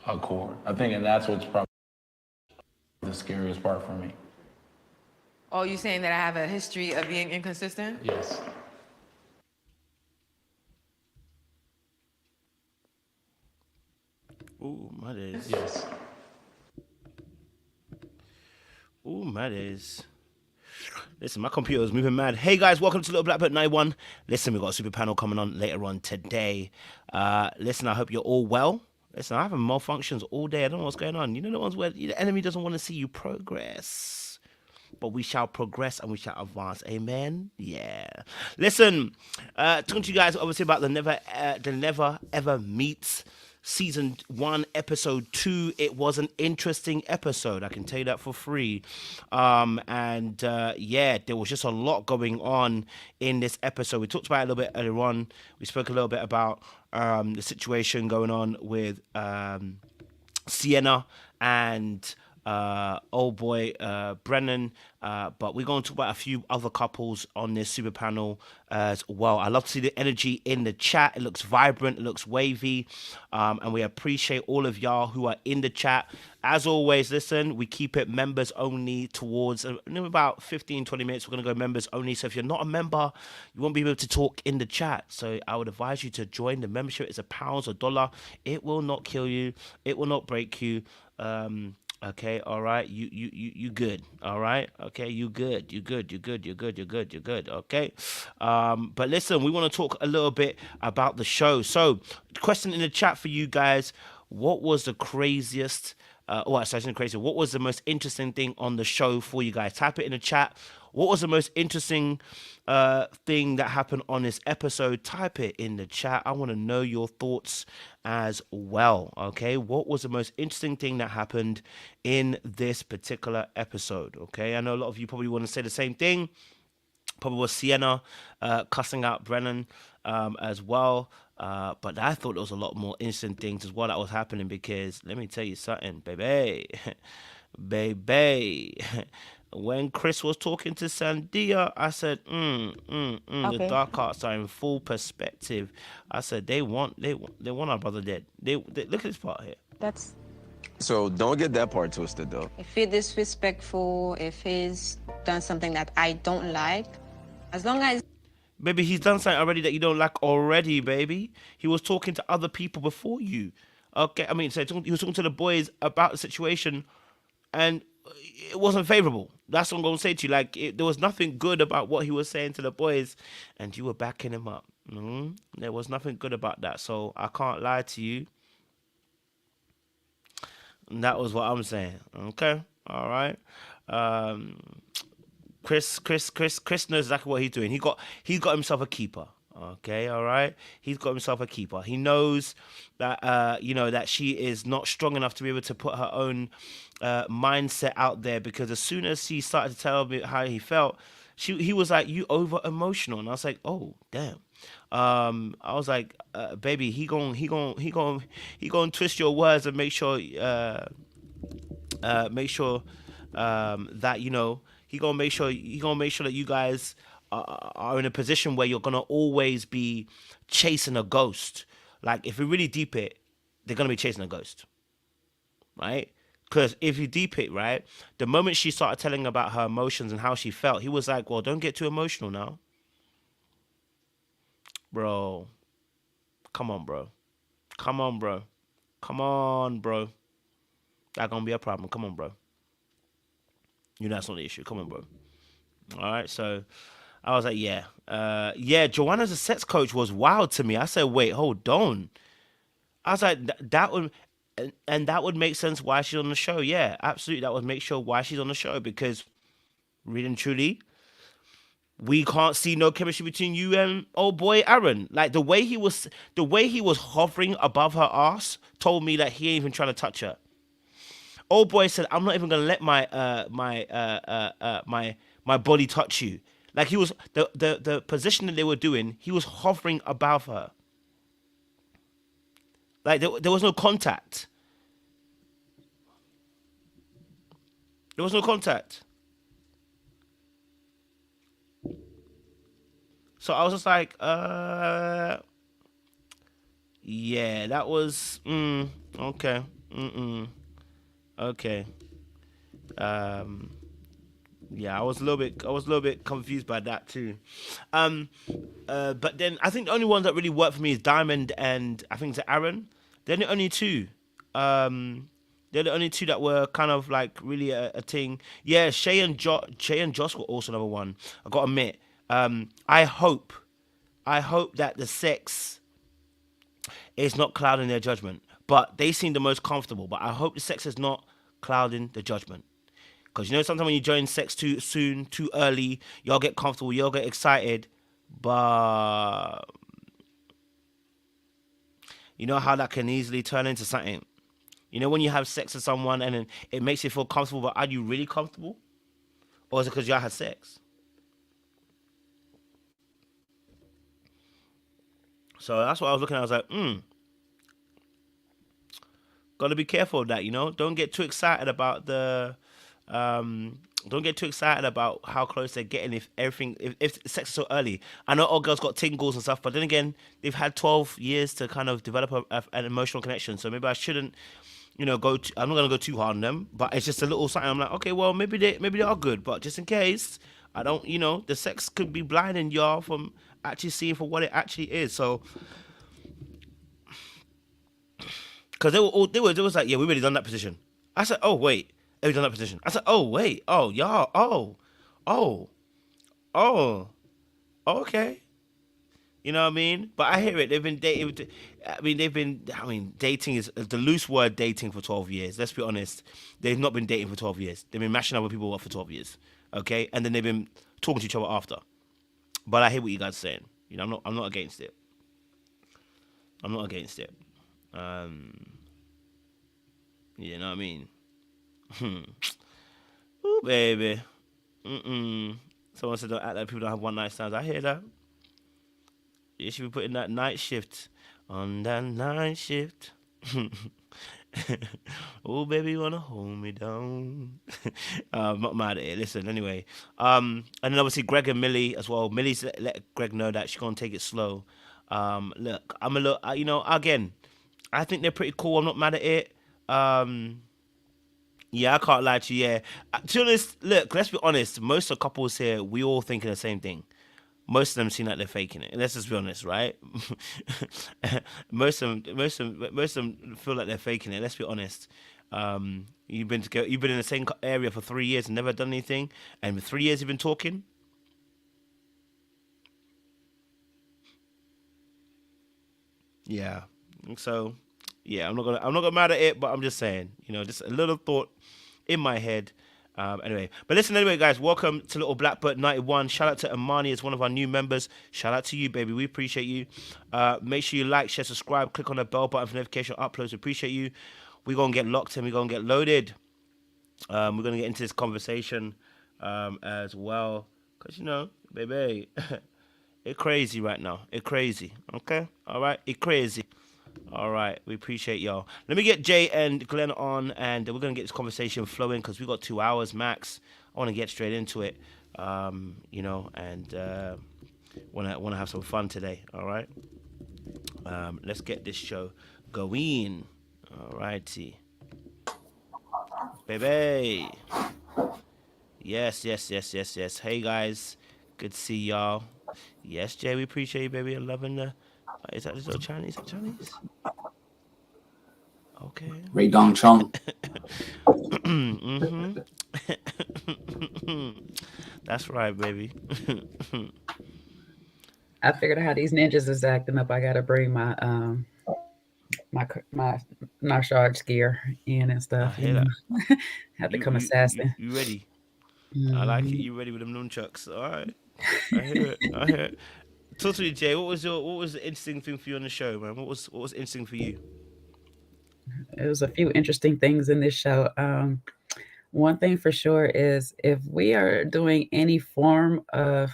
accord. I think, and that's what's probably the scariest part for me. Oh, you saying that I have a history of being inconsistent? Yes. Ooh, my days. Yes. Ooh, my days. Listen, my computer is moving mad. Hey guys, welcome to Little Black Book 91. Listen, we've got a super panel coming on later on today. Listen, I hope you're all well. Listen, I'm having malfunctions all day. I don't know what's going on. You know the ones where the enemy doesn't want to see you progress. But we shall progress and we shall advance. Amen. Yeah. Listen, talking to you guys obviously about the never ever meets season 1 episode 2. It was an interesting episode, I can tell you that for free. Yeah, there was just a lot going on in this episode. We talked about it a little bit earlier on. We spoke a little bit about the situation going on with Sienna and old boy Brennan, but we're going to talk about a few other couples on this super panel as well. I love to see the energy in the chat. It looks vibrant, it looks wavy, and we appreciate all of y'all who are in the chat. As always, listen, we keep it members only towards in about 15-20 minutes. We're going to go members only, so if you're not a member, you won't be able to talk in the chat. So I would advise you to join the membership. It's £1 or $1. It will not kill you, it will not break you. Okay, all right, you good, all right, okay, you good, okay. But listen, we want to talk a little bit about the show. So, question in the chat for you guys: what was the craziest? What was the most interesting thing on the show for you guys? Type it in the chat. What was the most interesting thing that happened on this episode? Type it in the chat. I want to know your thoughts as well. Okay, what was the most interesting thing that happened in this particular episode? Okay, I know a lot of you probably want to say the same thing. Probably was Sienna cussing out Brennan as well. But I thought there was a lot more interesting things as well that was happening, because let me tell you something, baby. Baby. When Chris was talking to Sandia, I said, the Okay. dark arts are in full perspective. I said they want our brother dead. They look at this part here. That's So don't get that part twisted, though. if he's disrespectful, if he's done something that I don't like, as long as Baby, he's done something already that you don't like already, baby. He was talking to other people before you. Okay, I mean, so he was talking to the boys about the situation, and it wasn't favorable. That's what I'm going to say to you. Like, there was nothing good about what he was saying to the boys, and you were backing him up. There was nothing good about that. So I can't lie to you. And that was what I'm saying. Okay, all right. Chris knows exactly what he's doing. He's got himself a keeper. Okay, all right. He's got himself a keeper. He knows that that she is not strong enough to be able to put her own mindset out there, because as soon as he started to tell me how he felt, he was like, "You over emotional," and I was like, "Oh, damn." I was like, "Baby, he gon' twist your words and make sure that he gonna make sure that you guys are in a position where you're gonna always be chasing a ghost. Like, if we really deep it, they're gonna be chasing a ghost, right? Because if you deep it, right, the moment she started telling about her emotions and how she felt, he was like, "Well, don't get too emotional now, bro. Come on, bro. Come on, bro. Come on, bro. That's gonna be a problem. Come on, bro. You know that's not the issue. Come on, bro." All right, so I was like, yeah, Joanna as a sex coach was wild to me. I said, wait, hold on. I was like, that would, and that would make sense why she's on the show. Yeah, absolutely, that would make sure why she's on the show, because really and truly, we can't see no chemistry between you and old boy Aaron. Like, the way he was hovering above her ass told me that he ain't even trying to touch her. Old boy said, "I'm not even gonna let my body touch you." Like, he was the position that they were doing. He was hovering above her. Like, there was no contact. There was no contact. So I was just like, yeah, that was okay. Okay. Yeah, I was a little bit confused by that too. But then I think the only ones that really work for me is Diamond and I think it's Aaron. They're the only two. They're the only two that were kind of like really a thing. Yeah, Shay and Josh were also another one. I gotta admit. I hope that the sex is not clouding their judgment. But they seem the most comfortable. But I hope the sex is not clouding the judgment. Because you know, sometimes when you join sex too soon, too early, y'all get comfortable, y'all get excited, but you know how that can easily turn into something. You know, when you have sex with someone and then it makes you feel comfortable, but are you really comfortable? Or is it because y'all had sex? So that's what I was looking at. I was like, gotta be careful of that, you know? Don't get too excited about don't get too excited about how close they're getting if sex is so early. I know all girls got tingles and stuff, but then again, they've had 12 years to kind of develop an emotional connection. So maybe I shouldn't, I'm not gonna go too hard on them, but it's just a little something. I'm like, okay, well, maybe they are good, but just in case, I don't, the sex could be blinding y'all from actually seeing for what it actually is. So, because they was like, yeah, we already done that position. I said, oh wait, we done that position. I said, oh wait, oh y'all, oh, okay. You know what I mean? But I hear it. They've been dating. Dating is the loose word. Dating for 12 years. Let's be honest. They've not been dating for 12 years. They've been mashing up with people for 12 years. Okay, and then they've been talking to each other after. But I hear what you guys are saying. I'm not against it. I'm not against it. You know what I mean? Ooh, baby. Someone said don't act like people don't have one night stands. I hear that. You should be putting that night shift on that night shift. Oh, baby, you wanna hold me down? I'm not mad at it. Listen, anyway. And then obviously Greg and Millie as well. Millie's let Greg know that she's gonna take it slow. Look, I'm a look. Again, I think they're pretty cool. I'm not mad at it. Yeah, I can't lie to you. Yeah, to be honest, look, let's be honest. Most of the couples here, we all thinking the same thing. Most of them seem like they're faking it. Let's just be honest, right? most of them feel like they're faking it. Let's be honest. You've been in the same area for 3 years and never done anything, and for 3 years you've been talking. Yeah. So, yeah, I'm not gonna mad at it, but I'm just saying, just a little thought in my head. Anyway, but listen, anyway, guys, welcome to Little Blackbird 91. Shout out to Amani as one of our new members. Shout out to you, baby. We appreciate you. Make sure you like, share, subscribe, click on the bell button for notification uploads. We appreciate you. We're gonna get locked in. We're gonna get loaded. We're gonna get into this conversation as well, because baby, it's crazy right now. It's crazy. Okay, all right, it's crazy. All right, we appreciate y'all. Let me get Jay and Glenn on, and we're gonna get this conversation flowing because we got 2 hours max. I want to get straight into it, and wanna have some fun today. All right, let's get this show going. All righty, baby. Yes. Hey guys, good to see y'all. Yes, Jay, we appreciate you, baby. I'm loving the. Is that Chinese? Is that Chinese? Okay. Ray Dong Chong. That's right, baby. I figured out how these ninjas is acting up. I gotta bring my my martial arts gear in and stuff. I hear that. Have to come assassin. You ready? I like it. You ready with them nunchucks? All right. I hear it. Talk to me, Jay. What was the interesting thing for you on the show, man? What was interesting for you? It was a few interesting things in this show. One thing for sure is if we are doing any form of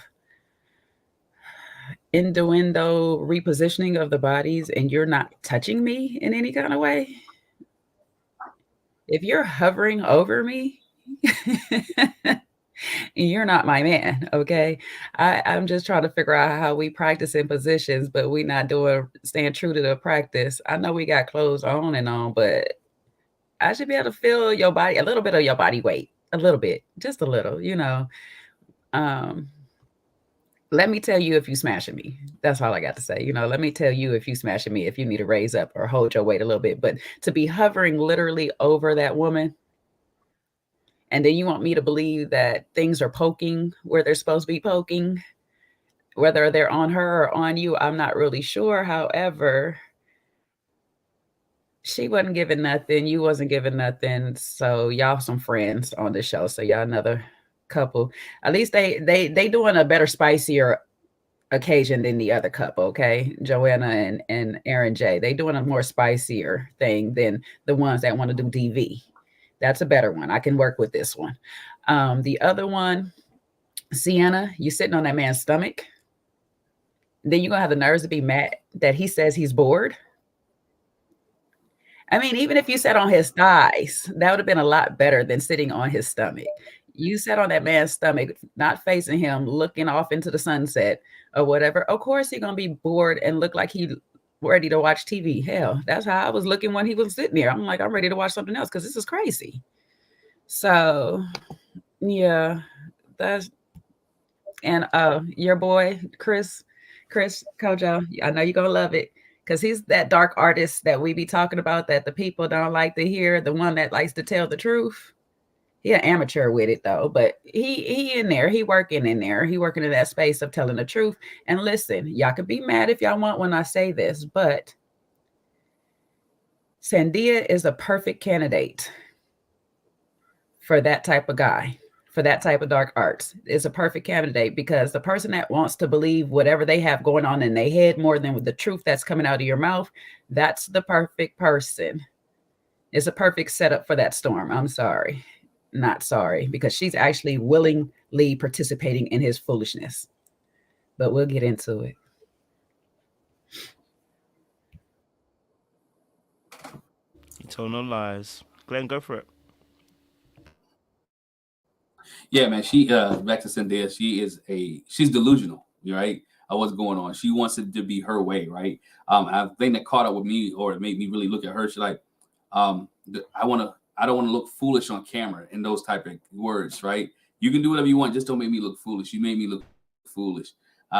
innuendo repositioning of the bodies and you're not touching me in any kind of way, if you're hovering over me, you're not my man, okay? I'm just trying to figure out how we practice in positions, but we not staying true to the practice. I know we got clothes on and on, but I should be able to feel your body, a little bit of your body weight, a little bit, just a little, you know. Let me tell you if you smashing me. That's all I got to say. You know, let me tell you if you smashing me, if you need to raise up or hold your weight a little bit. But to be hovering literally over that woman, and then you want me to believe that things are poking where they're supposed to be poking, whether they're on her or on you, I'm not really sure. However, she wasn't giving nothing. You wasn't giving nothing. So y'all some friends on the show. So y'all another couple. At least they doing a better, spicier occasion than the other couple, okay? Joanna and Aaron J. They doing a more spicier thing than the ones that want to do DV. That's a better one. I can work with this one. The other one, Sienna, you sitting on that man's stomach. Then you're gonna have the nerves to be mad that he says he's bored. I mean, even if you sat on his thighs, that would have been a lot better than sitting on his stomach. You sat on that man's stomach, not facing him, looking off into the sunset or whatever. Of course, he's gonna be bored and look like he ready to watch TV. Hell, that's how I was looking when he was sitting there. I'm like, I'm ready to watch something else because this is crazy. So, yeah, that's and your boy Chris Kojo. I know you're gonna love it. Because he's that dark artist that we be talking about that the people don't like to hear, the one that likes to tell the truth. He an amateur with it though, but he in there, he working in there. He working in that space of telling the truth. And listen, y'all can be mad if y'all want when I say this, but Sandia is a perfect candidate for that type of guy, for that type of dark arts. Is a perfect candidate because the person that wants to believe whatever they have going on in their head more than with the truth that's coming out of your mouth, that's the perfect person. It's a perfect setup for that storm. I'm sorry. Not sorry, because she's actually willingly participating in his foolishness. But we'll get into it. You told no lies. Glenn, go for it. Yeah, man. She back to Zendaya. She's delusional, right? What's going on? She wants it to be her way, right? I think that caught up with me or it made me really look at her. She's like, I don't want to look foolish on camera in those type of words, right? You can do whatever you want, just don't make me look foolish. You made me look foolish.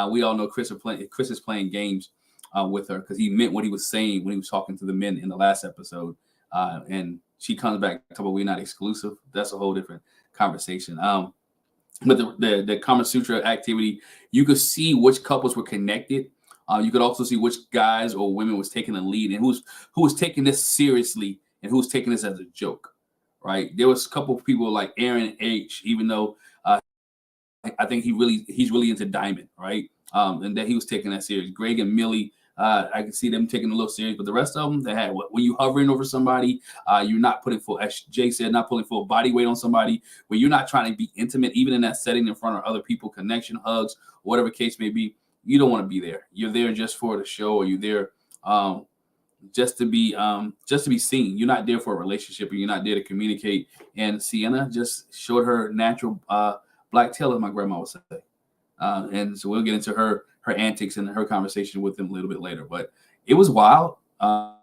We all know Chris is playing games with her because he meant what he was saying when he was talking to the men in the last episode. And she comes back to about we're not exclusive. That's a whole different conversation. But the Kama Sutra activity, you could see which couples were connected. You could also see which guys or women was taking the lead and who was taking this seriously and who was taking this as a joke, right? There was a couple of people like Aaron H, even though I think he's really into Diamond, right? And that he was taking that serious. Greg and Millie, I can see them taking a little serious, but the rest of them, they had when you hovering over somebody, you're not putting full, as Jay said, not putting full body weight on somebody, when you're not trying to be intimate, even in that setting in front of other people, connection, hugs, whatever case may be, you don't want to be there. You're there just for the show, or you're there just to be seen. You're not there for a relationship, or you're not there to communicate. And Sienna just showed her natural black tail, as my grandma would say. And so we'll get into her antics and her conversation with him a little bit later. But it was wild for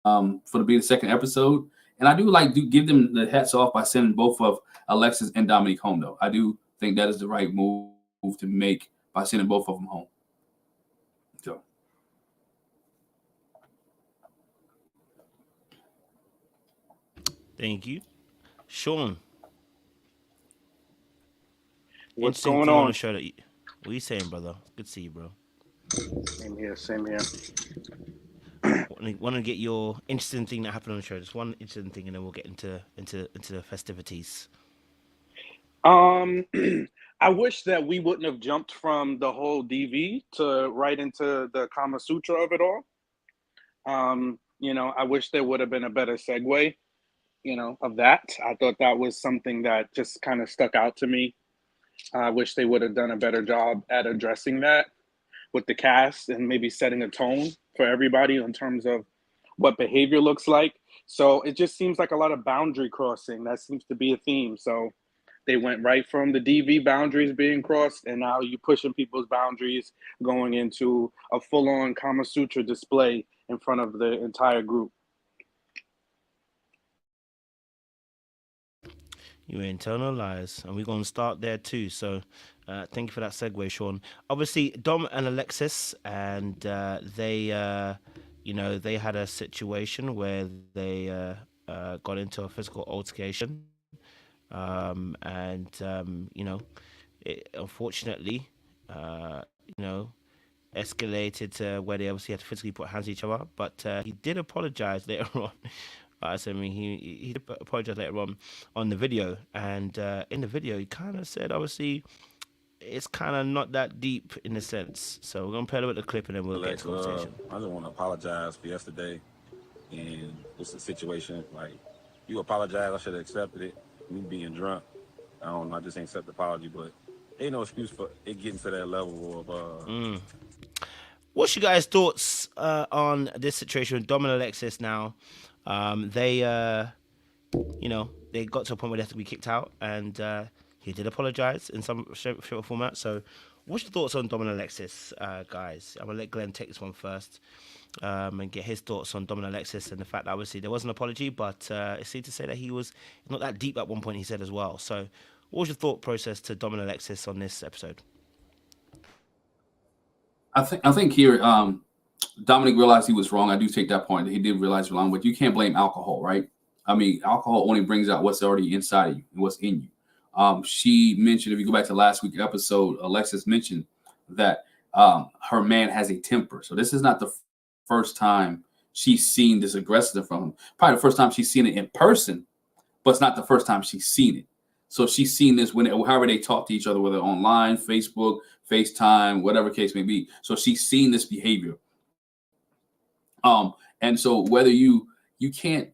to be the second episode. And I do give them the hats off by sending both of Alexis and Domonique home, though. I do think that is the right move to make by sending both of them home. So. Thank you. Sean. What's Interesting going thing on? the show that what are you saying, brother? Good to see you, bro. Same here, same here. Want to get your interesting thing that happened on the show. Just one interesting thing, and then we'll get into the festivities. I wish that we wouldn't have jumped from the whole DV to right into the Kama Sutra of it all. I wish there would have been a better segue, of that. I thought that was something that just kind of stuck out to me. I wish they would have done a better job at addressing that with the cast and maybe setting a tone for everybody in terms of what behavior looks like. So it just seems like a lot of boundary crossing. That seems to be a theme. So they went right from the DV boundaries being crossed, and now you're pushing people's boundaries, going into a full-on Kama Sutra display in front of the entire group. You internal lies, and we're gonna start there too. So, thank you for that segue, Sean. Obviously, Dom and Alexis, and they had a situation where they got into a physical altercation, it unfortunately, escalated to where they obviously had to physically put hands on each other. But he did apologize later on. He did apologize later on the video, and in the video he kind of said, obviously, it's kind of not that deep in a sense. So we're gonna play a little bit of the clip and then we'll get to the conversation. I just want to apologize for yesterday, and it's a situation like you apologize. I should have accepted it. Me being drunk, I just ain't accept the apology, but ain't no excuse for it getting to that level of. What's your guys' thoughts on this situation with Dom and Alexis now? They got to a point where they had to be kicked out, and he did apologize in some shape or format. So, what's your thoughts on Dom and Alexis, guys? I'm gonna let Glenn take this one first, and get his thoughts on Dom and Alexis and the fact that obviously there was an apology, but it seemed to say that he was not that deep at one point. He said as well. So, what was your thought process to Dom and Alexis on this episode? I think here, Dominic realized he was wrong. I do take that point. He did realize he was wrong, but you can't blame alcohol, right? I mean, alcohol only brings out what's already inside of you and what's in you. She mentioned, if you go back to last week's episode, Alexis mentioned that her man has a temper. So this is not the first time she's seen this aggressive from him. Probably the first time she's seen it in person, but it's not the first time she's seen it. So she's seen this however they talk to each other, whether online, Facebook, FaceTime, whatever case may be. So she's seen this behavior. And so whether you can't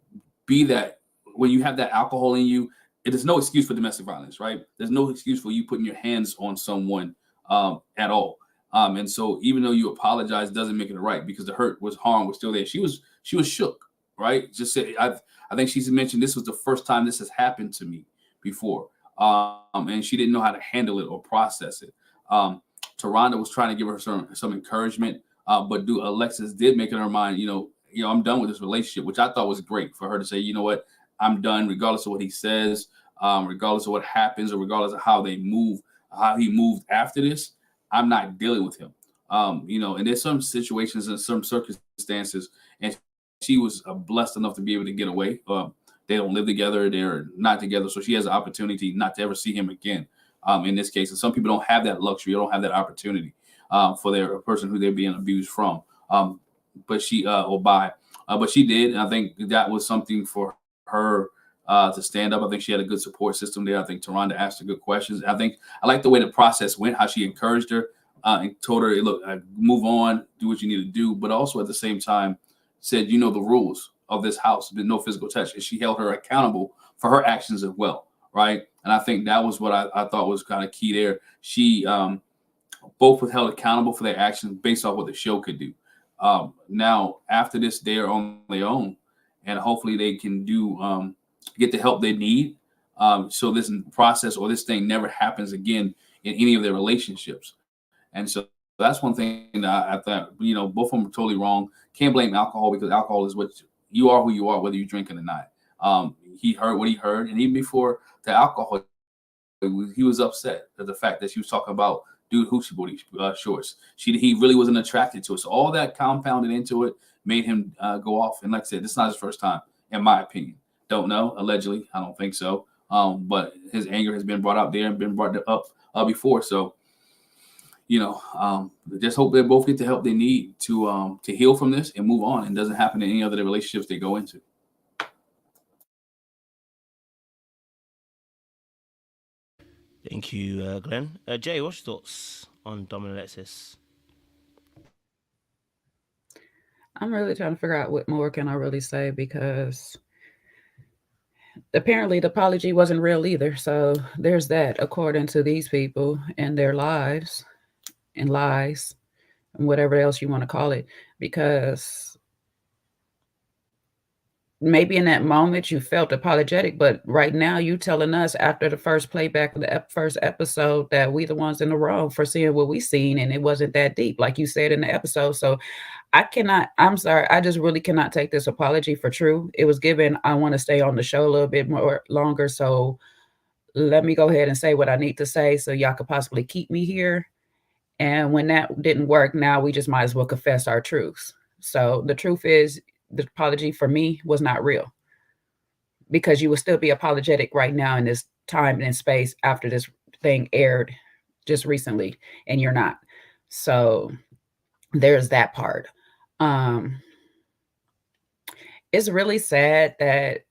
be that when you have that alcohol in you, it is no excuse for domestic violence, right? There's no excuse for you putting your hands on someone at all. And so even though you apologize, doesn't make it right, because the harm was still there. She was shook, right? Just said, I think she's mentioned this was the first time this has happened to me before. And she didn't know how to handle it or process it. Taronda was trying to give her some encouragement, but Alexis did make in her mind, I'm done with this relationship, which I thought was great for her to say, you know what, I'm done, regardless of what he says, regardless of what happens, or regardless of how he moved after this. I'm not dealing with him. And there's some situations and some circumstances, and she was blessed enough to be able to get away. They don't live together. They're not together. So she has an opportunity not to ever see him again in this case. And some people don't have that luxury. They don't have that opportunity for their person who they're being abused from. But she did. And I think that was something for her to stand up. I think she had a good support system there. I think Taronda asked her good questions. I like the way the process went, how she encouraged her and told her, look, move on, do what you need to do. But also at the same time said, the rules of this house, no physical touch. And she held her accountable for her actions as well, right? And I think that was what I thought was kind of key there. She both were held accountable for their actions based off what the show could do. Now, after this, they're on their own, and hopefully they can get the help they need, so this process or this thing never happens again in any of their relationships. And so that's one thing that I thought, both of them were totally wrong. Can't blame alcohol, because alcohol is what you are, who you are, whether you drink it or not. He heard what he heard, and even before the alcohol, he was upset at the fact that she was talking about dude hoochie booty shorts. He really wasn't attracted to it. So all that compounded into it made him go off. And like I said, this is not his first time, in my opinion. Don't know. Allegedly, I don't think so. But his anger has been brought out there and been brought up before. So, just hope they both get the help they need to heal from this and move on, and doesn't happen in any other relationships they go into. Thank you, Glenn. Jay, what's your thoughts on Dom and Alexis? I'm really trying to figure out what more can I really say, because apparently the apology wasn't real either. So there's that, according to these people and their lives and lies and whatever else you want to call it, because maybe in that moment you felt apologetic, but right now you telling us after the first playback of the first episode that we the ones in the wrong for seeing what we seen, and it wasn't that deep, like you said in the episode. So I'm sorry, I just really cannot take this apology for true. It was given, I want to stay on the show a little bit more longer, so let me go ahead and say what I need to say so y'all could possibly keep me here. And when that didn't work, now we just might as well confess our truths. So the truth is, the apology for me was not real, because you will still be apologetic right now in this time and space after this thing aired just recently, and you're not. So there's that part. It's really sad that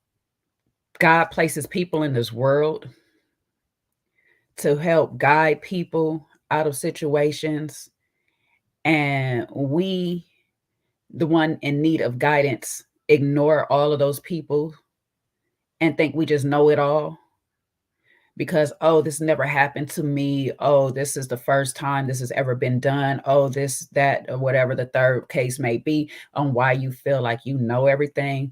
God places people in this world to help guide people out of situations, and we, the one in need of guidance, ignore all of those people and think we just know it all because, oh, this never happened to me. Oh, this is the first time this has ever been done. Oh, this, that, or whatever the third case may be on why you feel like you know everything.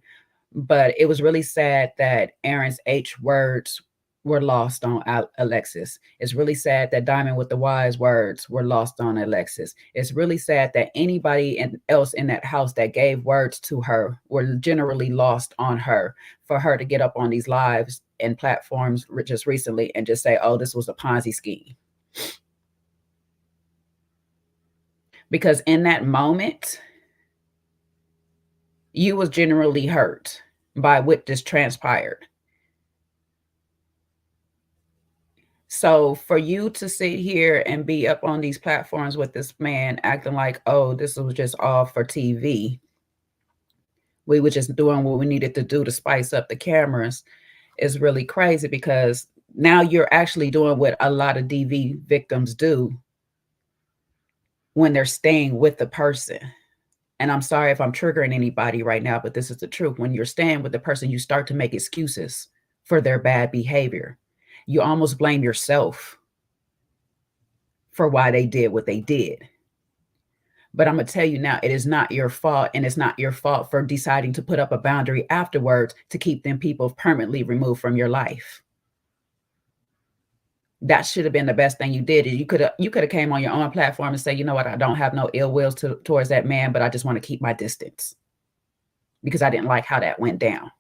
But it was really sad that Aaron's H words were lost on Alexis. It's really sad that Diamond with the wise words were lost on Alexis. It's really sad that anybody else in that house that gave words to her were generally lost on her, for her to get up on these lives and platforms just recently and just say, oh, this was a Ponzi scheme. Because in that moment, you was generally hurt by what just transpired. So for you to sit here and be up on these platforms with this man acting like, oh, this was just all for TV. We were just doing what we needed to do to spice up the cameras is really crazy, because now you're actually doing what a lot of DV victims do when they're staying with the person. And I'm sorry if I'm triggering anybody right now, but this is the truth. When you're staying with the person, you start to make excuses for their bad behavior. You almost blame yourself for why they did what they did. But I'm going to tell you now, it is not your fault, and it's not your fault for deciding to put up a boundary afterwards to keep them people permanently removed from your life. That should have been the best thing you did. You could have came on your own platform and say, you know what, I don't have no ill wills towards that man, but I just want to keep my distance because I didn't like how that went down.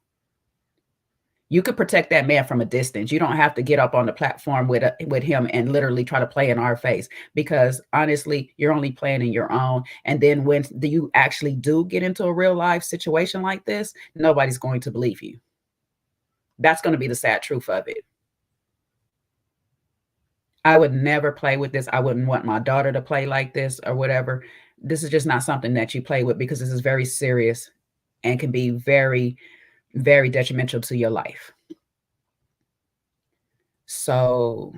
You could protect that man from a distance. You don't have to get up on the platform with him and literally try to play in our face, because honestly, you're only playing in your own. And then when you actually do get into a real life situation like this, nobody's going to believe you. That's going to be the sad truth of it. I would never play with this. I wouldn't want my daughter to play like this or whatever. This is just not something that you play with, because this is very serious and can be very, very detrimental to your life. So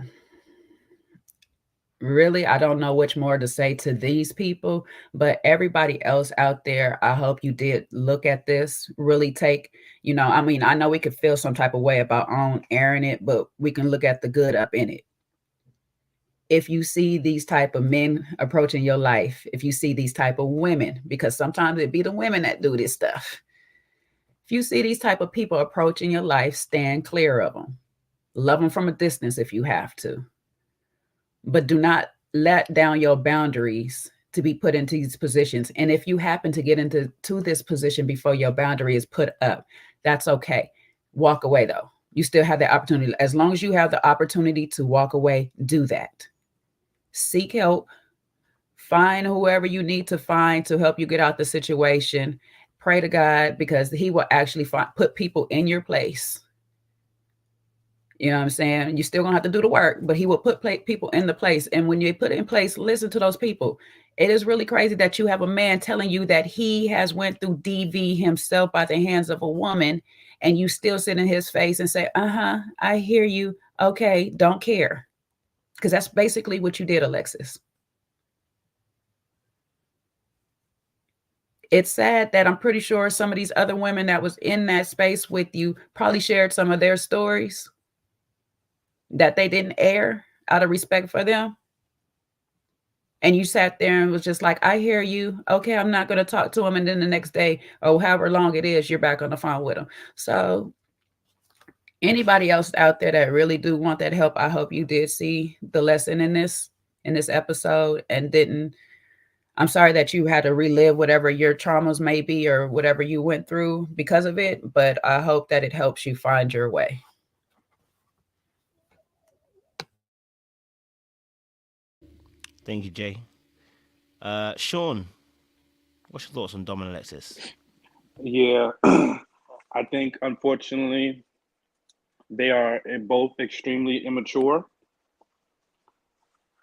really, I don't know which more to say to these people, but everybody else out there, I hope you did look at this, really take, I mean, I know we could feel some type of way about airing it, but we can look at the good up in it. If you see these type of men approaching your life, if you see these type of women, because sometimes it be the women that do this stuff. If you see these type of people approaching your life, stand clear of them. Love them from a distance if you have to. But do not let down your boundaries to be put into these positions. And if you happen to get into this position before your boundary is put up, that's okay. Walk away though. You still have the opportunity. As long as you have the opportunity to walk away, do that. Seek help. Find whoever you need to find to help you get out the situation. Pray to God, because he will actually put people in your place. You know what I'm saying? You're still going to have to do the work, but he will put people in the place. And when you put it in place, listen to those people. It is really crazy that you have a man telling you that he has went through DV himself by the hands of a woman, and you still sit in his face and say, I hear you. Okay, don't care. Because that's basically what you did, Alexis. It's sad that I'm pretty sure some of these other women that was in that space with you probably shared some of their stories that they didn't air out of respect for them. And you sat there and was just like, I hear you. Okay, I'm not going to talk to him. And then the next day, or however long it is, you're back on the phone with him. So anybody else out there that really do want that help, I hope you did see the lesson in this episode and didn't. I'm sorry that you had to relive whatever your traumas may be or whatever you went through because of it, but I hope that it helps you find your way. Thank you, Jay. Sean, what's your thoughts on Dom and Alexis? Yeah, I think unfortunately they are both extremely immature,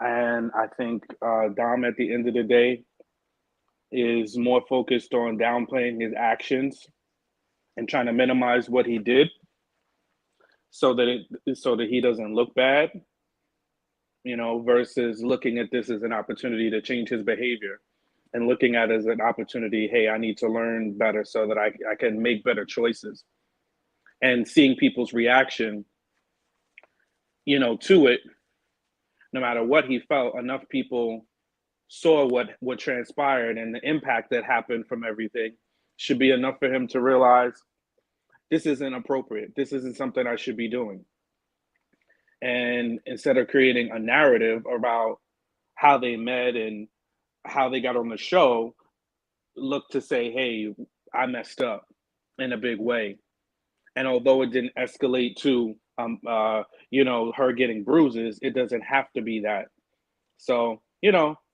and I think Dom at the end of the day is more focused on downplaying his actions and trying to minimize what he did so that he doesn't look bad, versus looking at this as an opportunity to change his behavior and looking at it as an opportunity, hey, I need to learn better so that I can make better choices. And seeing people's reaction, to it, no matter what he felt, enough people saw what transpired and the impact that happened from everything should be enough for him to realize this isn't appropriate. This isn't something I should be doing. And instead of creating a narrative about how they met and how they got on the show, look to say, hey, I messed up in a big way. And although it didn't escalate to, her getting bruises, it doesn't have to be that. So,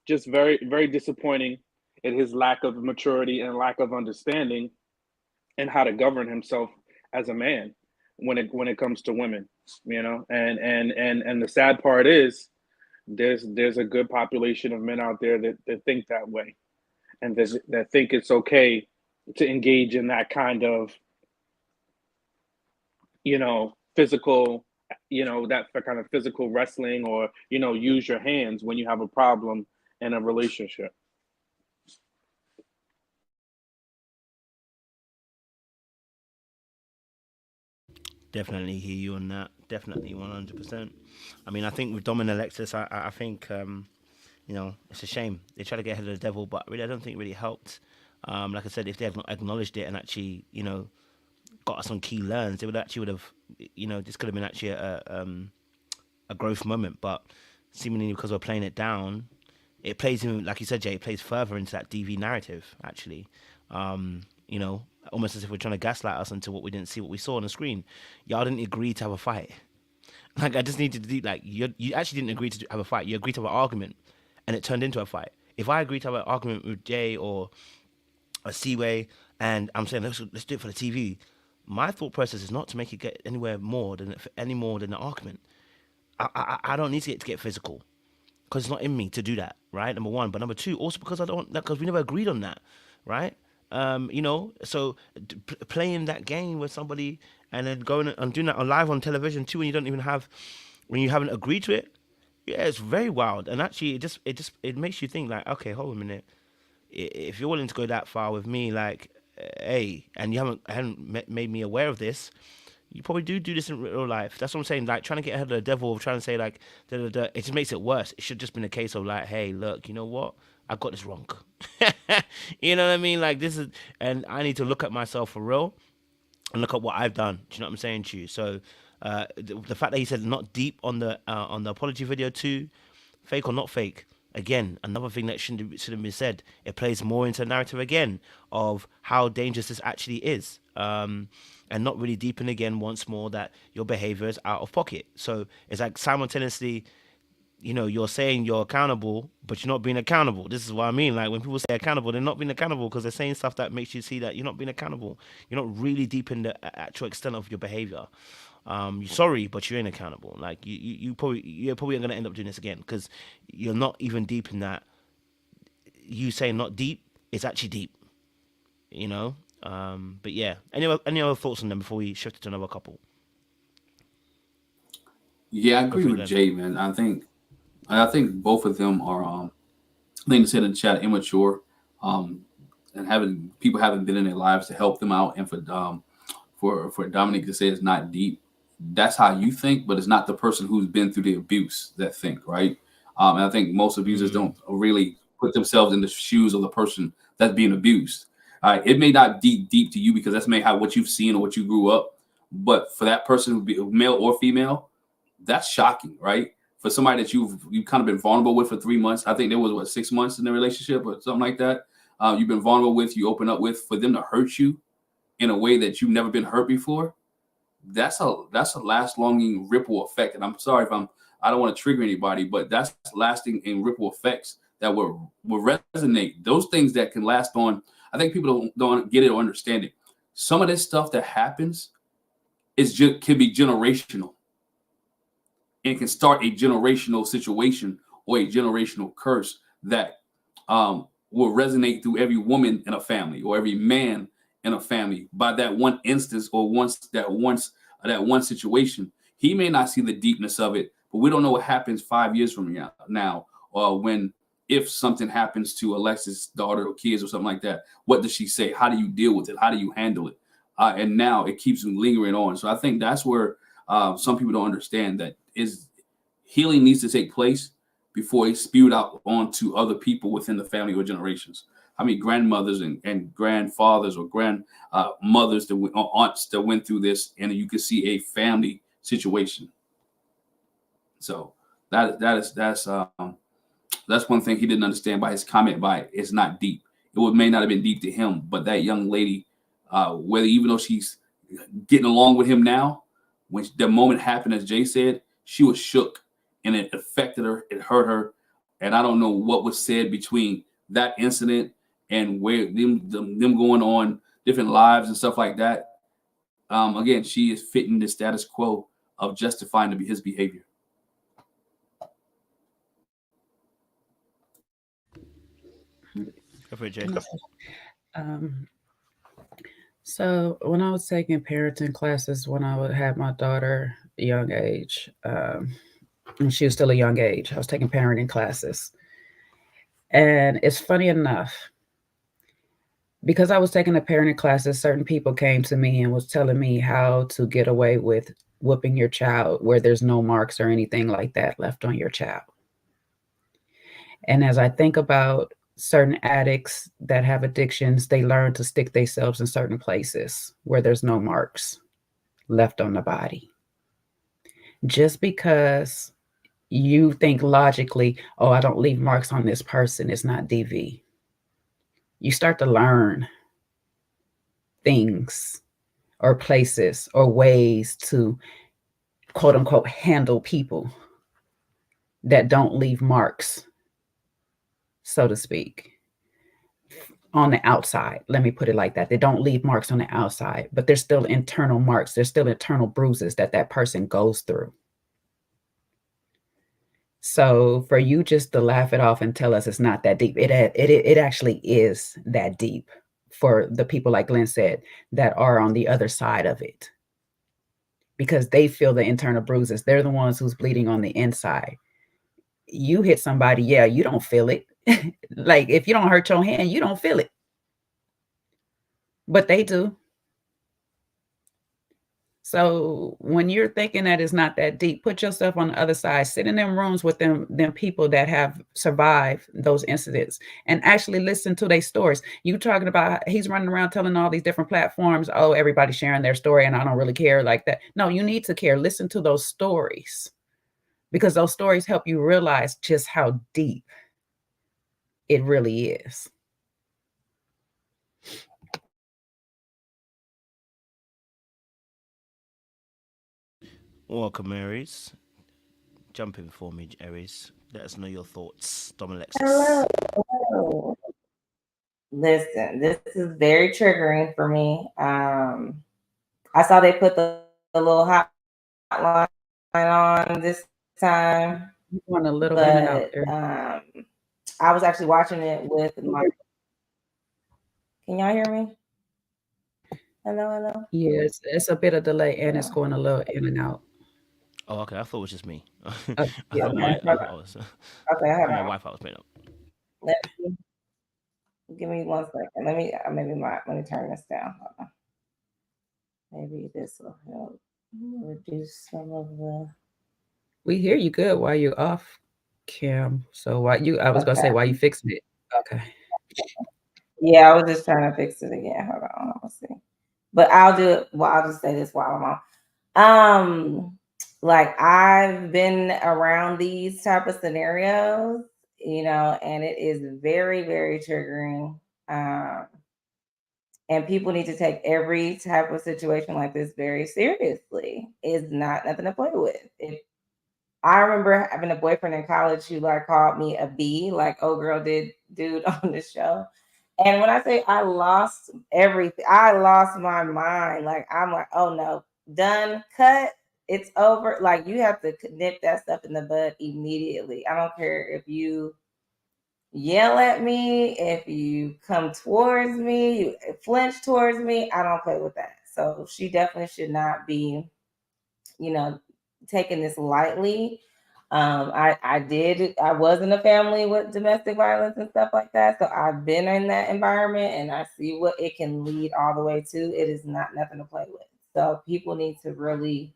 just very, very disappointing in his lack of maturity and lack of understanding and how to govern himself as a man when it comes to women, and the sad part is there's a good population of men out there that think that way and that think it's okay to engage in that kind of physical that kind of physical wrestling or use your hands when you have a problem in a relationship. Definitely hear you on that. Definitely 100%. I mean, I think with Dom and Alexis, I think it's a shame they try to get ahead of the devil, but really I don't think it really helped. Like I said, if they had not acknowledged it and actually got us on key learns, they would have this could have been actually a growth moment. But seemingly because we're playing it down, it plays in, like you said, Jay, it plays further into that DV narrative actually. Almost as if we're trying to gaslight us into what we didn't see, what we saw on the screen. Y'all didn't agree to have a fight. Like, I just needed to do, like, you actually didn't agree to have a fight. You agreed to have an argument, and it turned into a fight. If I agreed to have an argument with Jay or a Seaway, and I'm saying, let's do it for the TV, my thought process is not to make it get any more than an argument. I don't need to get physical, because it's not in me to do that, right? Number one. But number two, also because we never agreed on that, right? So playing that game with somebody and then going and doing that on live on television too, when you haven't agreed to it, yeah, it's very wild. And actually, it makes you think, like, okay, hold on a minute. If you're willing to go that far with me, like, hey, and you haven't made me aware of this, you probably do this in real life. That's what I'm saying. Like, trying to get ahead of the devil, trying to say, like, it just makes it worse. It should just been a case of, like, hey, look, you know what? I got this wrong. You know what I mean? Like, this is, and I need to look at myself for real and look at what I've done. Do you know what I'm saying to you? So, the fact that he said not deep on the apology video too, fake or not fake, again, another thing that shouldn't have been said. It plays more into the narrative again of how dangerous this actually is. And not really deepen again once more that your behavior is out of pocket. So it's like simultaneously, you're saying you're accountable, but you're not being accountable. This is what I mean. Like, when people say accountable, they're not being accountable because they're saying stuff that makes you see that you're not being accountable. You're not really deep in the actual extent of your behavior. You're sorry, but you ain't accountable. Like, you're probably going to end up doing this again because you're not even deep in that. You saying not deep, it's actually deep. But yeah. Any other thoughts on them before we shift to another couple? Yeah, I agree with Jay, man. I think both of them are, I think they said in the chat, immature, and people haven't been in their lives to help them out, and for Dominique to say it's not deep, that's how you think, but it's not the person who's been through the abuse that think, right? And I think most abusers don't really put themselves in the shoes of the person that's being abused. It may not be deep to you because that's maybe what you've seen or what you grew up, but for that person who be male or female, that's shocking, right? For somebody that you've kind of been vulnerable with for 3 months, I think there was 6 months in the relationship or something like that. You've been vulnerable with, you open up with, for them to hurt you in a way that you've never been hurt before. that's a last longing ripple effect. And I'm sorry if I don't want to trigger anybody, but that's lasting in ripple effects that will resonate. Those things that can last on. I think people don't get it or understand it. Some of this stuff that happens can be generational. And can start a generational situation or a generational curse that will resonate through every woman in a family or every man in a family by that one instance or that one situation. He may not see the deepness of it, but we don't know what happens 5 years from now, or if something happens to Alexis' daughter or kids or something like that. What does she say? How do you deal with it? How do you handle it? And now it keeps lingering on. So I think that's where some people don't understand that healing needs to take place before it's spewed out onto other people within the family or generations. How many grandmothers and grandfathers or grandmothers or aunts that went through this, and you can see a family situation. So that's one thing he didn't understand by his comment. By it's not deep. It may not have been deep to him, but that young lady, even though she's getting along with him now, when the moment happened, as Jay said, she was shook, and it affected her. It hurt her, and I don't know what was said between that incident and where them going on different lives and stuff like that. Again, she is fitting the status quo of justifying his behavior. Go for it, Jay. So when I was taking parenting classes, when I would have my daughter young age, and she was still a young age, I was taking parenting classes. And it's funny enough, because I was taking the parenting classes, certain people came to me and was telling me how to get away with whooping your child where there's no marks or anything like that left on your child. And as I think about certain addicts that have addictions, they learn to stick themselves in certain places where there's no marks left on the body. Just because you think logically, oh, I don't leave marks on this person, it's not DV. You start to learn things or places or ways to, quote unquote, handle people that don't leave marks, so to speak, on the outside. Let me put it like that. They don't leave marks on the outside, but there's still internal marks. There's still internal bruises that person goes through. So for you just to laugh it off and tell us it's not that deep, it actually is that deep for the people, like Glenn said, that are on the other side of it, because they feel the internal bruises. They're the ones who's bleeding on the inside. You hit somebody, yeah, you don't feel it. Like if you don't hurt your hand, you don't feel it. But they do. So when you're thinking that it's not that deep, put yourself on the other side, sit in them rooms with them people that have survived those incidents and actually listen to their stories. You talking about he's running around telling all these different platforms, oh, everybody's sharing their story and I don't really care like that. No, you need to care. Listen to those stories, because those stories help you realize just how deep it really is. Welcome, Aries. Jump in for me, Aries. Let us know your thoughts, Dominique. Hello. Listen, this is very triggering for me. I saw they put the little hotline on this time. You want a little bit out there. I was actually watching it with my. Can y'all hear me? Hello. Yes, it's a bit of delay and it's going a little in and out. Oh, okay. I thought it was just me. Yeah, I okay, my Wi-Fi was playing up. Give me 1 second. Let me turn this down. Hold on. Maybe this will help reduce some of the. We hear you good while you're off cam. So I was gonna say, why you fixing it? Okay. Yeah, I was just trying to fix it again. Hold on, let's see. But I'll do it. Well, I'll just say this while I'm on. Like I've been around these type of scenarios, and it is very, very triggering. And people need to take every type of situation like this very seriously. It's not nothing to play with. I remember having a boyfriend in college who like called me a B, like oh girl did dude on the show. And when I say I lost everything, I lost my mind. Like I'm like, oh no, done, cut, it's over. Like you have to nip that stuff in the bud immediately. I don't care if you yell at me, if you come towards me, you flinch towards me. I don't play with that. So she definitely should not be, taking this lightly. I was in a family with domestic violence and stuff like that. So I've been in that environment and I see what it can lead all the way to. It is not nothing to play with. So people need to really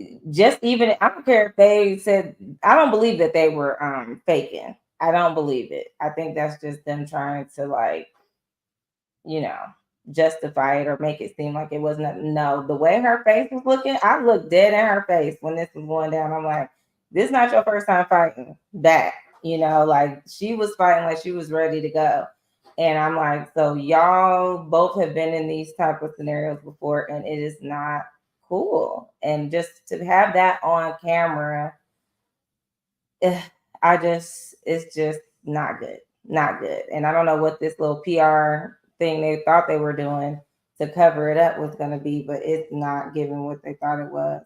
I don't care if they said, I don't believe that they were faking. I don't believe it. I think that's just them trying to like, you know, justify it or make it seem like it wasn't. No, the way her face was looking, I looked dead in her face when this was going down. I'm like, this is not your first time fighting back. Like she was fighting like she was ready to go. And I'm like, so y'all both have been in these type of scenarios before, and it is not cool. And just to have that on camera, it's just not good. Not good. And I don't know what this little PR thing they thought they were doing to cover it up was going to be, but it's not giving what they thought it was.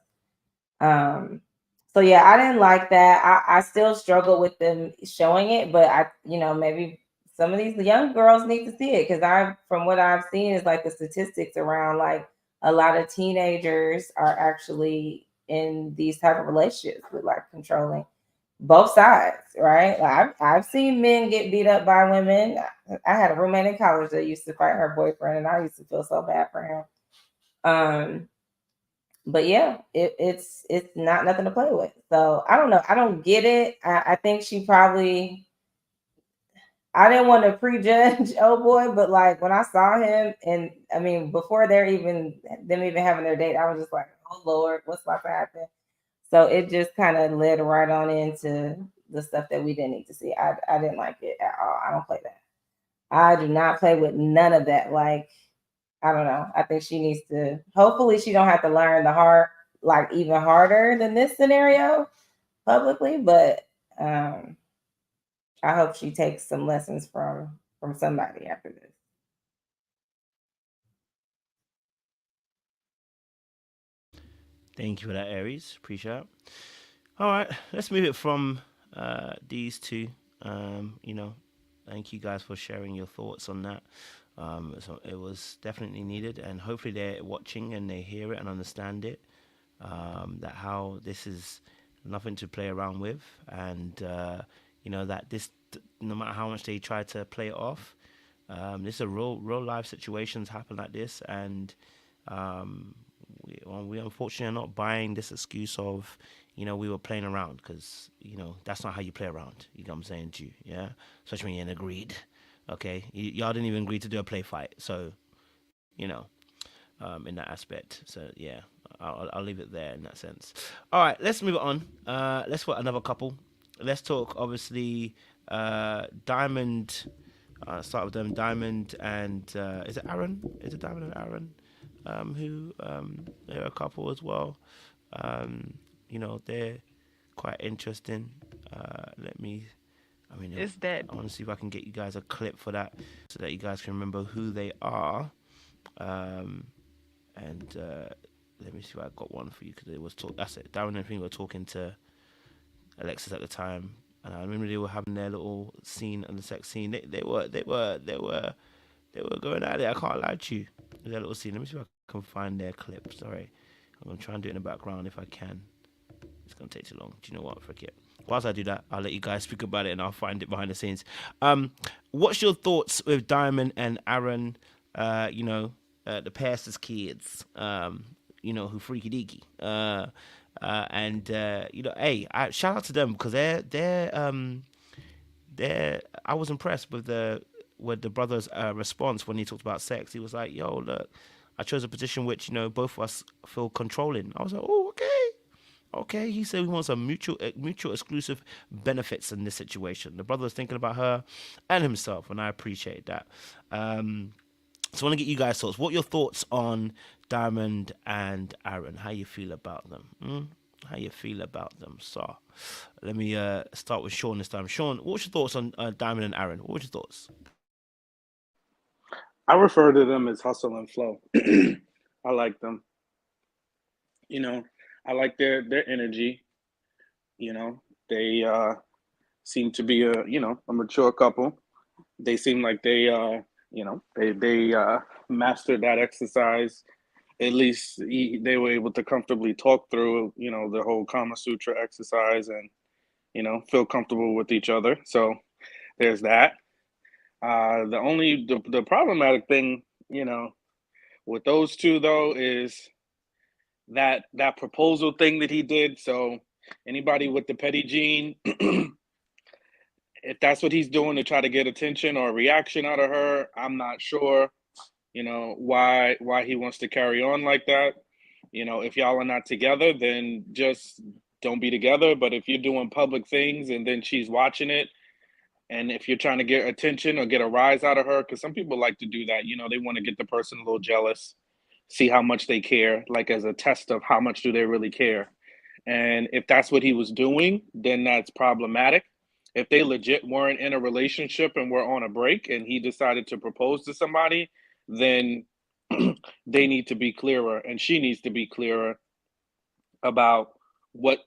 So yeah, I didn't like that. I still struggle with them showing it, but maybe some of these young girls need to see it because from what I've seen is like the statistics around like a lot of teenagers are actually in these type of relationships with like controlling both sides, right? Like I've seen men get beat up by women. I had a roommate in college that used to fight her boyfriend, and I used to feel so bad for him. But yeah, it's not nothing to play with. So I don't know. I don't get it. I think she probably. I didn't want to prejudge oh boy, but like when I saw him, and I mean before them even having their date, I was just like, oh Lord, what's about to happen? So it just kind of led right on into the stuff that we didn't need to see. I didn't like it at all. I don't play that. I do not play with none of that. Like, I don't know. I think she needs to, hopefully she don't have to learn the hard, like even harder than this scenario publicly, but I hope she takes some lessons from somebody after this. Thank you for that, Aries. Appreciate it. All right, let's move it from these two. Thank you guys for sharing your thoughts on that. So it was definitely needed, and hopefully they're watching and they hear it and understand it. That how this is nothing to play around with, and that this, no matter how much they try to play it off, this is a real life situations happen like this, and we unfortunately are not buying this excuse of, we were playing around, because, that's not how you play around. You know what I'm saying to you, yeah? Especially when you're in agreed, okay? Y'all didn't even agree to do a play fight, so, in that aspect. So, yeah, I'll leave it there in that sense. All right, let's move on. Let's put another couple. Let's talk, obviously, Diamond. Start with them, Diamond and, is it Aaron? Is it Diamond and Aaron? Who they're a couple as well. They're quite interesting. Is that I want to see if I can get you guys a clip for that so that you guys can remember who they are. Let me see if I got one for you, because it was that's it. Darren and Finn were talking to Alexis at the time, and I remember they were having their little scene and the sex scene. They were going at it. I can't lie to you. Their little scene. Let me see if I can find their clip. Sorry, I'm gonna try and do it in the background if I can. It's gonna take too long. Do you know what? Forget. Whilst I do that, I'll let you guys speak about it and I'll find it behind the scenes. What's your thoughts with Diamond and Aaron? The pastor's kids. Who freaky deaky. Shout out to them, because they're I was impressed with the brother's response when he talked about sex. He was like, yo, look, I chose a position which, both of us feel controlling. I was like, oh, okay. He said we want some mutual exclusive benefits in this situation. The brother was thinking about her and himself, and I appreciate that. So I want to get you guys' thoughts. What are your thoughts on Diamond and Aaron? How you feel about them? How you feel about them? So let me start with Sean this time. Sean, what's your thoughts on Diamond and Aaron? What were your thoughts? I refer to them as hustle and flow. I like them. You know, I like their energy. You know, they seem to be a mature couple. They seem like they mastered that exercise. At least they were able to comfortably talk through, the whole Kama Sutra exercise and, feel comfortable with each other. So there's that. The problematic thing, with those two though is that proposal thing that he did. So anybody with the petty gene, if that's what he's doing to try to get attention or a reaction out of her, I'm not sure, why he wants to carry on like that. If y'all are not together, then just don't be together. But if you're doing public things and then she's watching it, and if you're trying to get attention or get a rise out of her, because some people like to do that, they want to get the person a little jealous, see how much they care, like as a test of how much do they really care. And if that's what he was doing, then that's problematic. If they legit weren't in a relationship and were on a break and he decided to propose to somebody, then they need to be clearer, and she needs to be clearer about what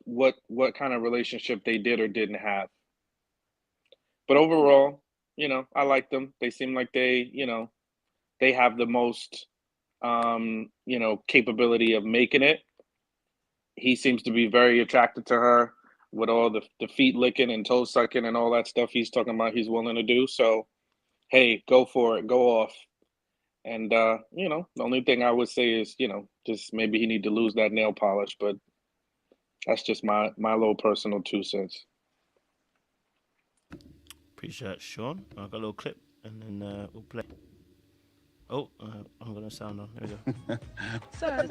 kind of relationship they did or didn't have. But overall, I like them. They seem like they have the most, capability of making it. He seems to be very attracted to her with all the feet licking and toe sucking and all that stuff he's talking about he's willing to do. So, hey, go for it. Go off. And, the only thing I would say is, just maybe he need to lose that nail polish. But that's just my little personal 2 cents. Appreciate it, Sean. I got a little clip, and then we'll play. Oh, I'm gonna sound on. There we go. Sir,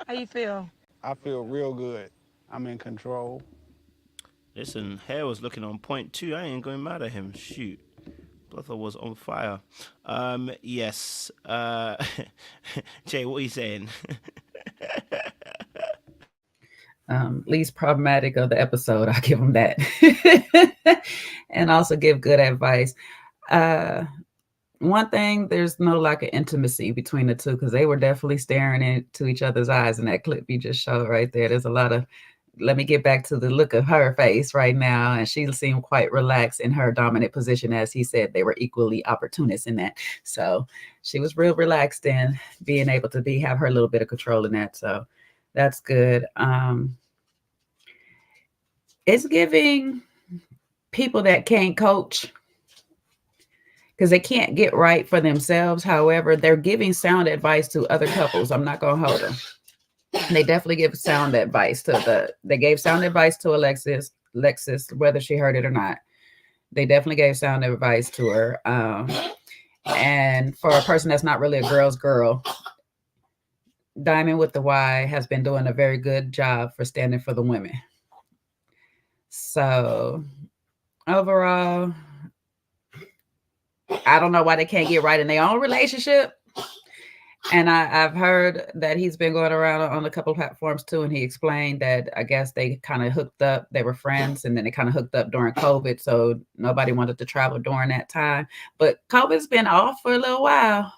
how you feel? I feel real good. I'm in control. Listen, hair was looking on point too. I ain't going mad at him. Shoot. Brother was on fire. Yes. Jay, what are you saying? Least problematic of the episode, I'll give him that. And also give good advice. One thing, there's no lack of intimacy between the two, because they were definitely staring into each other's eyes in that clip you just showed right there. There's a lot of, let me get back to the look of her face right now. And she seemed quite relaxed in her dominant position. As he said, they were equally opportunists in that. So she was real relaxed in being able to have her little bit of control in that. So that's good. It's giving people that can't coach, because they can't get right for themselves. However, they're giving sound advice to other couples. I'm not going to hold them. They definitely give sound advice they gave sound advice to Alexis, whether she heard it or not. They definitely gave sound advice to her. And for a person that's not really a girl's girl, Diamond with the Y has been doing a very good job for standing for the women. So overall, I don't know why they can't get right in their own relationship. And I've heard that he's been going around on a couple of platforms too. And he explained that I guess they kind of hooked up. They were friends, and then they kind of hooked up during COVID. So nobody wanted to travel during that time. But COVID's been off for a little while.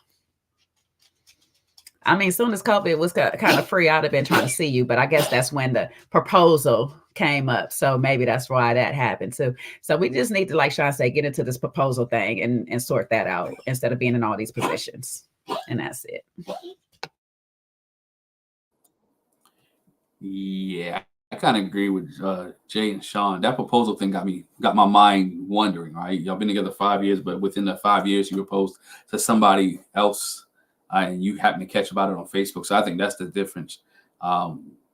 I mean, as soon as COVID was kind of free, I'd have been trying to see you. But I guess that's when the proposal came up. So maybe that's why that happened too. So we just need to, like Sean said, get into this proposal thing and sort that out instead of being in all these positions. And that's it. Yeah, I kind of agree with Jay and Sean. That proposal thing got my mind wondering, right? Y'all been together 5 years, but within the 5 years you proposed to somebody else. And you happen to catch about it on Facebook. So I think that's the difference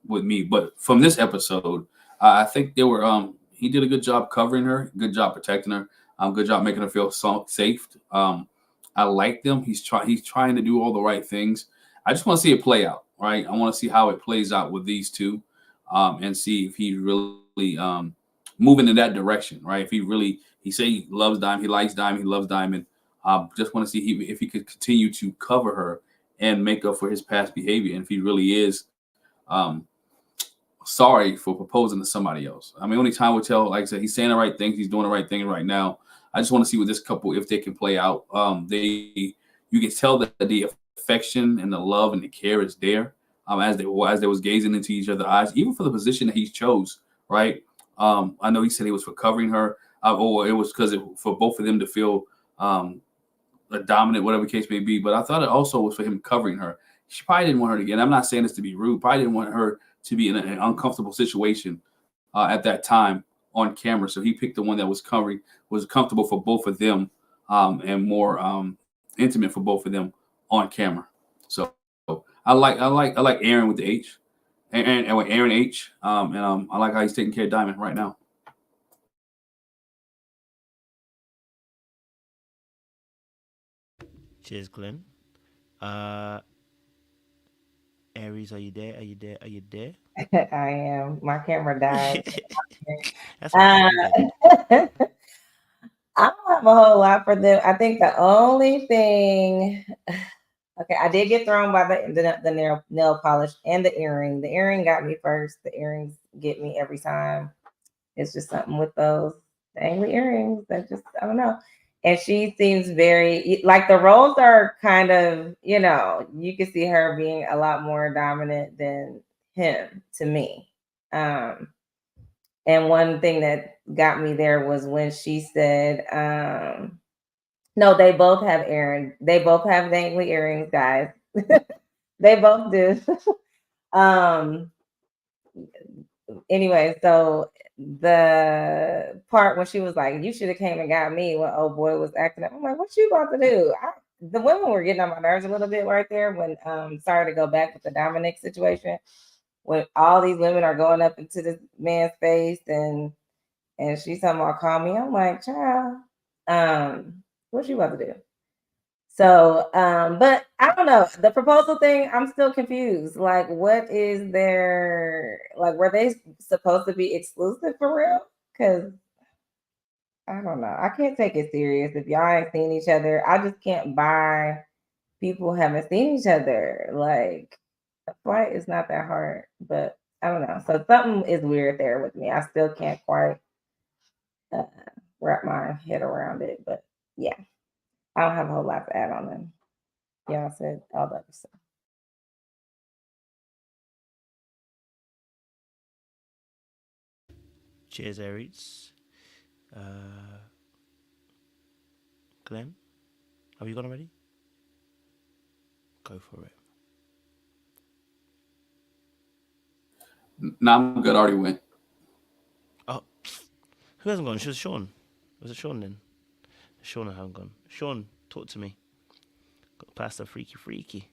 with me. But from this episode, I think they were he did a good job covering her, good job protecting her, good job making her feel safe. I like them. He's trying to do all the right things. I just want to see it play out, right? I want to see how it plays out with these two, and see if he really moving in that direction, right? If he say he loves Diamond, he likes Diamond, he loves Diamond. Just want to see if he could continue to cover her and make up for his past behavior, and if he really is sorry for proposing to somebody else. I mean, only time will tell. Like I said, he's saying the right things, he's doing the right thing right now. I just want to see with this couple if they can play out. You can tell that the affection and the love and the care is there as they was gazing into each other's eyes, even for the position that he chose. Right? I know he said he was for covering her, or it was because for both of them to feel dominant, whatever the case may be. But I thought it also was for him covering her. She probably didn't want her to get. I'm not saying this to be rude. Probably didn't want her to be in an uncomfortable situation at that time on camera. So he picked the one that was comfortable for both of them and more intimate for both of them on camera. So I like Aaron with the H, and with Aaron H. I like how he's taking care of Diamond right now. Cheers, Glenn. Aries, are you there? Are you there? Are you there? I am. My camera died. That's right. I don't have a whole lot for them. I think the only thing, okay, I did get thrown by the nail polish and the earring. The earring got me first. The earrings get me every time. It's just something with those dangly earrings that just, I don't know. And she seems very, like the roles are kind of, you can see her being a lot more dominant than him to me. And one thing that got me there was when she said, no, they both have they both have dangly earrings, guys. They both do. Anyway, so the part when she was like, you should have came and got me when old boy was acting up. I'm like, what you about to do? The women were getting on my nerves a little bit right there when sorry to go back with the Domonique situation. When all these women are going up into this man's face and she's talking about call me, I'm like, child, what you about to do? So, but I don't know. The proposal thing, I'm still confused. Like, what is their, like, were they supposed to be exclusive for real? Because I don't know. I can't take it serious if y'all ain't seen each other. I just can't buy people haven't seen each other. Like, a flight is not that hard, but I don't know. So something is weird there with me. I still can't quite wrap my head around it, but yeah, I don't have a whole lot to add on them. Y'all said all the other stuff. Cheers, Aries. Glenn, have you gone already? Go for it. No, I'm good. I already went. Oh, who hasn't gone? It was Sean. Was it Sean then? Sean, I haven't gone. Sean, talk to me. Got past the freaky.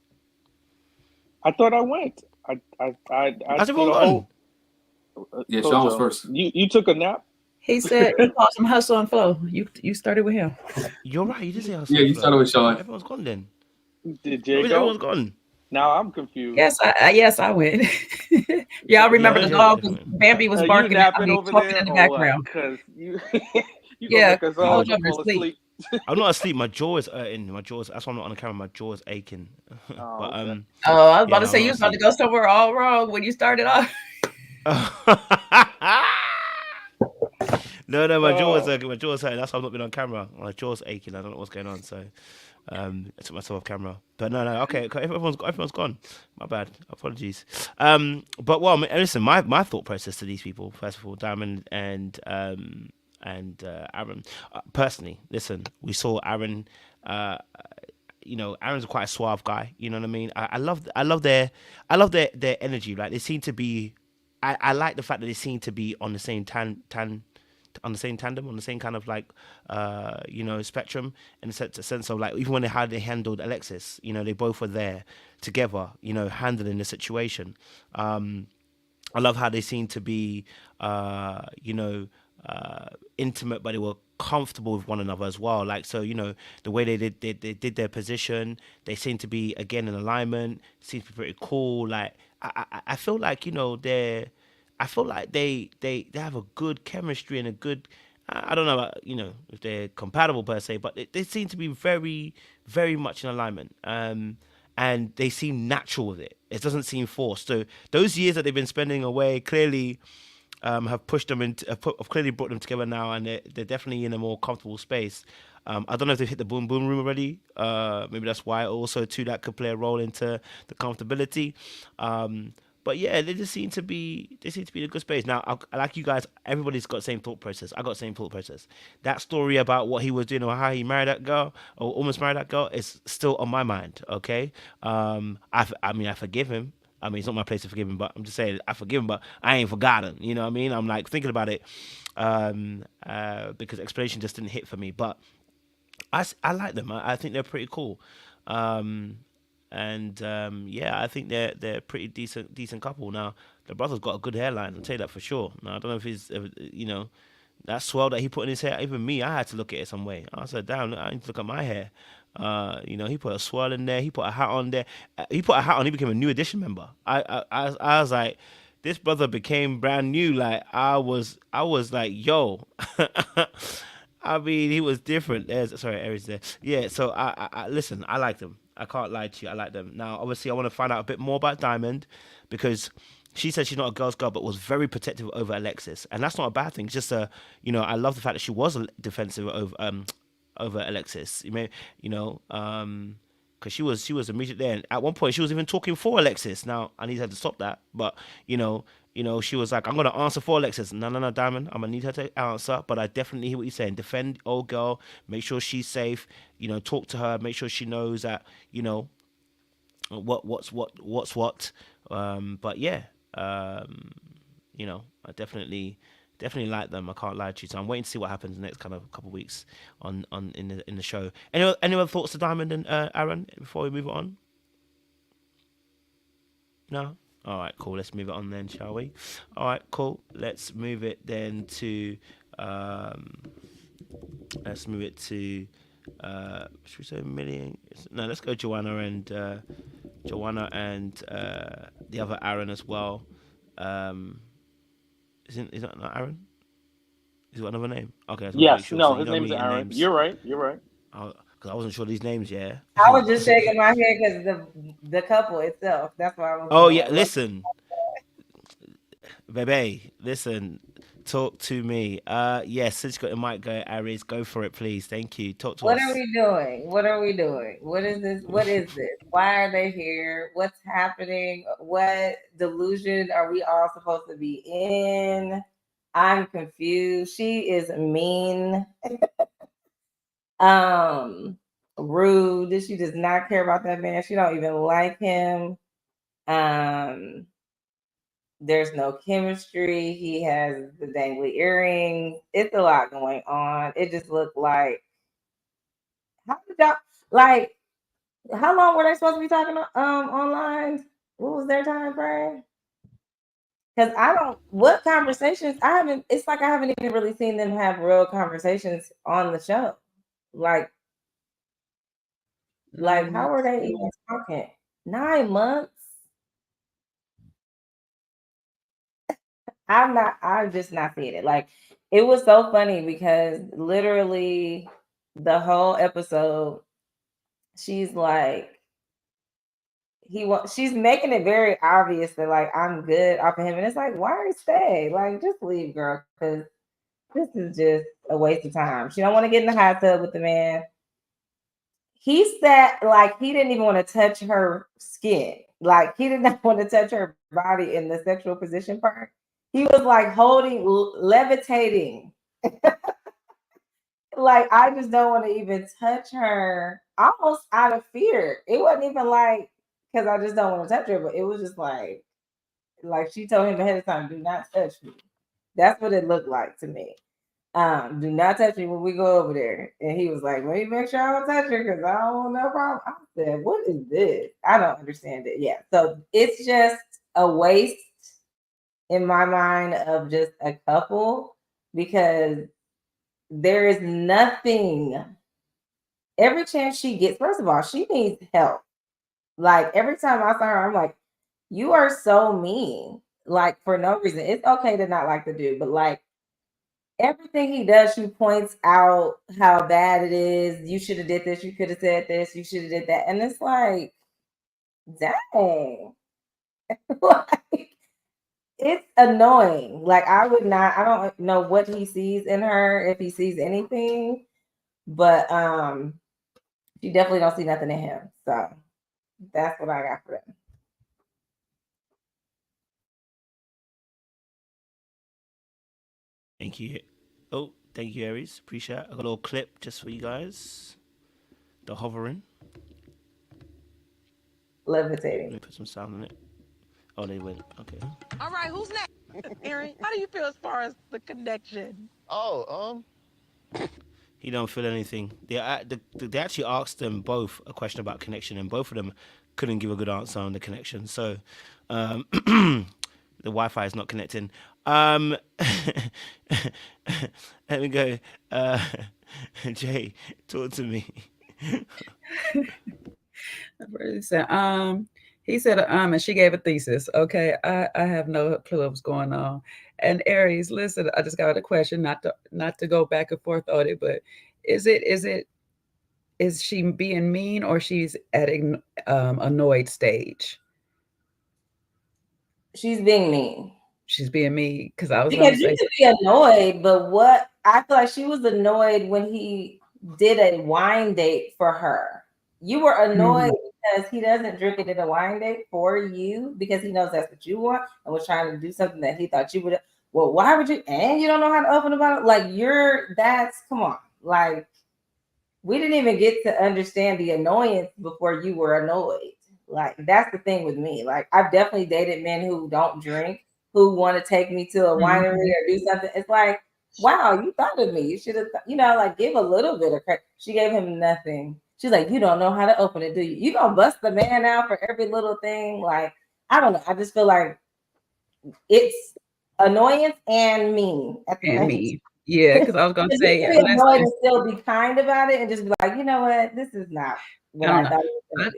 I thought I went. How's everyone gone? Yeah, Sean was first. You took a nap? He said he called some hustle and flow. You started with him. You're right. You did say hustle. Yeah, you started with Sean. Everyone's gone then. Did Jay go? Everyone's gone. Now I'm confused. Yes, I went. Y'all remember the dog? Bambi was barking at me, talking in the background. Because you Yeah, make us I all was over fall asleep. I'm not asleep. My jaw is hurting. My jaws. That's why I'm not on the camera. My jaw's aching. But I was about to say you was about to go somewhere all wrong when you started off. No, my jaw's hurting. My jaw's hurting. That's why I've not been on camera. My jaw's aching. I don't know what's going on. So I took myself off camera. But no. Okay, everyone's gone. My bad. Apologies. But well, listen. My thought process to these people. First of all, Diamond and Aaron. Personally, listen. We saw Aaron. Aaron's quite a suave guy. You know what I mean? I love their energy. Like they seem to be. I like the fact that they seem to be on the same tandem, on the same kind of like spectrum, in the sense of like even when how they handled Alexis, they both were there together, handling the situation. I love how they seem to be intimate, but they were comfortable with one another as well. Like, so, the way they did their position, they seem to be again in alignment, seems to be pretty cool. Like I feel like, I feel like they have a good chemistry and a good. I don't know about, if they're compatible per se, but they seem to be very, very much in alignment. And they seem natural with it. It doesn't seem forced. So those years that they've been spending away clearly have pushed them into, have clearly brought them together now, and they're definitely in a more comfortable space. I don't know if they've hit the boom boom room already. Maybe that's why also too that could play a role into the comfortability. But yeah, they seem to be in a good space. Now, I like you guys, everybody's got the same thought process. I got the same thought process. That story about what he was doing or how he married that girl or almost married that girl is still on my mind. Okay, I forgive him. I mean, it's not my place to forgive him, but I'm just saying I forgive him, but I ain't forgotten. You know what I mean? I'm like thinking about it because explanation just didn't hit for me. But I like them. I think they're pretty cool. Yeah, I think they're a pretty decent couple. Now, the brother's got a good hairline. I'll tell you that for sure. Now, I don't know if he's, that swell that he put in his hair. Even me, I had to look at it some way. I said, damn, I need to look at my hair. He put a swirl in there. He put a hat on there. He put a hat on. He became a new edition member. I was like, this brother became brand new. Like I was like, yo. I mean, he was different. Aries there. Yeah. So I listen. I like them. I can't lie to you. I like them. Now, obviously, I want to find out a bit more about Diamond because she said she's not a girl's girl, but was very protective over Alexis, and that's not a bad thing. It's just I love the fact that she was defensive over Alexis. Because she was immediately there. And at one point, she was even talking for Alexis. Now, I need her to stop that. But, she was like, I'm going to answer for Alexis. No, Diamond. I'm going to need her to answer. But I definitely hear what you're saying. Defend old girl. Make sure she's safe. Talk to her. Make sure she knows that, what's what. But, yeah. I definitely like them. I can't lie to you. So I'm waiting to see what happens in the next kind of couple of weeks in the show. Any other thoughts to Diamond and Aaron before we move on? No? All right, cool. Let's move it on then, shall we? All right, cool. Let's move it then to should we say Million? No, let's go Joanna and the other Aaron as well. Is that not Aaron? Is it another name? Okay. Yes. Sure. No, So his name's Aaron. names. You're right. Because I wasn't sure these names. Yeah. I was just shaking my head because the couple itself. That's why I was. Oh yeah, listen, baby, listen. Talk to me. Yes, since you got the mic, go Aries, go for it, please. Thank you. Talk to us. What are we doing? What are we doing? What is this? What is this? Why are they here? What's happening? What delusion are we all supposed to be in? I'm confused. She is mean. Rude. She does not care about that man. She don't even like him. There's no chemistry. He has the dangly earrings. It's a lot going on. It just looked like how long were they supposed to be talking online? What was their time frame? Because what conversations it's like I haven't even really seen them have real conversations on the show. Like how are they even talking? 9 months? I'm just not seeing it. Like, it was so funny because literally the whole episode, she's like, she's making it very obvious that like I'm good off of him. And it's like, why are you stay? Like, just leave, girl, because this is just a waste of time. She don't want to get in the hot tub with the man. He said like he didn't even want to touch her skin. Like he did not want to touch her body in the sexual position part. He was like levitating. Like, I just don't want to even touch her, almost out of fear. It wasn't even like, because I just don't want to touch her, but it was just like she told him ahead of time, do not touch me. That's what it looked like to me. Do not touch me when we go over there. And he was like, let me make sure I don't touch her because I don't want no problem. I said, what is this? I don't understand it. Yeah. So it's just a waste in my mind of just a couple because there is nothing. Every chance she gets, first of all, she needs help. Like every time I saw her, I'm like, you are so mean. like for no reason. It's okay to not like the dude, but like everything he does, she points out how bad it is. You should have did this. You could have said this. You should have did that. And it's like, dang. Like, it's annoying. Like I don't know what he sees in her, if he sees anything, but you definitely don't see nothing in him. So that's what I got for them. Thank you. Oh, thank you, Aries. Appreciate it. I got a little clip just for you guys. The hovering. Levitating. Let me put some sound on it. Oh, they went. Okay. All right, who's next? Aaron, how do you feel as far as the connection? He don't feel anything. They actually asked them both a question about connection, and both of them couldn't give a good answer on the connection. So, the Wi-Fi is not connecting. Let me go. Jay, talk to me. He said, and she gave a thesis. Okay, I have no clue what's going on. And Aries, listen, I just got a question, not to go back and forth on it, but is she being mean or she's at an annoyed stage? She's being mean. She's being mean because I was because you could be annoyed, but what I feel like she was annoyed when he did a wine date for her. You were annoyed because he doesn't drink it at a wine date for you because he knows that's what you want and was trying to do something that he thought you would. Well, why would you? And you don't know how to open about it. Like come on. Like we didn't even get to understand the annoyance before you were annoyed. Like that's the thing with me. Like I've definitely dated men who don't drink, who want to take me to a winery or do something. It's like, wow, you thought of me. You should have, like give a little bit of credit. She gave him nothing. She's like, you don't know how to open it, do you? You gonna bust the man out for every little thing? Like, I don't know. I just feel like it's annoyance and mean at the same time. Yeah, because I was gonna say, be annoyed and still be kind about it and just be like, you know what, this is not what I thought.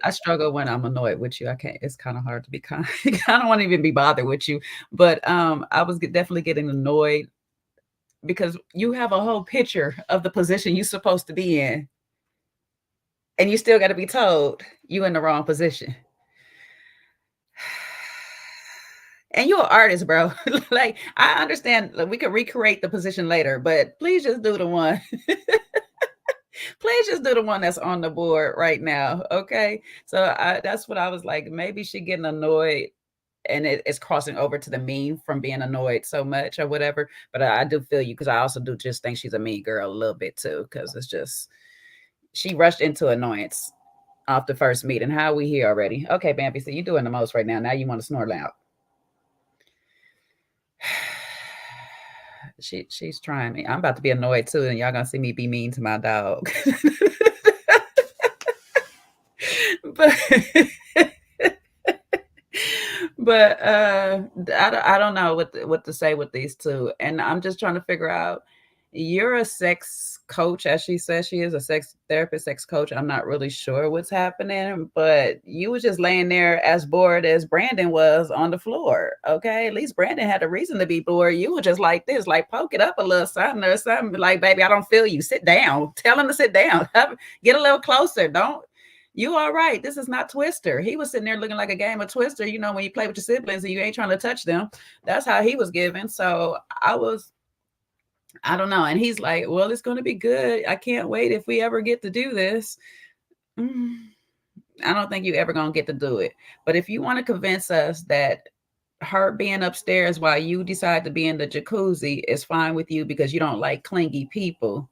I struggle when I'm annoyed with you. I can't. It's kind of hard to be kind. I don't want to even be bothered with you. But I was definitely getting annoyed because you have a whole picture of the position you're supposed to be in, and you still got to be told you in the wrong position. And you're an artist, bro. Like I understand we could recreate the position later, but please just do the one. Please just do the one that's on the board right now. Okay. So that's what I was like. Maybe she getting annoyed and it's crossing over to the mean from being annoyed so much or whatever. But I do feel you because I also do just think she's a mean girl a little bit too. Because it's just, she rushed into annoyance off the first meeting. How are we here already? Okay, Bambi, so you're doing the most right now. Now you want to snore loud. She's trying me. I'm about to be annoyed too, and y'all gonna see me be mean to my dog. but I don't know what to say with these two, and I'm just trying to figure out. You're a sex coach, as she says she is a sex therapist, sex coach. I'm not really sure what's happening, but you was just laying there as bored as Brandon was on the floor. Okay, at least Brandon had a reason to be bored. You were just like this, like poke it up a little something or something. Like, baby, I don't feel you. Sit down. Tell him to sit down. Get a little closer. Don't. You all right? This is not Twister. He was sitting there looking like a game of Twister. You know, when you play with your siblings and you ain't trying to touch them. That's how he was giving. So I don't know. And he's like, well, it's going to be good. I can't wait if we ever get to do this. I don't think you ever going to get to do it. But if you want to convince us that her being upstairs while you decide to be in the jacuzzi is fine with you because you don't like clingy people.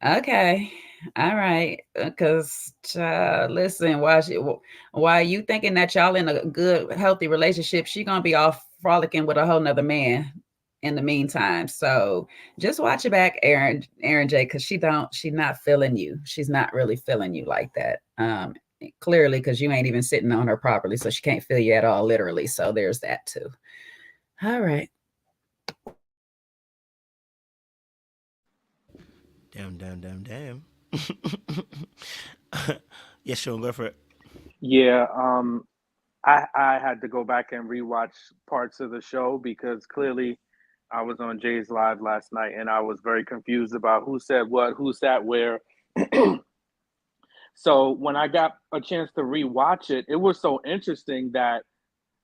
Okay. All right. Because listen, why you thinking that y'all in a good, healthy relationship, she going to be off frolicking with a whole nother man in the meantime. So just watch it back, Aaron J, because she's not feeling you. She's not really feeling you like that. Clearly, because you ain't even sitting on her properly, so she can't feel you at all, literally. So there's that too. All right. Damn. Yes, Sean, go for it. Yeah, I had to go back and rewatch parts of the show because clearly I was on Jay's live last night and I was very confused about who said what, who sat where. So when I got a chance to rewatch it, it was so interesting that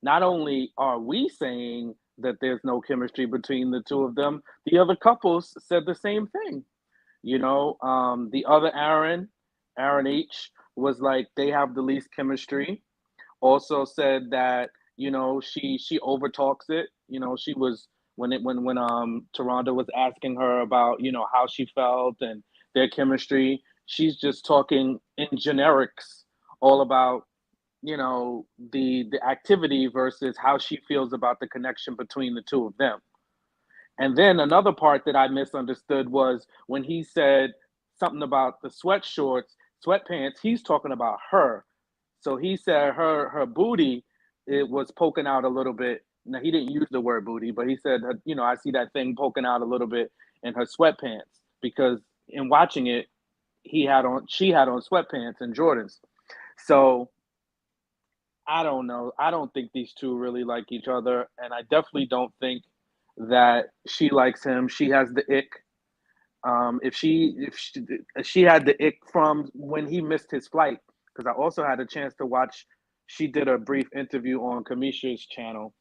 not only are we saying that there's no chemistry between the two of them, the other couples said the same thing. The other Aaron H, was like they have the least chemistry. Also said that she overtalks it. She was when Taronda was asking her about how she felt and their chemistry. She's just talking in generics, all about the activity versus how she feels about the connection between the two of them. And then another part that I misunderstood was when he said something about the sweatpants, he's talking about her. So he said her booty, it was poking out a little bit. Now he didn't use the word booty, but he said, I see that thing poking out a little bit in her sweatpants because in watching it, she had on sweatpants and Jordans. So I don't know. I don't think these two really like each other, and I definitely don't think that she likes him. She has the ick. If she had the ick from when he missed his flight, because I also had a chance to watch. She did a brief interview on Kamisha's channel,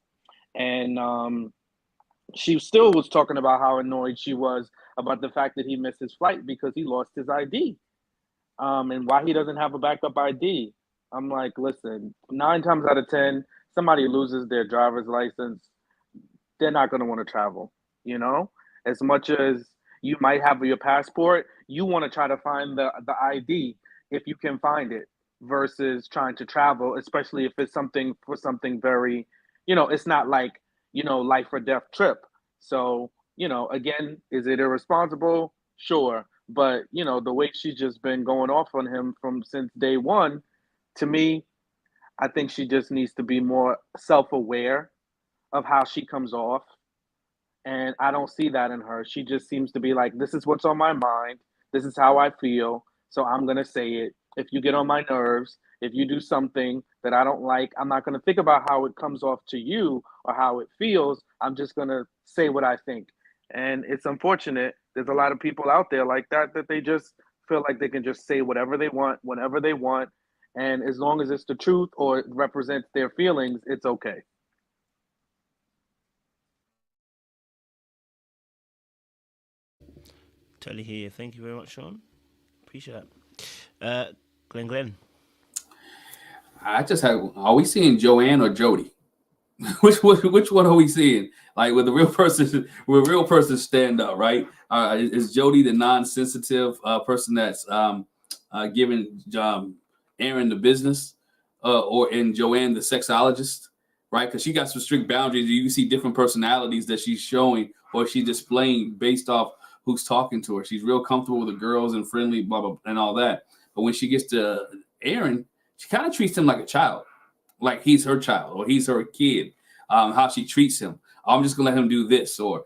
and she still was talking about how annoyed she was about the fact that he missed his flight because he lost his ID, and why he doesn't have a backup ID. I'm like, listen, 9 times out of 10, somebody loses their driver's license, they're not going to want to travel. As much as you might have your passport, you want to try to find the ID if you can find it versus trying to travel, especially if it's something very, it's not like, life or death trip. So, again, is it irresponsible? Sure. But, the way she's just been going off on him since day one, to me, I think she just needs to be more self-aware of how she comes off. And I don't see that in her. She just seems to be like, this is what's on my mind. This is how I feel. So I'm going to say it. If you get on my nerves, if you do something that I don't like, I'm not going to think about how it comes off to you or how it feels. I'm just going to say what I think. And it's unfortunate. There's a lot of people out there like that they just feel like they can just say whatever they want, whenever they want. And as long as it's the truth or it represents their feelings, it's okay. Totally hear you. Thank you very much, Sean. Appreciate that. Glenn. I just have. Are we seeing Joanne or Jody? which one are we seeing? Like with the real person stand up, right? Is Jody the non-sensitive person that's giving Aaron the business, or in Joanne the sexologist, right? Because she got some strict boundaries. You can see different personalities that she's showing or she's displaying based off who's talking to her. She's real comfortable with the girls and friendly, blah, blah, and all that. But when she gets to Aaron, she kind of treats him like a child, like he's her child or he's her kid. How she treats him. I'm just gonna let him do this, or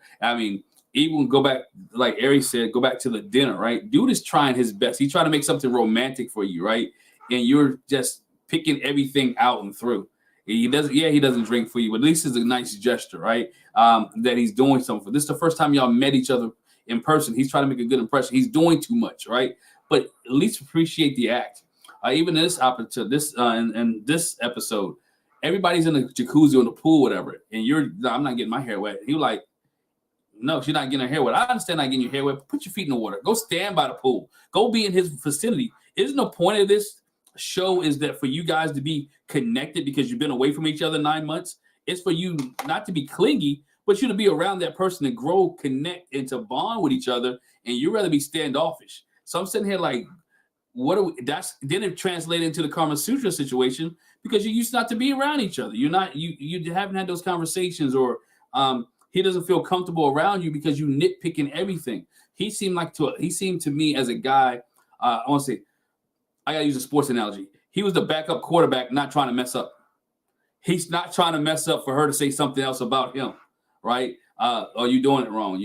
even go back, like Ari said, go back to the dinner, right? Dude is trying his best. He's trying to make something romantic for you, right? And you're just picking everything out and through. He doesn't drink for you, but at least it's a nice gesture, right? That he's doing something. This is the first time y'all met each other in person. He's trying to make a good impression. He's doing too much, right? But at least appreciate the act. Even in this in this episode, everybody's in the jacuzzi or the pool, whatever, and I'm not getting my hair wet. He was like, no, she's not getting her hair wet. I understand not getting your hair wet. Put your feet in the water. Go stand by the pool. Go be in his vicinity. Isn't the point of this show is that for you guys to be connected because you've been away from each other 9 months? It's for you not to be clingy, but you to be around that person and grow, connect, and to bond with each other. And you'd rather be standoffish. So I'm sitting here like, that didn't translate into the Kama Sutra situation because you used not to be around each other. You haven't had those conversations, or he doesn't feel comfortable around you because you nitpicking everything. He seemed to me as a guy, I want to say, I got to use a sports analogy. He was the backup quarterback, not trying to mess up. He's not trying to mess up for her to say something else about him, right? Or you doing it wrong.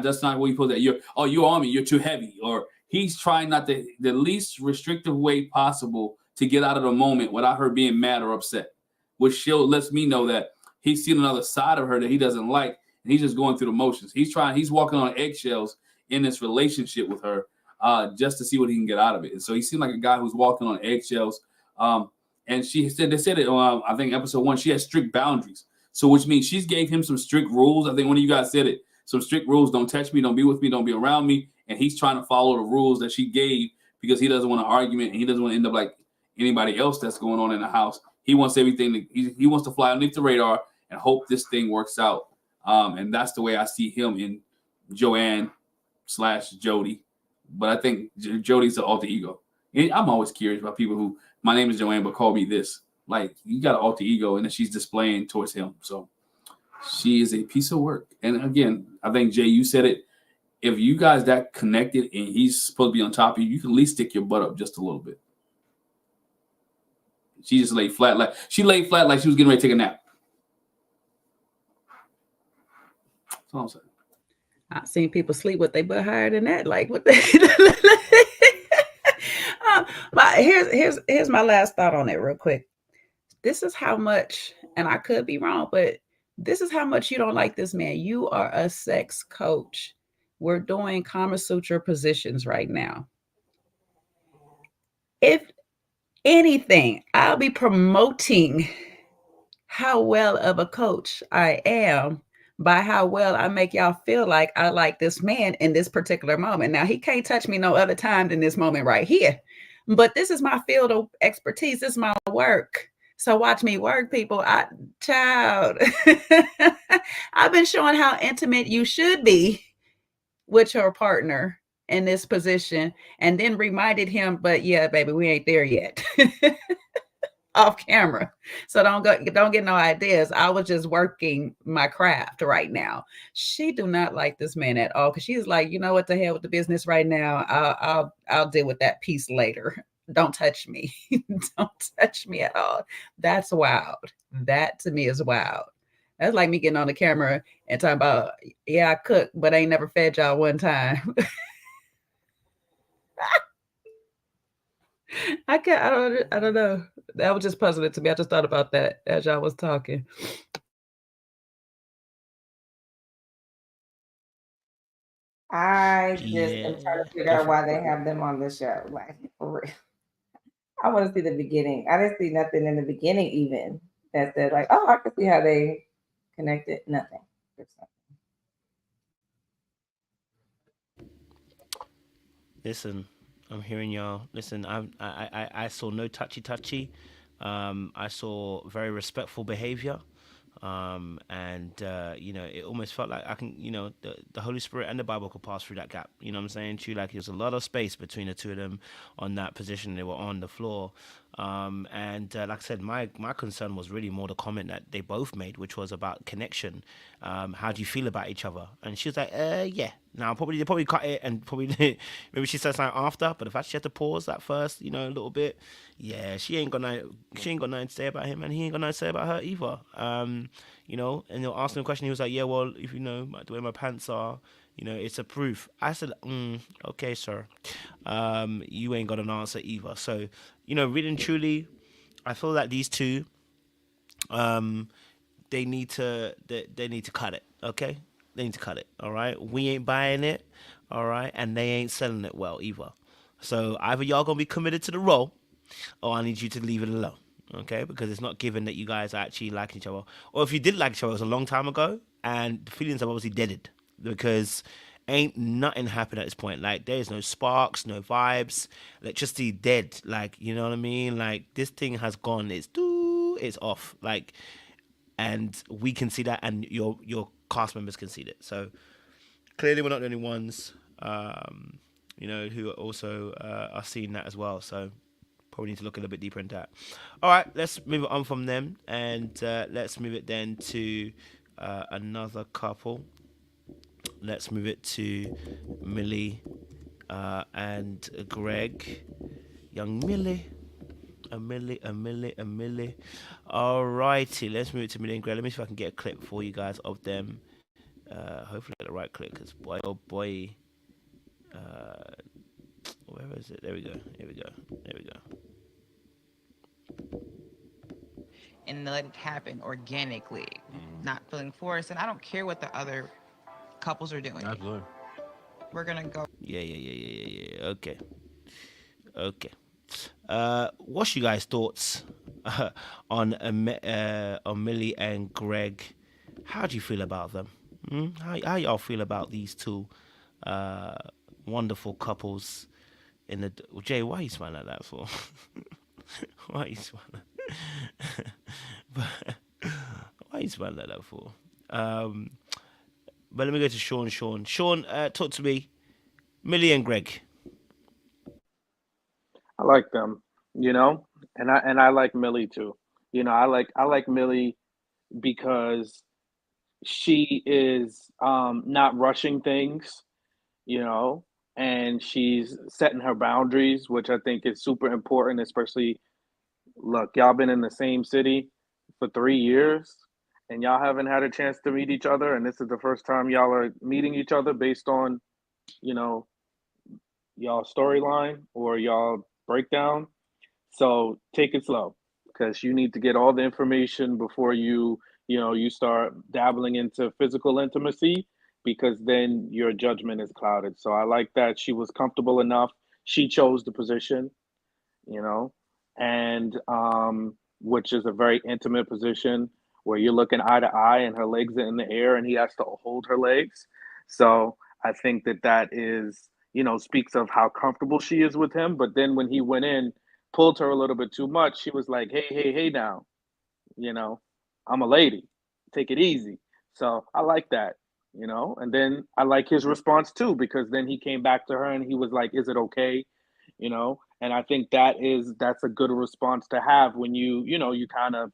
That's not what you put that. You're on me. You're too heavy. Or he's trying not the least restrictive way possible to get out of the moment without her being mad or upset, which lets me know that he's seen another side of her that he doesn't like, and he's just going through the motions. He's walking on eggshells in this relationship with her, just to see what he can get out of it. And so he seemed like a guy who's walking on eggshells. And they said it, I think episode 1, she has strict boundaries. So which means she's gave him some strict rules. I think one of you guys said it, some strict rules. Don't touch me, don't be with me, don't be around me. And he's trying to follow the rules that she gave because he doesn't want an argument and he doesn't want to end up like anybody else that's going on in the house. He wants everything he wants to fly underneath the radar and hope this thing works out. And that's the way I see him in Joanne/Jody. But I think Jody's the alter ego. And I'm always curious about people who, my name is Joanne, but call me this. Like, you got an alter ego, and then she's displaying towards him. So she is a piece of work. And again, I think, Jay, you said it. If you guys that connected and he's supposed to be on top of you, you can at least stick your butt up just a little bit. She just laid flat like she was getting ready to take a nap. That's all I'm saying. I've seen people sleep with their butt higher than that. Like, what the but here's my last thought on it real quick. This is how much, and I could be wrong, but this is how much you don't like this man. You are a sex coach. We're doing Kama Sutra positions right now. If anything, I'll be promoting how well of a coach I am by how well I make y'all feel like I like this man in this particular moment. Now, he can't touch me no other time than this moment right here, but this is my field of expertise. This is my work. So watch me work, people. Child, I've been showing how intimate you should be with your partner in this position, and then reminded him, but yeah, baby, we ain't there yet. Off camera. So don't get no ideas. I was just working my craft right now. She do not like this man at all, because she's like, you know what, the hell with the business right now. I'll deal with that piece later. Don't touch me. Don't touch me at all. That's wild. That to me is wild. That's like me getting on the camera and talking about, yeah, I cook, but I ain't never fed y'all one time. I don't know. That was just puzzling to me. I just thought about that as y'all was talking. I just am trying to figure out why they have them on the show. Like, for real. I want to see the beginning. I didn't see nothing in the beginning even that said like, oh, I can see how they connected. Nothing. Listen, I'm hearing y'all. Listen, I saw no touchy. I saw very respectful behavior. And it almost felt like I can, the Holy Spirit and the Bible could pass through that gap. You know what I'm saying? True, like there's a lot of space between the two of them on that position. They were on the floor. Like I said, my concern was really more the comment that they both made, which was about connection. How do you feel about each other? And she was like, yeah. Now they probably cut it and probably maybe she said something after, but the fact she had to pause that first, a little bit, yeah, she ain't got nothing to say about him, and he ain't got nothing to say about her either. And they'll ask him a question. He was like, yeah, well, if the way my pants are, it's a proof. I said, okay, sir. You ain't got an answer either. So, really and truly, I feel that these two, they need to cut it. Okay. They need to cut it, all right? We ain't buying it, all right? And they ain't selling it well either. So either y'all going to be committed to the role, or I need you to leave it alone, okay? Because it's not given that you guys are actually liking each other. Or if you did like each other, it was a long time ago, and the feelings have obviously deaded, because ain't nothing happened at this point. Like, there is no sparks, no vibes, electricity dead. Like, you know what I mean? Like, this thing has gone, it's off. Like, and we can see that, and your cast members can see it. So clearly we're not the only ones who also are seeing that as well. So probably need to look a little bit deeper into that. All right, let's move it on from them, and let's move it then to another couple. Let's move it to Millie and Greg. Young Millie. A Millie. All righty, let's move it to Millie and Greg. Let me see if I can get a clip for you guys of them. Hopefully I get the right clip, because boy, oh boy. Where is it? There we go. Here we go. and let it happen organically, not feeling forced. And I don't care what the other couples are doing. Absolutely. We're gonna go. Yeah. Okay. What's you guys' thoughts on Millie and Greg? How do you feel about them? How y'all feel about these two wonderful couples in the Jay? Why are you smiling like that for? Why are you smiling? Why are you smiling like that for? But let me go to Sean. Sean, talk to me. Millie and Greg. I like them, and I like Millie too. I like Millie because she is not rushing things, you know, and she's setting her boundaries, which I think is super important, especially look, y'all been in the same city for 3 years and y'all haven't had a chance to meet each other, and this is the first time y'all are meeting each other based on, you know, y'all storyline or y'all breakdown. So take it slow because you need to get all the information before you start dabbling into physical intimacy, because then your judgment is clouded. So I like that she was comfortable enough. She chose the position, you know, and which is a very intimate position where you're looking eye to eye and her legs are in the air and he has to hold her legs. So I think that is, speaks of how comfortable she is with him. But then when he went in, pulled her a little bit too much, she was like, hey now, you know, I'm a lady, take it easy. So I like that, and then I like his response too, because then he came back to her and he was like, is it okay? And I think that's a good response to have when you kind of,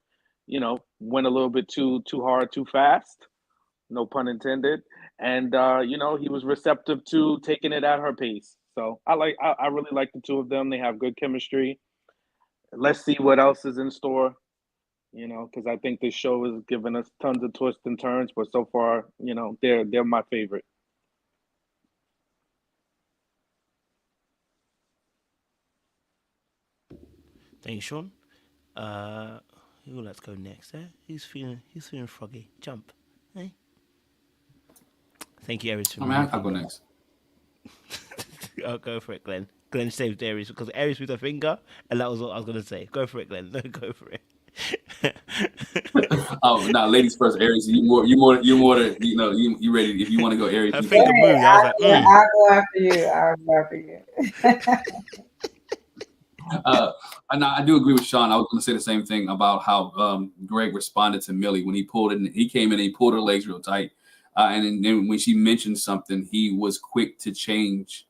went a little bit too hard, too fast, no pun intended. And he was receptive to taking it at her pace. So I really like the two of them. They have good chemistry. Let's see what else is in store, because I think this show has given us tons of twists and turns, but so far, they're my favorite. Thank you, Sean. Let's go next. He's feeling froggy. Jump. Hey. Thank you, Aries. I'll go next. I'll go for it, Glenn. Glenn saved Aries because Aries with a finger, and that was what I was gonna say. Go for it, Glenn. No, go for it. Oh, now ladies first, Aries. You more you ready if you want to go Aries. Her finger moved. I was like, I'll go after you. I'll go after you. And I do agree with Sean. I was going to say the same thing about how Greg responded to Millie when he pulled it. He came in and he pulled her legs real tight. And then when she mentioned something, he was quick to change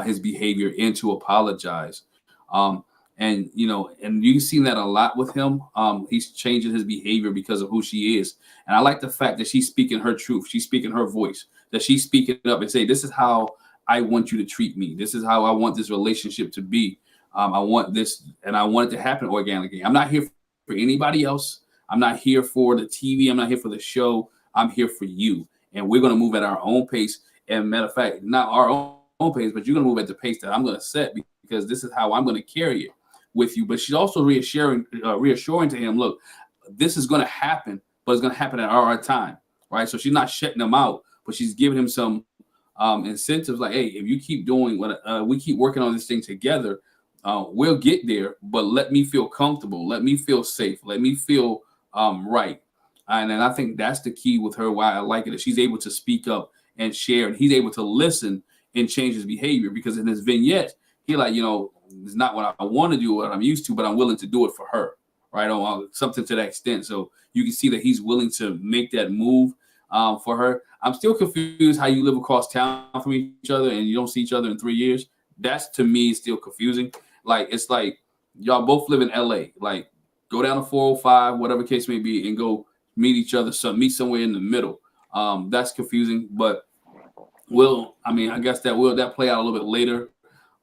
his behavior and to apologize. And you've seen that a lot with him. He's changing his behavior because of who she is. And I like the fact that she's speaking her truth. She's speaking her voice, that she's speaking up and say, this is how I want you to treat me. This is how I want this relationship to be. I want this, and I want it to happen organically. I'm not here for anybody else. I'm not here for the TV. I'm not here for the show. I'm here for you. And we're going to move at our own pace. And matter of fact, not our own pace, but you're going to move at the pace that I'm going to set, because this is how I'm going to carry it with you. But she's also reassuring to him, look, this is going to happen, but it's going to happen at our time, right? So she's not shutting him out, but she's giving him some incentives like, hey, if you keep doing what we keep working on this thing together, we'll get there, but let me feel comfortable. Let me feel safe. Let me feel right. And I think that's the key with her, why I like it, is she's able to speak up and share, and he's able to listen and change his behavior, because in his vignette, he it's not what I want to do, what I'm used to, but I'm willing to do it for her, right? On something to that extent. So you can see that he's willing to make that move for her. I'm still confused how you live across town from each other and you don't see each other in 3 years. That's, to me, still confusing. It's like y'all both live in LA. Like, go down to 405, whatever case may be, and go meet each other, meet somewhere in the middle. That's confusing, but I guess that play out a little bit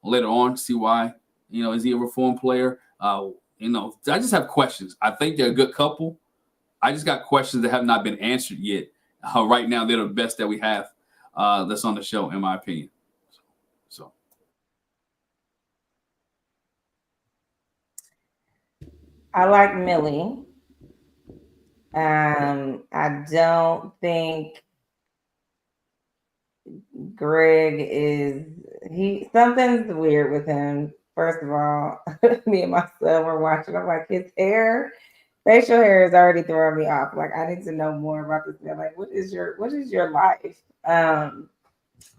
later on, see why, is he a reform player? I just have questions. I think they're a good couple. I just got questions that have not been answered yet. Right now, they're the best that we have that's on the show, in my opinion. So. I like Millie. I don't think Greg is something's weird with him. First of all, me and my son were watching. I'm like, his facial hair is already throwing me off. Like, I need to know more about this man. Like, what is your life? And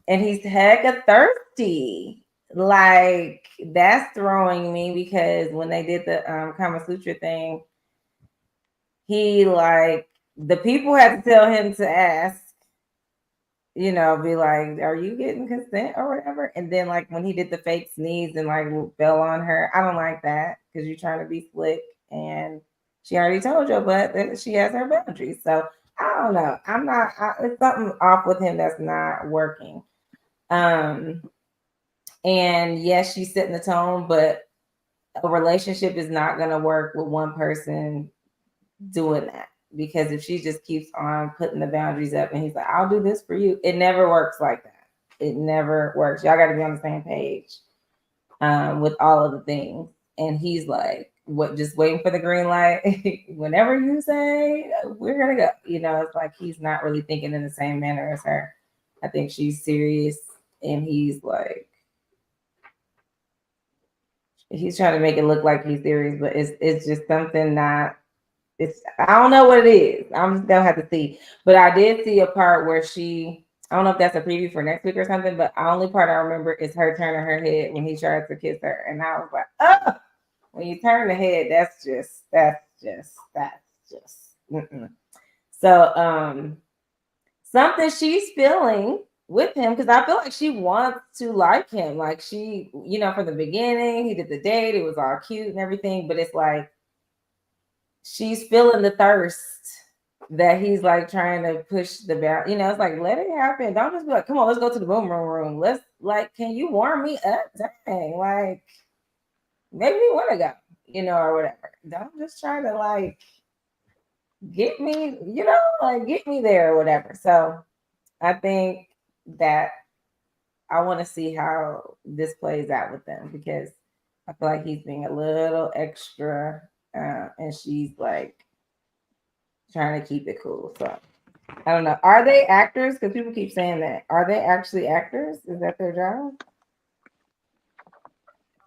he's hecka thirsty. Like, that's throwing me because when they did the Kama Sutra thing, he like the people had to tell him to ask, you know, be like, are you getting consent or whatever? And then like when he did the fake sneeze and like fell on her, I don't like that because you're trying to be slick and she already told your butt that she has her boundaries. So I don't know. It's something off with him that's not working. And yes, she's setting the tone, but a relationship is not going to work with one person doing that. Because if she just keeps on putting the boundaries up and he's like, I'll do this for you, it never works like that. It never works. Y'all got to be on the same page with all of the things. And he's like, what, just waiting for the green light? Whenever you say, we're going to go. You know, it's like he's not really thinking in the same manner as her. I think she's serious. And he's like, he's trying to make it look like he's serious, but it's just something not. I don't know what it is. I'm just gonna have to see. But I did see a part where I don't know if that's a preview for next week or something, but the only part I remember is her turning her head when he tried to kiss her. And I was like, oh, when you turn the head, that's just. Mm-mm. So something she's feeling with him, because I feel like she wants to like him. Like she, you know, from the beginning, he did the date, it was all cute and everything, but it's like she's feeling the thirst that he's like trying to push the bound. You know, it's like, let it happen. Don't just be like, come on, let's go to the boom room. Let's like, can you warm me up? Dang, like maybe we want to go, you know, or whatever. Don't just try to like get me, you know, like get me there or whatever. So I think that I want to see how this plays out with them because I feel like he's being a little extra. And she's like trying to keep it cool. So I don't know. Are they actors? Because people keep saying that. Are they actually actors? Is that their job?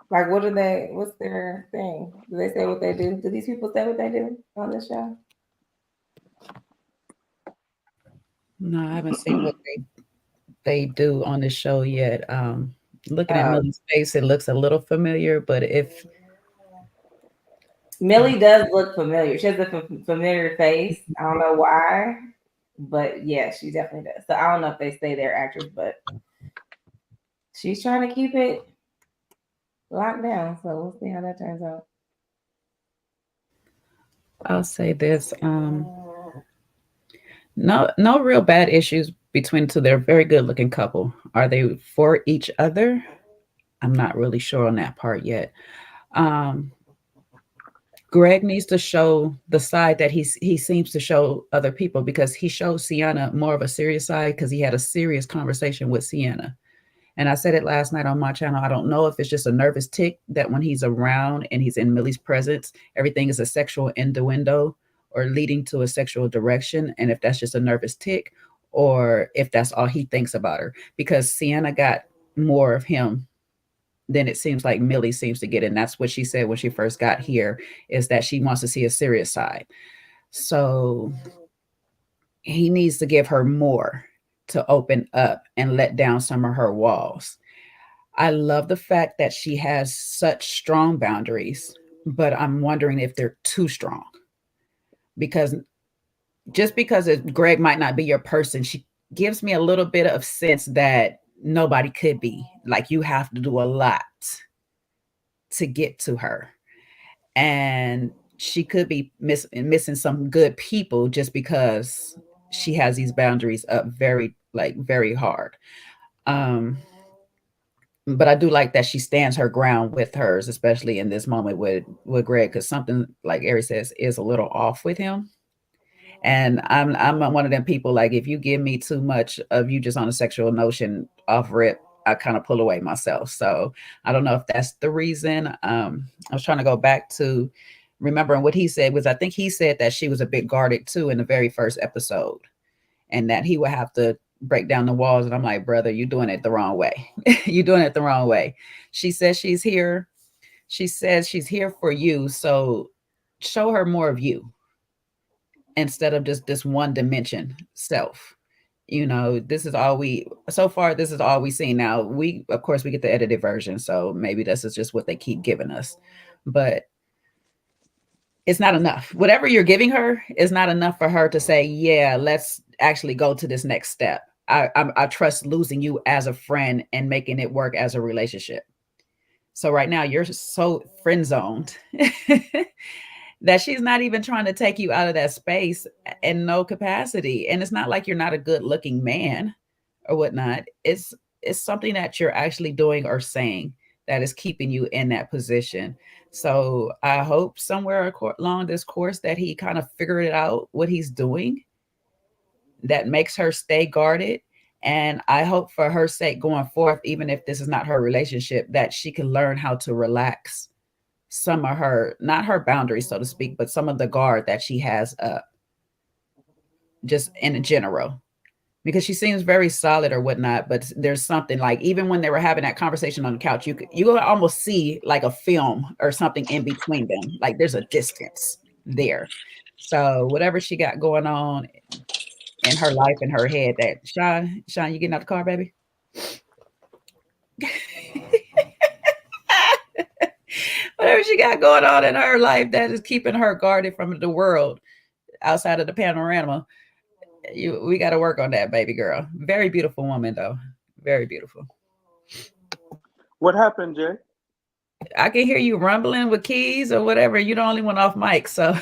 Like, what's their thing? Do they say what they do? Do these people say what they do on this show? No, I haven't seen what they do on the show yet. Looking at Millie's face, it looks a little familiar, but if Millie does look familiar. She has a familiar face. I don't know why, but yeah, she definitely does. So I don't know if they say they're actors, but she's trying to keep it locked down. So we'll see how that turns out. I'll say this. No real bad issues between two. They're a very good looking couple. Are they for each other? I'm not really sure on that part yet. Greg needs to show the side that he seems to show other people, because he showed Sienna more of a serious side because he had a serious conversation with Sienna. And I said it last night on my channel. I don't know if it's just a nervous tick that when he's around and he's in Millie's presence, everything is a sexual innuendo or leading to a sexual direction. And if that's just a nervous tick, or if that's all he thinks about her, because Sienna got more of him than it seems like Millie seems to get. And that's what she said when she first got here, is that she wants to see a serious side. So he needs to give her more to open up and let down some of her walls. I love the fact that she has such strong boundaries, but I'm wondering if they're too strong. Because just because Greg might not be your person, she gives me a little bit of sense that nobody could be. Like, you have to do a lot to get to her. And she could be missing some good people just because she has these boundaries up very hard. But I do like that she stands her ground with hers, especially in this moment with Greg, because something, like Ari says, is a little off with him. And I'm one of them people, like, if you give me too much of you just on a sexual notion off rip, I kind of pull away myself. So I don't know if that's the reason. I was trying to go back to remembering what he said was, I think he said that she was a bit guarded too in the very first episode, and that he would have to break down the walls. And I'm like, brother, you're doing it the wrong way. You're doing it the wrong way. She says she's here. She says she's here for you. So show her more of you instead of just this one dimension self. You know, this is all we, so far, this is all we see. Now, of course, we get the edited version. So maybe this is just what they keep giving us. But it's not enough. Whatever you're giving her is not enough for her to say, yeah, let's actually go to this next step. I trust losing you as a friend and making it work as a relationship. So right now you're so friend zoned that she's not even trying to take you out of that space in no capacity. And it's not like you're not a good looking man or whatnot. It's something that you're actually doing or saying that is keeping you in that position. So I hope somewhere along this course that he kind of figured it out what he's doing that makes her stay guarded. And I hope for her sake going forth, even if this is not her relationship, that she can learn how to relax some of her, not her boundaries, so to speak, but some of the guard that she has up just in general, because she seems very solid or whatnot. But there's something like, even when they were having that conversation on the couch, you could almost see like a film or something in between them. Like there's a distance there. So whatever she got going on in her life, in her head, that Sean, you getting out the car, baby? Whatever she got going on in her life that is keeping her guarded from the world outside of the panorama, we got to work on that, baby girl. Very beautiful woman, though. Very beautiful. What happened, Jay? I can hear you rumbling with keys or whatever. You're the only one off mic, so.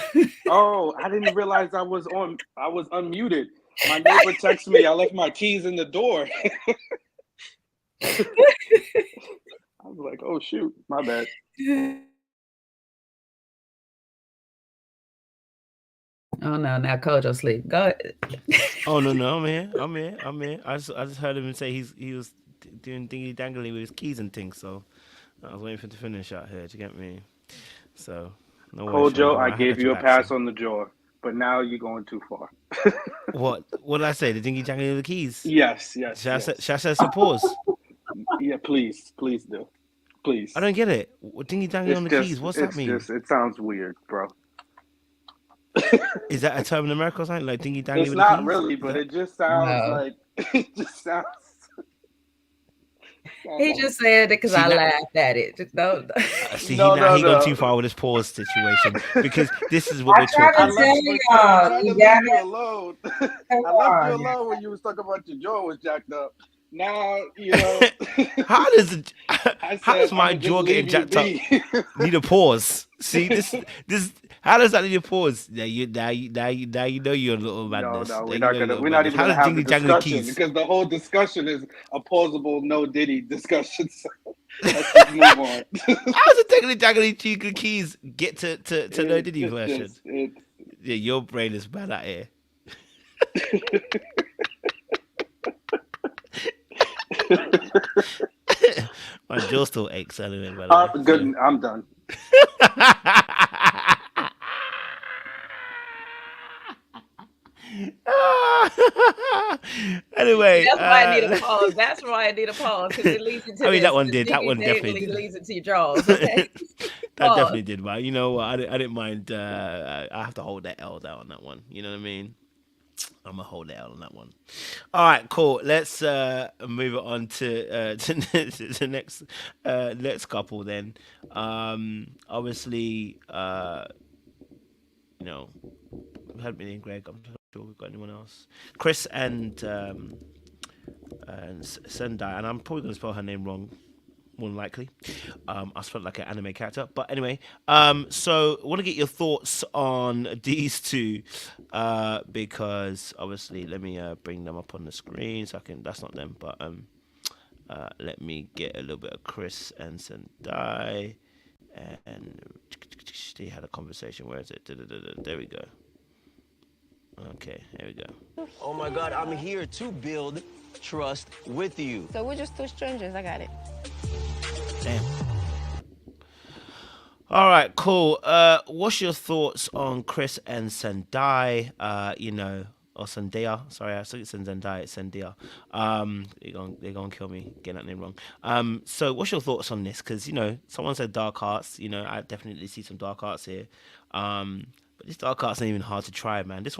Oh, I didn't realize I was unmuted. My neighbor texted me, I left my keys in the door. I was like, oh shoot, my bad. Oh no, now Kojo sleep. Go ahead. Oh no, I'm here. I just heard him say he was doing dingy dangly with his keys and things, so I was waiting for him to finish out here. Do you get me? So no worries, Kojo, Sean. I gave you a pass on the jaw, but now you're going too far. What did I say? The dingy dangly with the keys? Yes. Should I say some pause? Yeah, please do. Please. I don't get it. Dingy dangly on the keys. What's that mean? It sounds weird, bro. Is that a term in America or something? Like dingy dangly It's with not the keys? really, but it just sounds like it just sounds. He just said it because I laughed at it. Just don't. See, he gone too far with his pause situation, because this is what we're talking about. I left you alone. I left you alone when you was talking about your jaw was jacked up. Now, you know. How does my jaw getting jacked up need a pause? See, this how does that need a pause? Now you know you're a little madness. No, we're not even gonna have the discussion, because the whole discussion is a pausable no Diddy discussion. So let's just move on. How does the dangly keys get to no Diddy version? Yeah, your brain is bad out here. My jaw still aches anyway. Good, I'm done. Anyway, that's why I need a pause. That's why I need a pause, because it leads into. I mean, that one did. That one definitely leads into your jaws. Okay? That definitely did. But you know what? I didn't mind. I have to hold that L down on that one. You know what I mean? I'm gonna hold out on that one. All right, cool. Let's move it on to the next couple then. Obviously, you know, we had me and Greg. I'm not sure we've got anyone else. Chris and Sendai, and I'm probably gonna spell her name wrong, more than likely. I spelled like an anime character, but anyway. So I want to get your thoughts on these two, because obviously, let me bring them up on the screen so I can. That's not them, but let me get a little bit of Chris and Sendai, and they had a conversation. Where is it? There we go. Okay, here we go. Oh my God, I'm here to build trust with you. So we're just two strangers. I got it. Damn. All right, cool. What's your thoughts on Chris and Zendaya? Or Zendaya. Sorry, I think it's Zendaya. It's Zendaya. They're gonna kill me getting that name wrong. So what's your thoughts on this? Because someone said dark arts. I definitely see some dark arts here. But this dark arts ain't even hard to try, man. This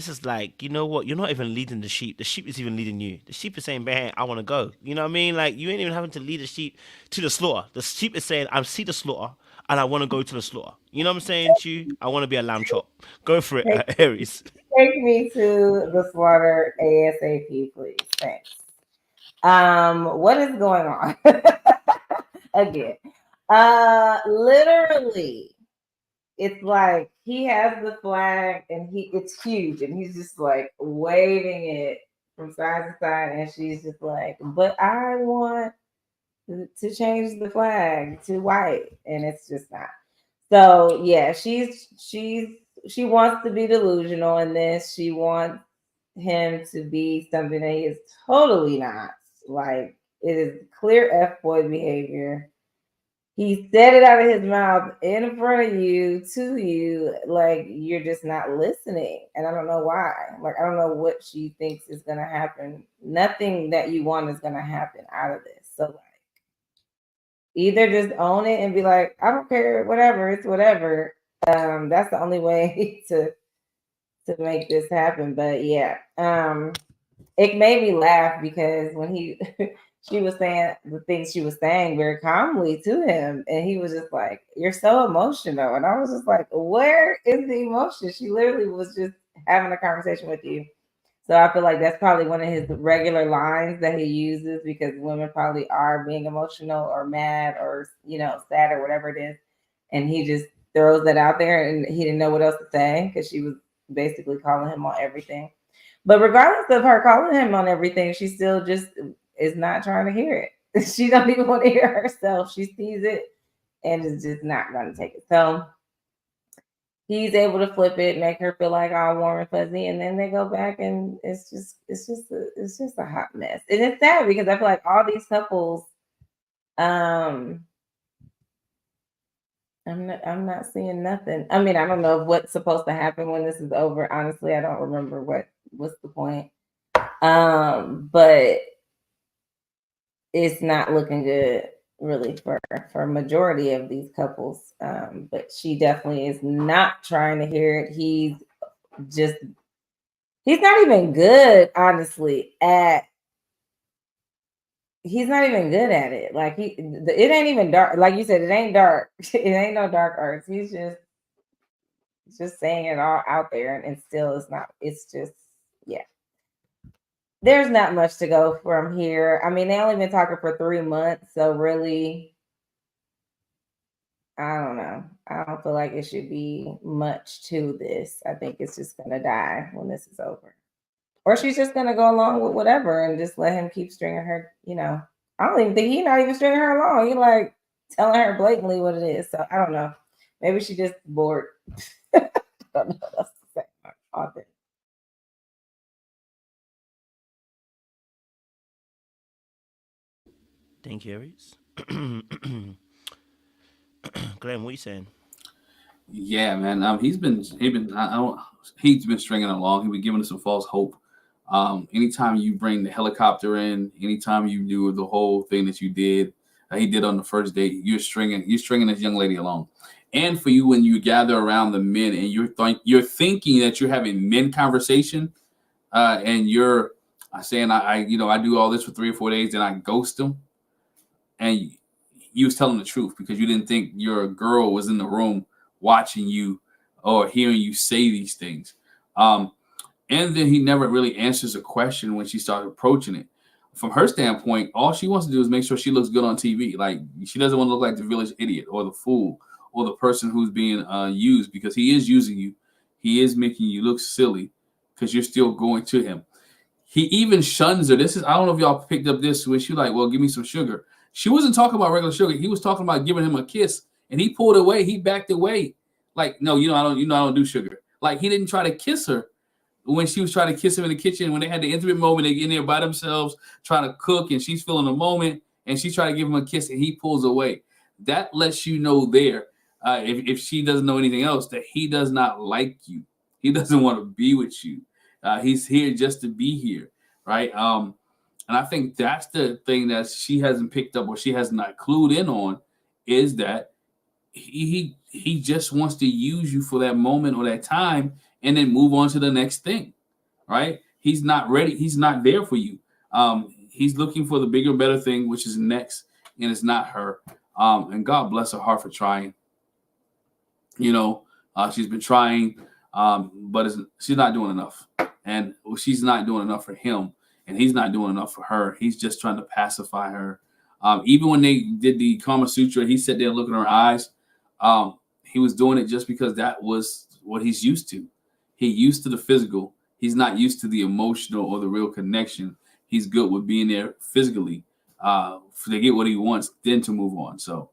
is like, you know what? You're not even leading the sheep. The sheep is even leading you. The sheep is saying, "Man, I want to go." You know what I mean? Like, you ain't even having to lead the sheep to the slaughter. The sheep is saying, "I see the slaughter, and I want to go to the slaughter." You know what I'm saying to you? I want to be a lamb chop. Go for it, Aries. Take me to the slaughter ASAP, please. Thanks. What is going on? Again. Literally, it's like he has the flag and it's huge and he's just like waving it from side to side, and she's just like, but I want to change the flag to white, and it's just not. So yeah, she wants to be delusional in this. She wants him to be something that he is totally not. Like, it is clear F-boy behavior. He said it out of his mouth in front of you, to you, like you're just not listening. And I don't know why. Like, I don't know what she thinks is going to happen. Nothing that you want is going to happen out of this. So, like, either just own it and be like, I don't care, whatever, it's whatever. That's the only way to make this happen. But yeah, it made me laugh because when she was saying the things she was saying very calmly to him, and he was just like, "You're so emotional," and I was just like, "Where is the emotion?" She literally was just having a conversation with you. So I feel like that's probably one of his regular lines that he uses, because women probably are being emotional or mad or sad or whatever it is, and he just throws that out there, and he didn't know what else to say because she was basically calling him on everything. But regardless of her calling him on everything, she still just is not trying to hear it. She don't even want to hear herself. She sees it and is just not going to take it. So he's able to flip it, make her feel like all warm and fuzzy, and then they go back, and it's just a hot mess. And it's sad because I feel like all these couples, I'm not seeing nothing. I mean, I don't know what's supposed to happen when this is over. Honestly, I don't remember what's the point. But it's not looking good really for a majority of these couples. But she definitely is not trying to hear it. He's not even good, honestly, he's not even good at it. Like, it ain't even dark. Like you said, it ain't dark. It ain't no dark arts. He's just saying it all out there, and still it's not. It's just, yeah. There's not much to go from here. I mean, they only been talking for 3 months, so really, I don't know. I don't feel like it should be much to this. I think it's just gonna die when this is over. Or she's just gonna go along with whatever and just let him keep stringing her, I don't even think he's not even stringing her along. He like telling her blatantly what it is. So I don't know. Maybe she just bored. I don't know what else to say about this. Thank you, Aries. Glenn, what are you saying? Yeah, man. He's been stringing along. He's been giving us some false hope. Anytime you bring the helicopter in, anytime you do the whole thing that you did, he did on the first date, you're stringing this young lady along. And for you, when you gather around the men and you're thinking that you're having men conversation, and you're saying I do all this for 3 or 4 days and I ghost them, and you was telling the truth because you didn't think your girl was in the room watching you or hearing you say these things. And then he never really answers a question when she started approaching it. From her standpoint, all she wants to do is make sure she looks good on TV. Like, she doesn't want to look like the village idiot or the fool or the person who's being used, because he is using you. He is making you look silly because you're still going to him. He even shuns her. I don't know if y'all picked up this, when she like, well, give me some sugar. She wasn't talking about regular sugar. He was talking about giving him a kiss, and he pulled away. He backed away. Like, no, I don't do sugar. Like, he didn't try to kiss her when she was trying to kiss him in the kitchen. When they had the intimate moment, they get in there by themselves trying to cook, and she's feeling the moment, and she's trying to give him a kiss, and he pulls away. that lets you know there, if she doesn't know anything else, that he does not like you. He doesn't want to be with you. He's here just to be here, right? And I think that's the thing that she hasn't picked up or she has not clued in on, is that he just wants to use you for that moment or that time and then move on to the next thing, right? He's not ready. He's not there for you. He's looking for the bigger, better thing, which is next, and it's not her. And God bless her heart for trying. You know, she's been trying, but she's not doing enough. And she's not doing enough for him, and he's not doing enough for her. He's just trying to pacify her. Even when they did the Kama Sutra, he sat there looking in her eyes. He was doing it just because that was what he's used to. He's used to the physical. He's not used to the emotional or the real connection. He's good with being there physically to get what he wants, then to move on. So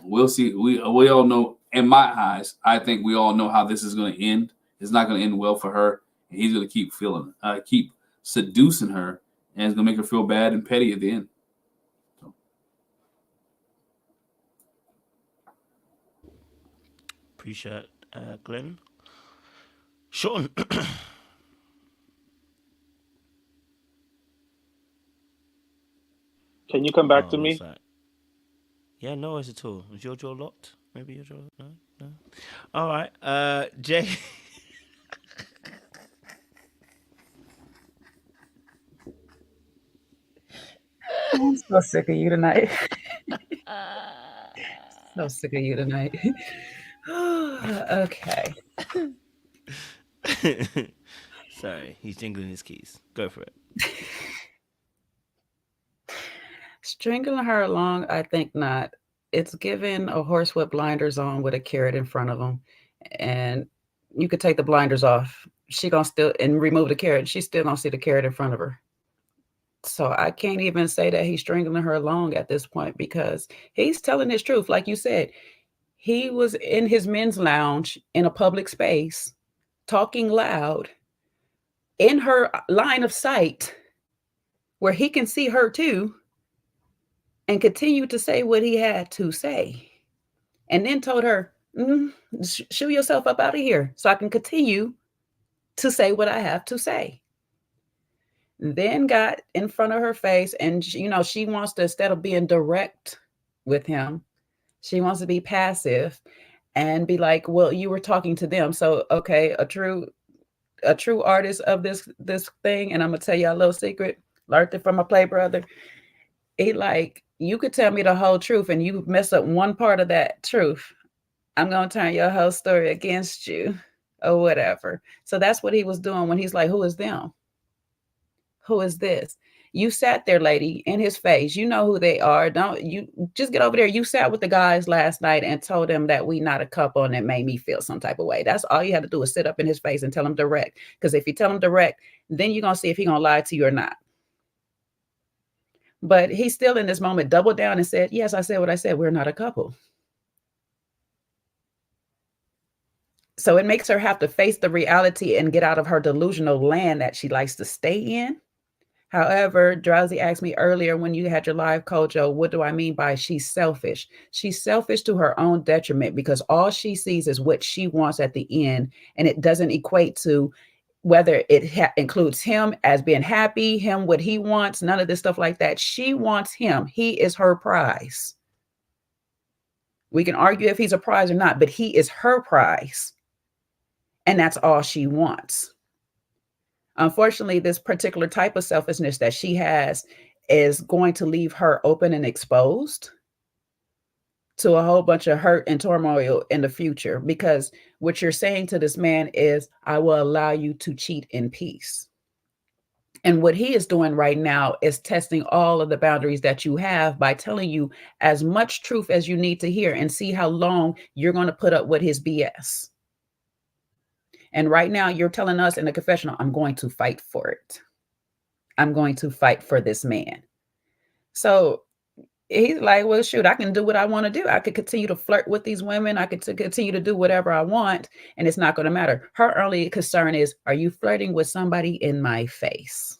we'll see. We all know, in my eyes, I think we all know how this is going to end. It's not going to end well for her. And he's going to keep seducing her, and it's going to make her feel bad and petty at the end. So. Appreciate Glenn. Sean. Can you come back to me? Yeah, no worries at all. Is your jaw locked? Maybe your jaw. No. All right. Jay. I'm so sick of you tonight. So sick of you tonight. Okay. Sorry, he's jingling his keys. Go for it. Stringing her along, I think not. It's given a horse with blinders on with a carrot in front of him. And you could take the blinders off. She gonna still, and remove the carrot. She still gonna see the carrot in front of her. So I can't even say that he's stringing her along at this point, because he's telling his truth. Like you said, he was in his men's lounge in a public space, talking loud in her line of sight where he can see her too, and continued to say what he had to say. And then told her, shoo yourself up out of here so I can continue to say what I have to say. Then got in front of her face, and she wants to, instead of being direct with him, she wants to be passive and be like, well, you were talking to them. So, okay, a true artist of this thing, and I'm gonna tell you a little secret, learned it from my play brother. He like, you could tell me the whole truth and you mess up one part of that truth, I'm gonna turn your whole story against you or whatever. So that's what he was doing when he's like, who is them? Who is this? You sat there, lady, in his face. You know who they are. Don't you just get over there. You sat with the guys last night and told them that we not a couple, and it made me feel some type of way. That's all you had to do is sit up in his face and tell him direct. Because if you tell him direct, then you're going to see if he's going to lie to you or not. But he still in this moment doubled down and said, yes, I said what I said. We're not a couple. So it makes her have to face the reality and get out of her delusional land that she likes to stay in. However, Drowsy asked me earlier when you had your live, Kojo, what do I mean by she's selfish? She's selfish to her own detriment, because all she sees is what she wants at the end. And it doesn't equate to whether it includes him as being happy, him what he wants, none of this stuff like that. She wants him. He is her prize. We can argue if he's a prize or not, but he is her prize. And that's all she wants. Unfortunately, this particular type of selfishness that she has is going to leave her open and exposed to a whole bunch of hurt and turmoil in the future, because what you're saying to this man is, I will allow you to cheat in peace. And what he is doing right now is testing all of the boundaries that you have by telling you as much truth as you need to hear and see how long you're going to put up with his BS. And right now you're telling us in the confessional, I'm going to fight for it. I'm going to fight for this man. So he's like, well, shoot, I can do what I want to do. I could continue to flirt with these women. I could continue to do whatever I want, and it's not going to matter. Her only concern is, are you flirting with somebody in my face?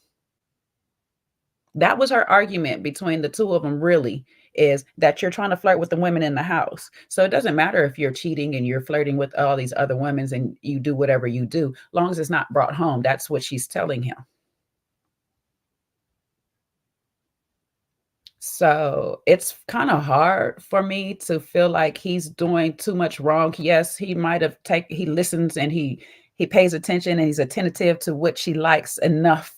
That was her argument between the two of them, really, is that you're trying to flirt with the women in the house. So it doesn't matter if you're cheating and you're flirting with all these other women and you do whatever you do, long as it's not brought home. That's what she's telling him. So it's kind of hard for me to feel like he's doing too much wrong. Yes, he might have he listens and he pays attention and he's attentive to what she likes enough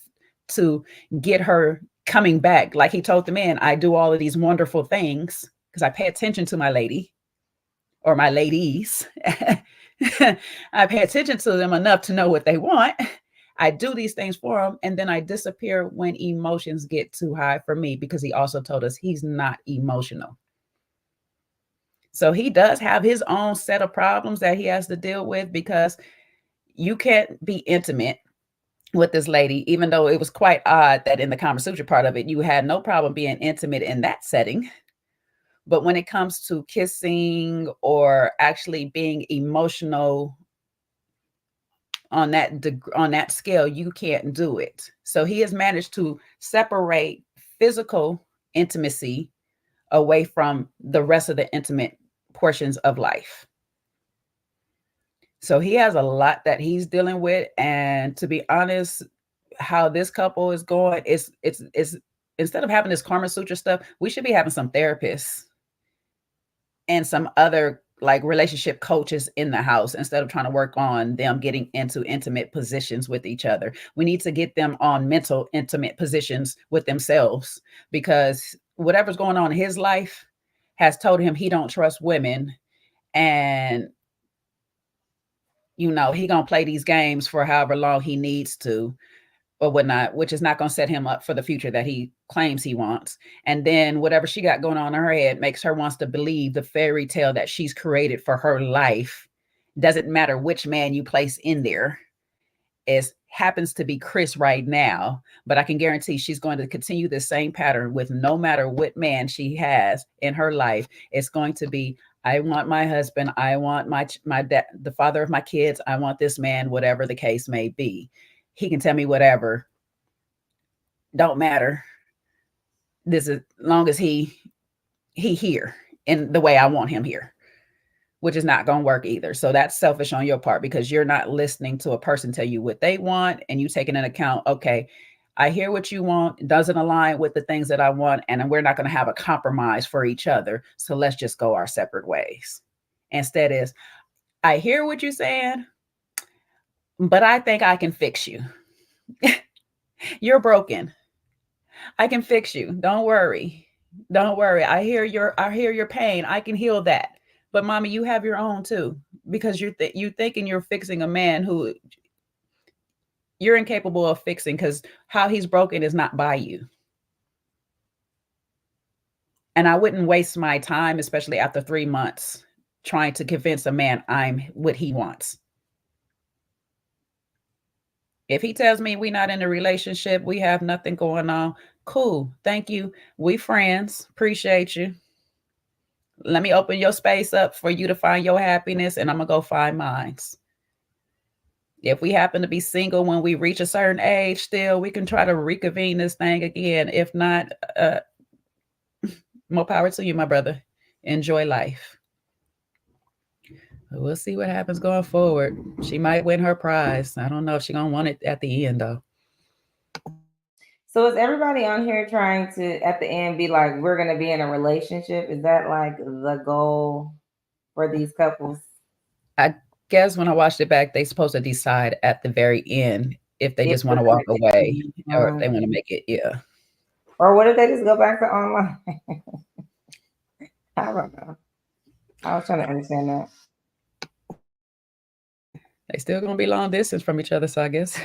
to get her coming back. Like he told the men, I do all of these wonderful things because I pay attention to my lady or my ladies. I pay attention to them enough to know what they want. I do these things for him, and then I disappear when emotions get too high for me, because he also told us he's not emotional. So he does have his own set of problems that he has to deal with, because you can't be intimate with this lady, even though it was quite odd that in the Kama Sutra part of it, you had no problem being intimate in that setting. But when it comes to kissing or actually being emotional on that scale, you can't do it. So he has managed to separate physical intimacy away from the rest of the intimate portions of life. So he has a lot that he's dealing with. And to be honest, how this couple is going, it's instead of having this Karma Sutra stuff, we should be having some therapists and some other like relationship coaches in the house, instead of trying to work on them getting into intimate positions with each other. We need to get them on mental intimate positions with themselves, because whatever's going on in his life has told him he don't trust women, and you know, he gonna play these games for however long he needs to or whatnot, which is not going to set him up for the future that he claims he wants. And then whatever she got going on in her head makes her wants to believe the fairy tale that she's created for her life. Doesn't matter which man you place in there. It happens to be Chris right now, but I can guarantee she's going to continue the same pattern with no matter what man she has in her life. It's going to be, I want my husband. I want my dad, the father of my kids. I want this man, whatever the case may be. He can tell me whatever. Don't matter. This is long as he here in the way I want him here, which is not going to work either. So that's selfish on your part, because you're not listening to a person tell you what they want, and you taking into account, okay, I hear what you want. It doesn't align with the things that I want, and we're not going to have a compromise for each other. So let's just go our separate ways. Instead is, I hear what you're saying, but I think I can fix you. You're broken. I can fix you. Don't worry. Don't worry. I hear your pain. I can heal that. But mommy, you have your own too, because you're thinking you're fixing a man who you're incapable of fixing, because how he's broken is not by you. And I wouldn't waste my time, especially after 3 months, trying to convince a man I'm what he wants. If he tells me we're not in a relationship, we have nothing going on, cool. Thank you. We friends. Appreciate you. Let me open your space up for you to find your happiness, and I'm going to go find mine. If we happen to be single when we reach a certain age still, we can try to reconvene this thing again. If not, more power to you, my brother. Enjoy life. We'll see what happens going forward. She might win her prize. I don't know if she's going to want it at the end, though. So is everybody on here trying to, at the end, be like, we're going to be in a relationship? Is that like the goal for these couples? I guess when I watched it back, they're supposed to decide at the very end if they just want to walk away or if they want to make it, yeah. Or what if they just go back to online? I don't know. I was trying to understand that. They still gonna be long distance from each other, so I guess.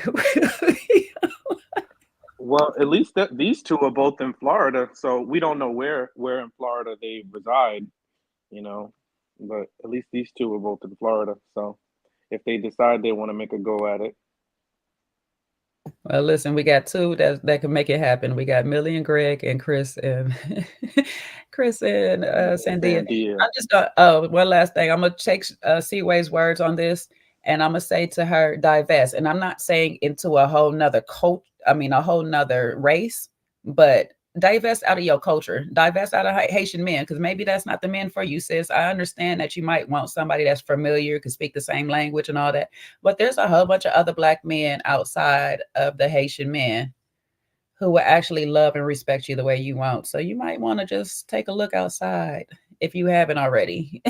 Well, at least these two are both in Florida, so we don't know where in Florida they reside, you know. But at least these two are both in Florida, so if they decide they want to make a go at it. Well, listen, we got two that can make it happen. We got Millie and Greg and Chris and Sandia. I'm just gonna, one last thing. I'm gonna take Seaway's words on this, and I'm gonna say to her, divest. And I'm not saying into a whole nother a whole nother race, but divest out of your culture, divest out of Haitian men, because maybe that's not the men for you, sis. I understand that you might want somebody that's familiar, can speak the same language and all that, but there's a whole bunch of other Black men outside of the Haitian men who will actually love and respect you the way you want. So you might want to just take a look outside if you haven't already.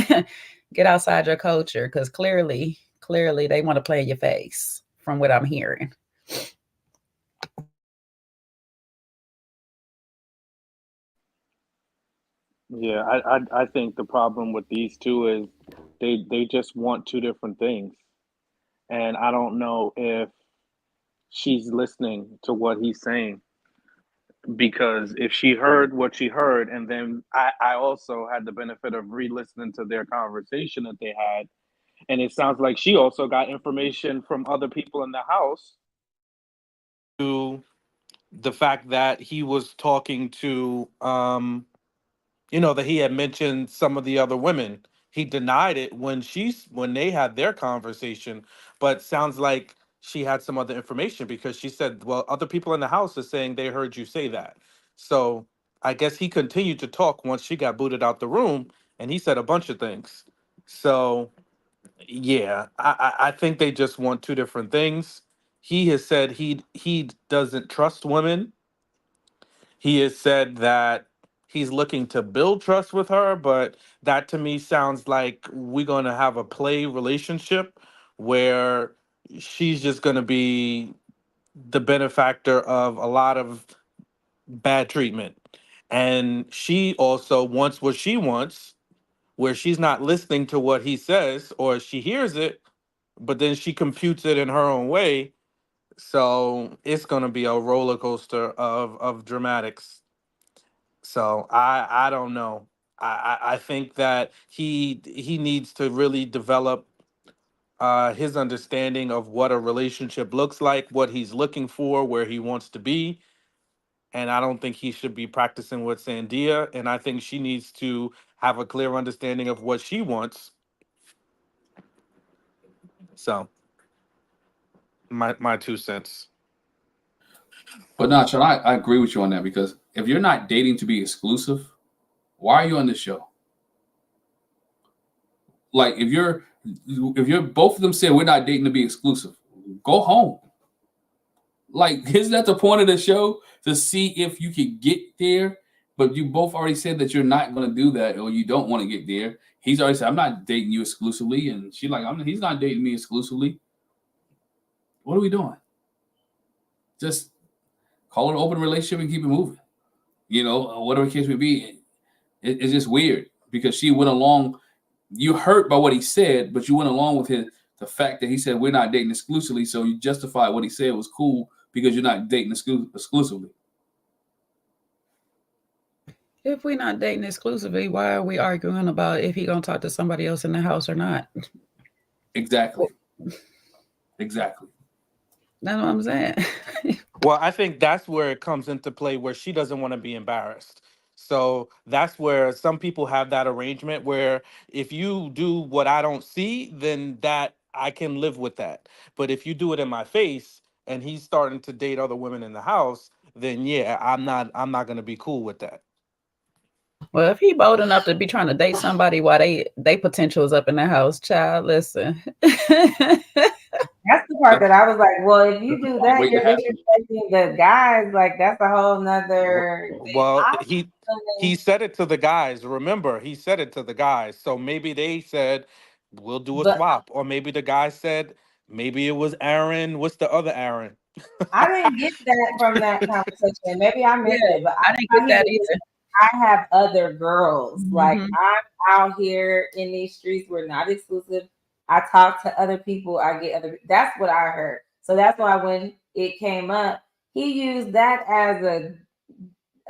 Get outside your culture, because clearly they want to play in your face from what I'm hearing. Yeah, I think the problem with these two is they just want two different things. And I don't know if she's listening to what he's saying, because if she heard what she heard, and then I also had the benefit of re-listening to their conversation that they had, and it sounds like she also got information from other people in the house. To the fact that he was talking to that he had mentioned some of the other women. He denied it when they had their conversation, but sounds like she had some other information, because she said, well, other people in the house are saying they heard you say that. So I guess he continued to talk once she got booted out the room, and he said a bunch of things. So yeah, I think they just want two different things. He has said he doesn't trust women. He has said that he's looking to build trust with her, but that to me sounds like we're going to have a play relationship where she's just going to be the benefactor of a lot of bad treatment. And she also wants what she wants, where she's not listening to what he says, or she hears it, but then she computes it in her own way. So it's going to be a roller coaster of dramatics. So I don't know. I think that he needs to really develop his understanding of what a relationship looks like, what he's looking for, where he wants to be. And I don't think he should be practicing with Sandia. And I think she needs to have a clear understanding of what she wants. So my 2 cents. But no, Sean, I agree with you on that, because if you're not dating to be exclusive, why are you on this show? Like if you're both of them said we're not dating to be exclusive, go home. Like, isn't that the point of the show? To see if you can get there, but you both already said that you're not going to do that, or you don't want to get there. He's already said, I'm not dating you exclusively. And she's like, he's not dating me exclusively. What are we doing? Just call it an open relationship and keep it moving. Whatever the case may be. It's just weird, because she went along. You hurt by what he said, but you went along with the fact that he said we're not dating exclusively. So you justify what he said was cool because you're not dating exclusively. If we're not dating exclusively, why are we arguing about if he gonna talk to somebody else in the house or not? Exactly. Exactly. That's what I'm saying. Well, I think that's where it comes into play, where she doesn't want to be embarrassed. So that's where some people have that arrangement where if you do what I don't see, then that I can live with that. But if you do it in my face and he's starting to date other women in the house, then yeah, I'm not going to be cool with that. Well, if he bold enough to be trying to date somebody while they potential is up in the house, child, listen. That's the part that I was like, well, if you do that, you're disrespecting the guys. Like, that's a whole nother. Well, he said it to the guys. Remember, he said it to the guys. So maybe they said, we'll do a swap. Or maybe the guy said, maybe it was Aaron. What's the other Aaron? I didn't get that from that conversation. Maybe I missed it, but I didn't get that either. I have other girls. Like, I'm out here in these streets. We're not exclusive. I talk to other people. I get other. That's what I heard. So that's why when it came up, he used that as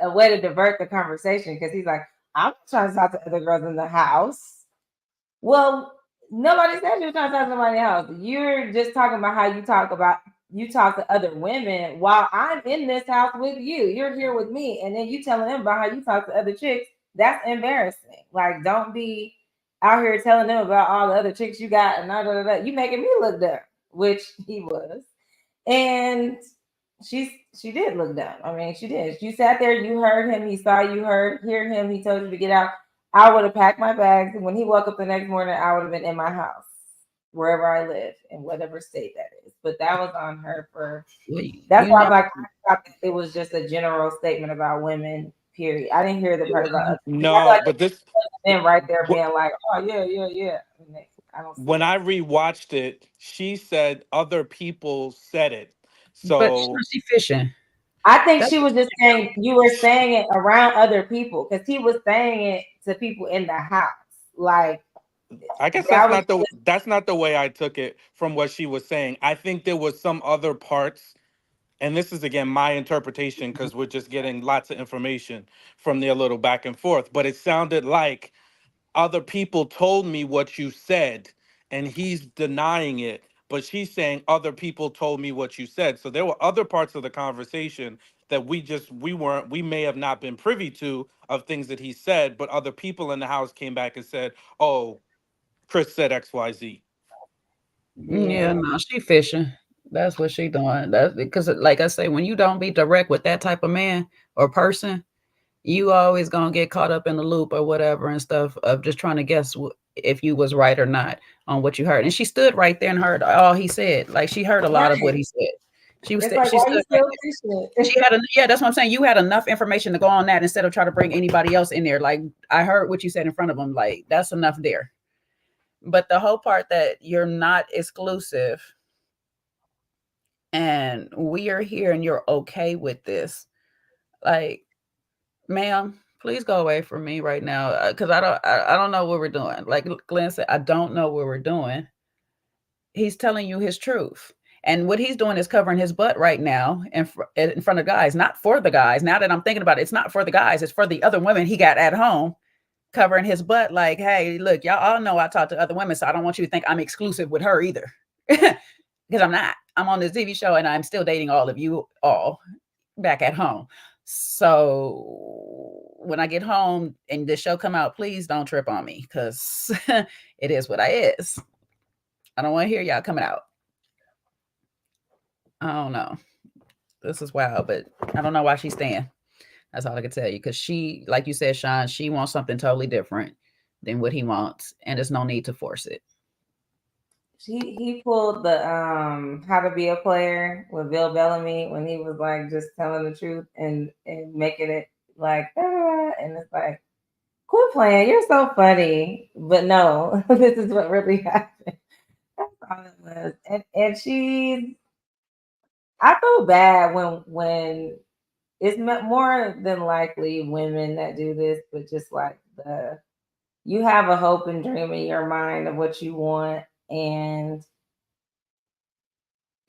a way to divert the conversation, because he's like, I'm trying to talk to other girls in the house. Well, nobody said you're trying to talk to somebody else. You're just talking about how you talk to other women while I'm in this house with you. You're here with me, and then you telling them about how you talk to other chicks. That's embarrassing. Like, don't be out here telling them about all the other chicks you got and you making me look dumb, which he was. And she did look dumb. I mean, she did. You sat there, you heard him, he saw you, hear him, he told you to get out. I would have packed my bags, and when he woke up the next morning, I would have been in my house, wherever I live, in whatever state that is. But that was on her for. That's why I'm like, I thought it was just a general statement about women. Period. I didn't hear the part about. No, but this men right there being like, oh yeah. I don't see when that. I rewatched it, she said other people said it. But So she fishing. I think she was just saying you were saying it around other people because he was saying it to people in the house. Like I guess that that's not the way I took it from what she was saying. I think there was some other parts, and this is again my interpretation because we're just getting lots of information from their little back and forth. But it sounded like other people told me what you said, and he's denying it. But she's saying other people told me what you said. So there were other parts of the conversation that we may have not been privy to of things that he said, but other people in the house came back and said, "Oh, Chris said XYZ." Yeah, no, she fishing. That's what she doing. That's because, like I say, when you don't be direct with that type of man or person, you always gonna get caught up in the loop or whatever and stuff of just trying to guess if you was right or not on what you heard. And she stood right there and heard all he said. Like she heard a lot of what he said. She was it's like, she why you stood right still there. She had yeah, that's what I'm saying. You had enough information to go on that instead of trying to bring anybody else in there. Like I heard what you said in front of him. Like that's enough there. But the whole part that you're not exclusive and we are here and you're okay with this, like, ma'am, please go away from me right now because I don't know what we're doing. Like Glenn said, I don't know what we're doing. He's telling you his truth. And what he's doing is covering his butt right now in front of guys, not for the guys. Now that I'm thinking about it, it's not for the guys. It's for the other women he got at home covering his butt. Like, hey, look, y'all all know I talk to other women, so I don't want you to think I'm exclusive with her either. Because I'm not. I'm on this TV show and I'm still dating all of you all back at home. So when I get home and the show come out, please don't trip on me because it is what I is. I don't want to hear y'all coming out. I don't know. This is wild, but I don't know why she's staying. That's all I can tell you. Because she, like you said, Sean, she wants something totally different than what he wants. And there's no need to force it. He pulled the How to Be a Player with Bill Bellamy when he was like just telling the truth and making it like and it's like, quit playing, you're so funny. But no, this is what really happened. That's all it was. And I feel bad when it's more than likely women that do this, but just like you have a hope and dream in your mind of what you want, and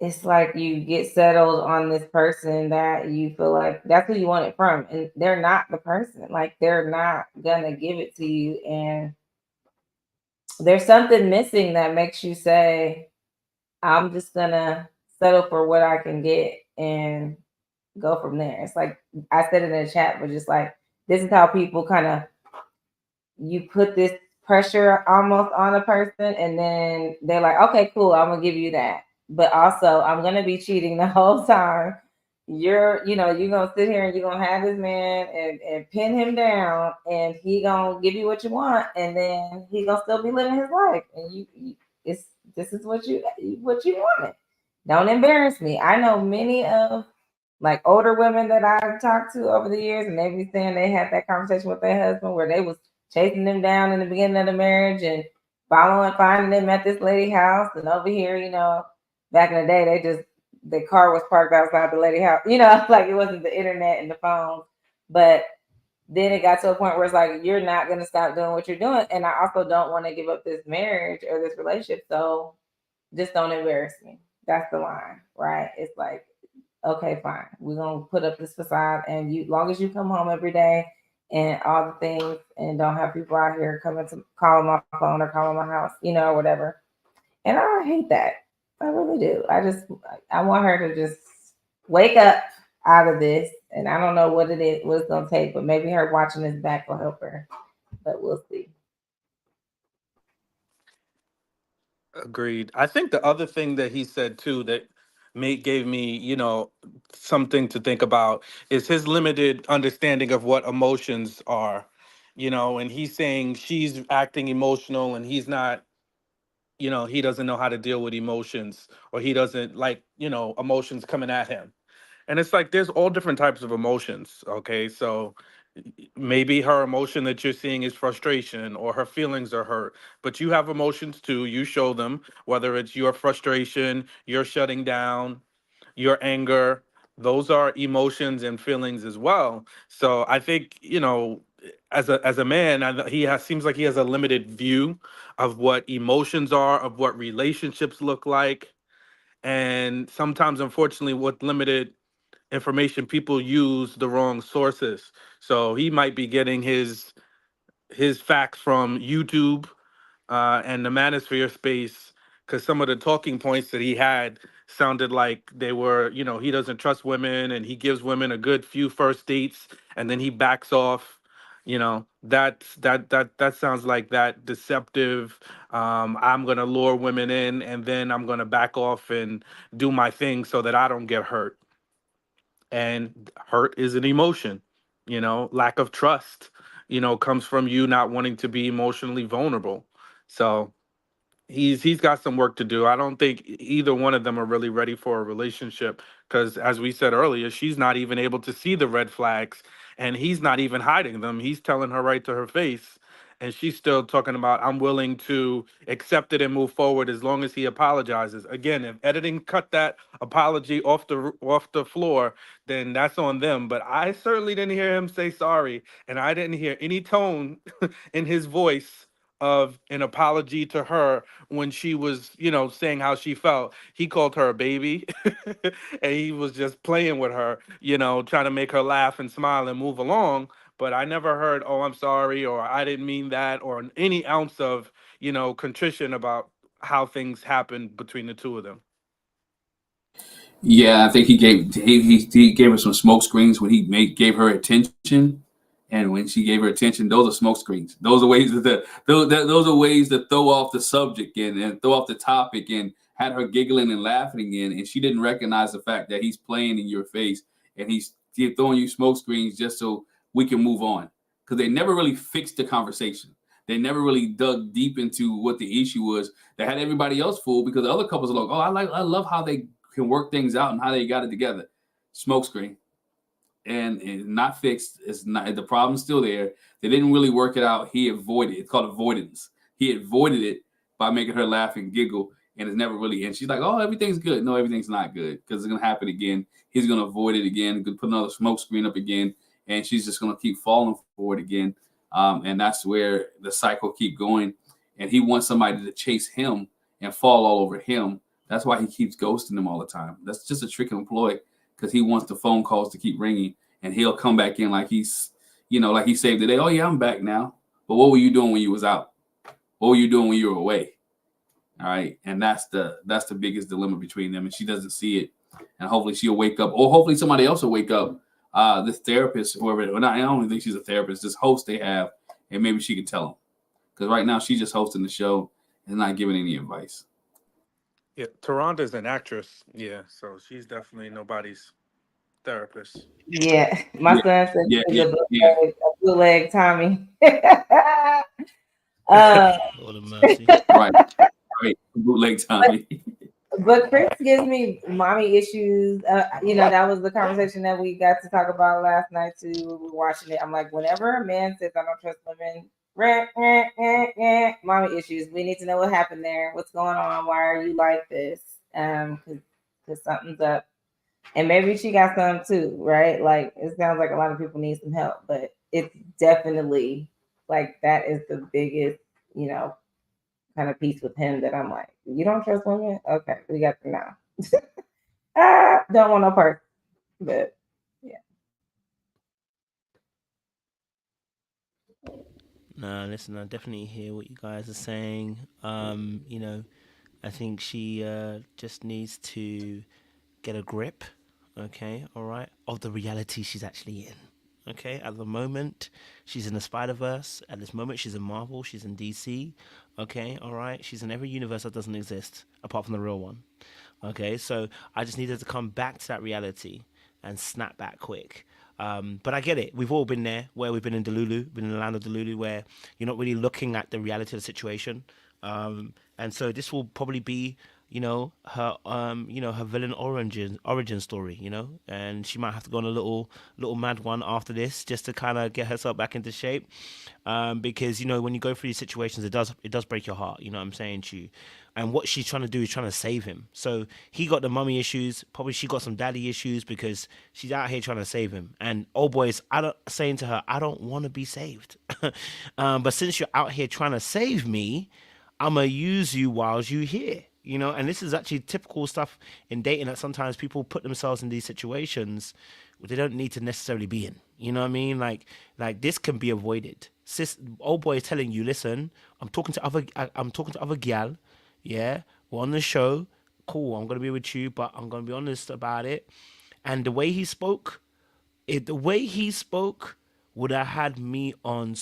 it's like you get settled on this person that you feel like that's who you want it from, and they're not the person. Like they're not gonna give it to you, and there's something missing that makes you say, I'm just gonna settle for what I can get and go from there. It's like I said in the chat, but just like this is how people kind of you put this pressure almost on a person, and then they're like, okay, cool, I'm gonna give you that. But also I'm gonna be cheating the whole time. You're gonna sit here and you're gonna have this man and pin him down, and he gonna give you what you want, and then he gonna still be living his life. And this is what you wanted. Don't embarrass me. I know many of like older women that I've talked to over the years, and they be saying they had that conversation with their husband where they was chasing them down in the beginning of the marriage and finding them at this lady house. And over here, back in the day, the car was parked outside the lady house, like it wasn't the internet and the phone. But then it got to a point where it's like, you're not going to stop doing what you're doing. And I also don't want to give up this marriage or this relationship. So just don't embarrass me. That's the line, right? It's like, okay, fine. We're going to put up this facade. And long as you come home every day and all the things and don't have people out here coming to call my phone or call my house, or whatever. And I hate that. I really do. I want her to just wake up out of this. And I don't know what it's going to take, but maybe her watching this back will help her. But we'll see. Agreed. I think the other thing that he said too that gave me, something to think about is his limited understanding of what emotions are, and he's saying she's acting emotional and he's not, he doesn't know how to deal with emotions, or he doesn't like, emotions coming at him. And it's like there's all different types of emotions, okay? So maybe her emotion that you're seeing is frustration, or her feelings are hurt, but you have emotions too. You show them, whether it's your frustration, your shutting down, your anger. Those are emotions and feelings as well. So I think, as a man, seems like he has a limited view of what emotions are, of what relationships look like. And sometimes, unfortunately, with limited information, people use the wrong sources. So he might be getting his facts from YouTube, and the manosphere space, because some of the talking points that he had sounded like they were, he doesn't trust women and he gives women a good few first dates and then he backs off. That sounds like that deceptive. I'm gonna lure women in and then I'm gonna back off and do my thing so that I don't get hurt. And hurt is an emotion. Lack of trust, comes from you not wanting to be emotionally vulnerable. So he's got some work to do. I don't think either one of them are really ready for a relationship, because as we said earlier, she's not even able to see the red flags and he's not even hiding them. He's telling her right to her face. And she's still talking about, I'm willing to accept it and move forward as long as he apologizes. Again, if editing cut that apology off the floor, then that's on them. But I certainly didn't hear him say sorry, and I didn't hear any tone in his voice of an apology to her when she was, saying how she felt. He called her a baby and he was just playing with her, trying to make her laugh and smile and move along. But I never heard, oh, I'm sorry, or I didn't mean that, or any ounce of, contrition about how things happened between the two of them. Yeah, I think he gave her some smoke screens when gave her attention, and when she gave her attention, those are smoke screens. Those are ways those are ways to throw off the subject and throw off the topic, and had her giggling and laughing again, and she didn't recognize the fact that he's playing in your face and he's throwing you smoke screens just so we can move on, because they never really fixed the conversation. They never really dug deep into what the issue was. They had everybody else fooled because the other couples are like, oh, I love how they can work things out and how they got it together. Smokescreen. And not fixed. It's not, the problem's still there. They didn't really work it out. He avoided it. It's called avoidance. He avoided it by making her laugh and giggle, and it's never really. And she's like, "Oh, everything's good." No, everything's not good, because it's gonna happen again. He's gonna avoid it again. Gonna put another smoke screen up again, and she's just gonna keep falling for it again. And that's where the cycle keep going. And he wants somebody to chase him and fall all over him. That's why he keeps ghosting them all the time. That's just a trick employ, because he wants the phone calls to keep ringing, and he'll come back in like he's, like he saved the day. Oh yeah, I'm back now. But what were you doing when you was out? What were you doing when you were away? All right, and that's the biggest dilemma between them, and she doesn't see it. And hopefully she'll wake up, or hopefully somebody else will wake up. This therapist, whoever, I don't even think she's a therapist. This host they have, and maybe she can tell them, because right now she's just hosting the show and not giving any advice. Yeah, Taronda's an actress. Yeah, so she's definitely nobody's therapist. Yeah, my son said she's a bootleg Tommy. Lord of mercy. Right, bootleg Tommy. But Chris gives me mommy issues. That was the conversation that we got to talk about last night too. We were watching it. I'm like, whenever a man says I don't trust women, mommy issues. We need to know what happened there. What's going on? Why are you like this? Because something's up. And maybe she got some too, right? Like, it sounds like a lot of people need some help, but it's definitely like that is the biggest, kind of piece with him that I'm like, you don't trust women? Okay, we got to know. Don't want no part, but yeah. No, listen, I definitely hear what you guys are saying. I think she just needs to get a grip, okay, all right, of the reality she's actually in, Okay, at the moment, she's in the Spider-Verse. At this moment, she's in Marvel. She's in DC. Okay, all right. She's in every universe that doesn't exist, apart from the real one. Okay, so I just needed to come back to that reality and snap back quick. But I get it. We've all been there, where we've been in Delulu, been in the land of Delulu, where you're not really looking at the reality of the situation. And so this will probably be, her villain origin story, and she might have to go on a little mad one after this just to kind of get herself back into shape. Because when you go through these situations, it does break your heart. You know what I'm saying to you. And what she's trying to do is trying to save him. So he got the mummy issues. Probably she got some daddy issues because she's out here trying to save him. And old boys, saying to her, I don't want to be saved. But since you're out here trying to save me, I'm going to use you whilst you here. And this is actually typical stuff in dating, that sometimes people put themselves in these situations where they don't need to necessarily be in. You know what I mean? Like this can be avoided. Old boy is telling you, listen, I'm talking to other gal. Yeah, we're on the show. Cool, I'm going to be with you, but I'm going to be honest about it. And the way he spoke would have had me on.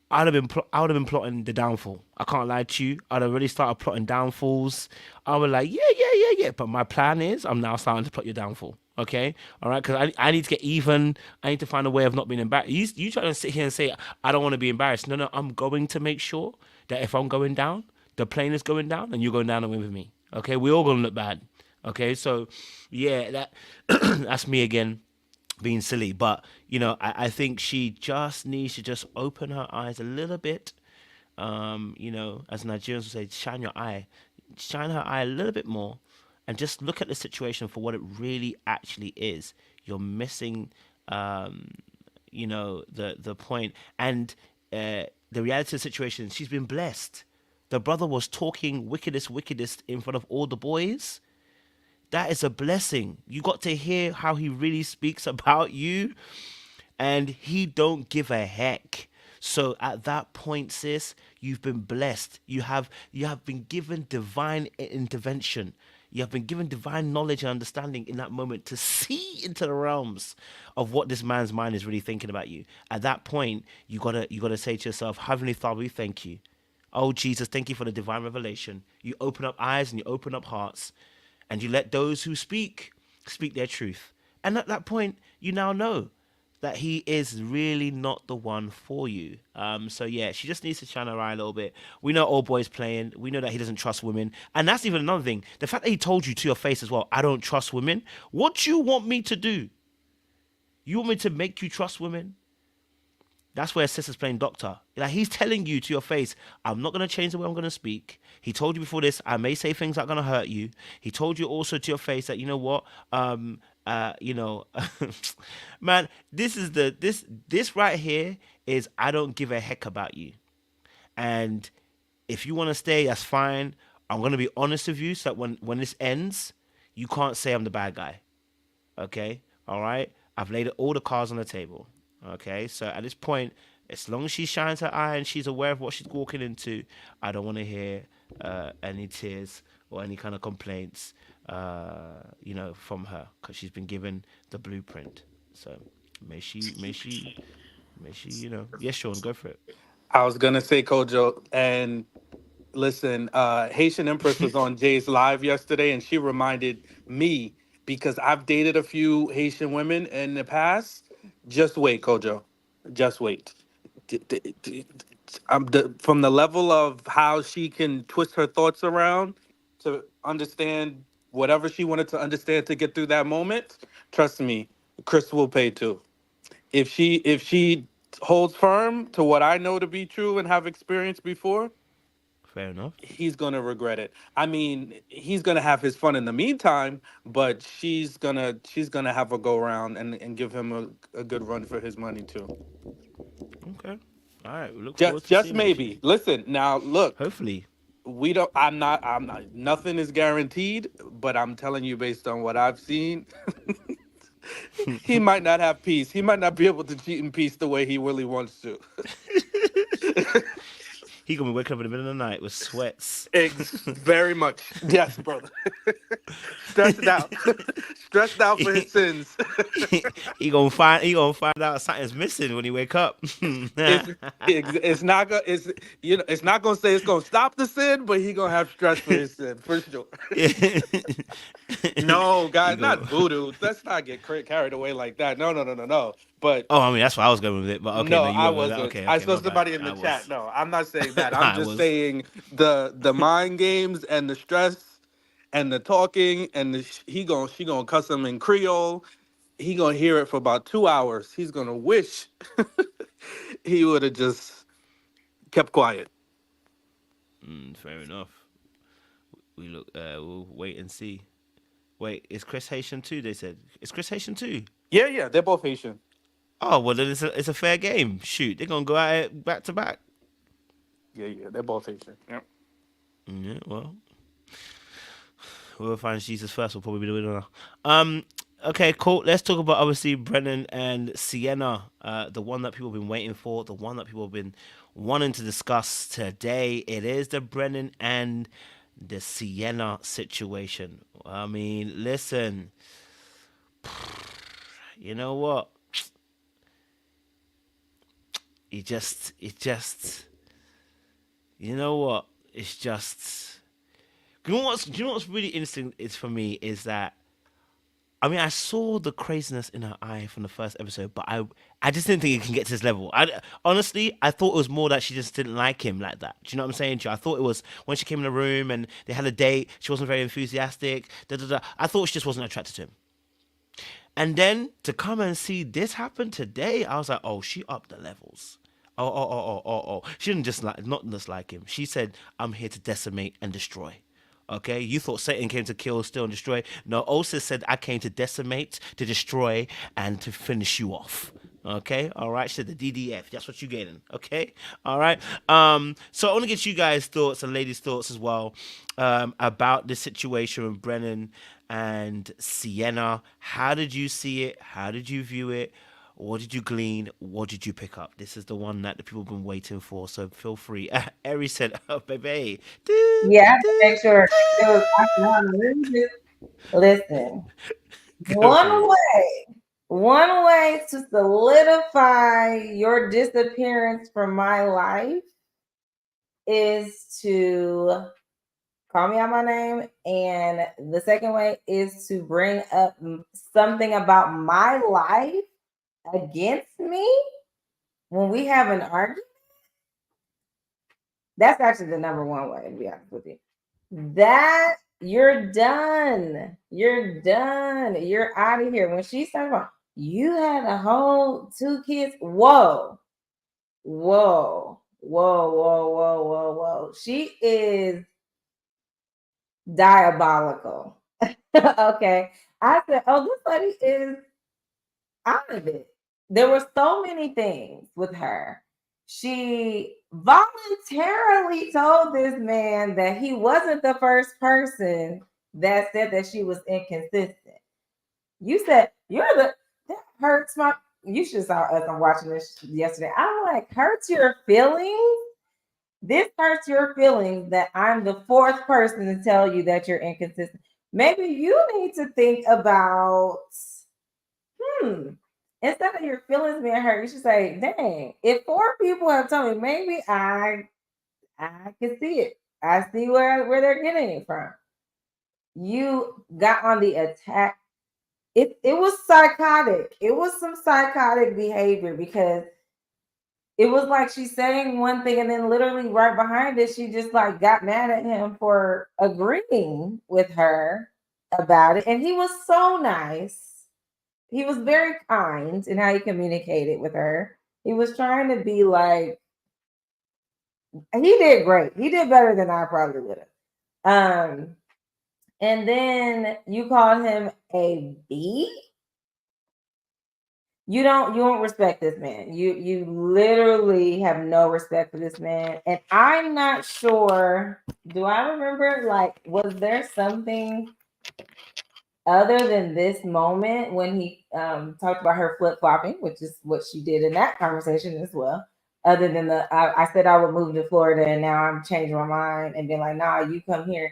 I would have been plotting the downfall. I can't lie to you. I'd already started plotting downfalls. I was like, yeah. But my plan is, I'm now starting to plot your downfall. Okay, all right, because I need to get even. I need to find a way of not being embarrassed. You try to sit here and say I don't want to be embarrassed. No, I'm going to make sure that if I'm going down, the plane is going down, and you're going down with me. Okay, we all gonna look bad. Okay, so yeah, that's me again, being silly. But I think she just needs to just open her eyes a little bit. As Nigerians would say, shine your eye, shine her eye a little bit more, and just look at the situation for what it really actually is. You're missing, the point, and the reality of the situation. She's been blessed. The brother was talking wickedest in front of all the boys. That is a blessing. You got to hear how he really speaks about you, and he don't give a heck. So at that point, sis, you've been blessed. You have been given divine intervention. You have been given divine knowledge and understanding in that moment to see into the realms of what this man's mind is really thinking about you. At that point, you gotta say to yourself, Heavenly Father, we thank you. Oh, Jesus, thank you for the divine revelation. You open up eyes and you open up hearts, and you let those who speak their truth. And at that point, you now know that he is really not the one for you. So yeah, she just needs to shine her eye a little bit. We know old boy's playing. We know that he doesn't trust women. And that's even another thing. The fact that he told you to your face as well, I don't trust women. What do you want me to do? You want me to make you trust women? That's where Sister's playing doctor. Like, he's telling you to your face, I'm not going to change the way I'm going to speak. He told you before this, I may say things that are going to hurt you. He told you also to your face that, you know what, man, this right here is, I don't give a heck about you. And if you want to stay, that's fine. I'm going to be honest with you so that when this ends, you can't say I'm the bad guy. Okay? All right? I've laid all the cards on the table. Okay, so at this point, as long as she shines her eye and she's aware of what she's walking into, I don't want to hear any tears or any kind of complaints, from her, because she's been given the blueprint. So may she, yes, Sean, go for it. I was gonna say Kojo, and listen, Haitian Empress was on Jay's live yesterday, and she reminded me, because I've dated a few Haitian women in the past. Just wait, Kojo. Just wait. From the level of how she can twist her thoughts around to understand whatever she wanted to understand to get through that moment, trust me, Chris will pay too. If she holds firm to what I know to be true and have experienced before, fair enough, he's gonna regret it. I mean, he's gonna have his fun in the meantime, but she's gonna have a go around and give him a good run for his money too. Okay, all right. We look forward to just seeing maybe. it. Listen, now look. Hopefully, we don't. I'm not. Nothing is guaranteed, but I'm telling you, based on what I've seen, he might not have peace. He might not be able to cheat in peace the way he really wants to. He gonna be waking up in the middle of the night with sweats. Very much. Yes, brother. Stressed out. stressed out for his sins. he gonna find out something's missing when he wake up. It's not gonna it's not gonna say it's gonna stop the sin, but he gonna have stress for his sin for sure. No, guys, not voodoo. Let's not get carried away like that. No. But oh, I mean that's why I was going with it. But okay, no, no, you I went with that. wasn't. Okay, I okay, saw my somebody bad. in the I chat. was. No, I'm not saying that. I'm I just was. saying the mind games and the stress and the talking and she gonna cuss him in Creole. He gonna hear it for about 2 hours. He's gonna wish he would have just kept quiet. Fair enough. We look. We'll wait and see. Wait, is Chris Haitian too? They said. Is Chris Haitian too? Yeah, they're both Haitian. Oh well, then it's a fair game. Shoot, they're gonna go at it back to back. Yeah, they're both Haitian. Yep. Yeah, well, whoever finds Jesus first will probably be the winner. Okay, cool. Let's talk about obviously Brennan and Sienna, the one that people have been waiting for, the one that people have been wanting to discuss today. It is the Brennan and the Sienna situation. I mean, listen, you know what? It just, you know what? It's just, you know what's really interesting is for me is that, I mean, I saw the craziness in her eye from the first episode, but I just didn't think it can get to this level. Honestly, I thought it was more that she just didn't like him like that. Do you know what I'm saying to you? I thought it was when she came in the room and they had a date, she wasn't very enthusiastic. I thought she just wasn't attracted to him. And then to come and see this happen today, I was like, oh, she upped the levels. Oh. She didn't not just like him. She said, I'm here to decimate and destroy. Okay, you thought Satan came to kill, steal, and destroy. No, Osis said, I came to decimate, to destroy, and to finish you off. Okay, all right. She said the DDF. That's what you're getting. Okay, all right. So I want to get you guys' thoughts and ladies' thoughts as well about this situation with Brennan and Sienna. How did you see it? How did you view it? What did you glean? What did you pick up? This is the one that the people have been waiting for. So feel free. Eri said, "Oh, baby." Yeah, I have to make sure there was. Listen, one way to solidify your disappearance from my life is to call me out my name, and the second way is to bring up something about my life against me when we have an argument. That's actually the number one way, to be honest with you. That you're done. You're done. You're out of here. When she's talking about you had a whole 2 kids. Whoa. She is diabolical. Okay. I said, oh, this lady is out of it. There were so many things with her. She voluntarily told this man that he wasn't the first person that said that she was inconsistent. You said, that hurts my, you should saw us, I'm watching this yesterday. I'm like, hurts your feelings? This hurts your feelings that I'm the 4th person to tell you that you're inconsistent. Maybe you need to think about, instead of your feelings being hurt, you should say, dang, if 4 people have told me, maybe I can see it. I see where they're getting it from. You got on the attack. It was psychotic. It was some psychotic behavior because it was like she's saying one thing and then literally right behind it, she just like got mad at him for agreeing with her about it. And he was so nice. He was very kind in how he communicated with her. He was trying to be like, he did great. He did better than I probably would have. And then you called him a B. You don't respect this man. You literally have no respect for this man. And I'm not sure. Do I remember, like, was there something other than this moment when he talked about her flip-flopping, which is what she did in that conversation as well, other than I said I would move to Florida and now I'm changing my mind and being like, nah, you come here.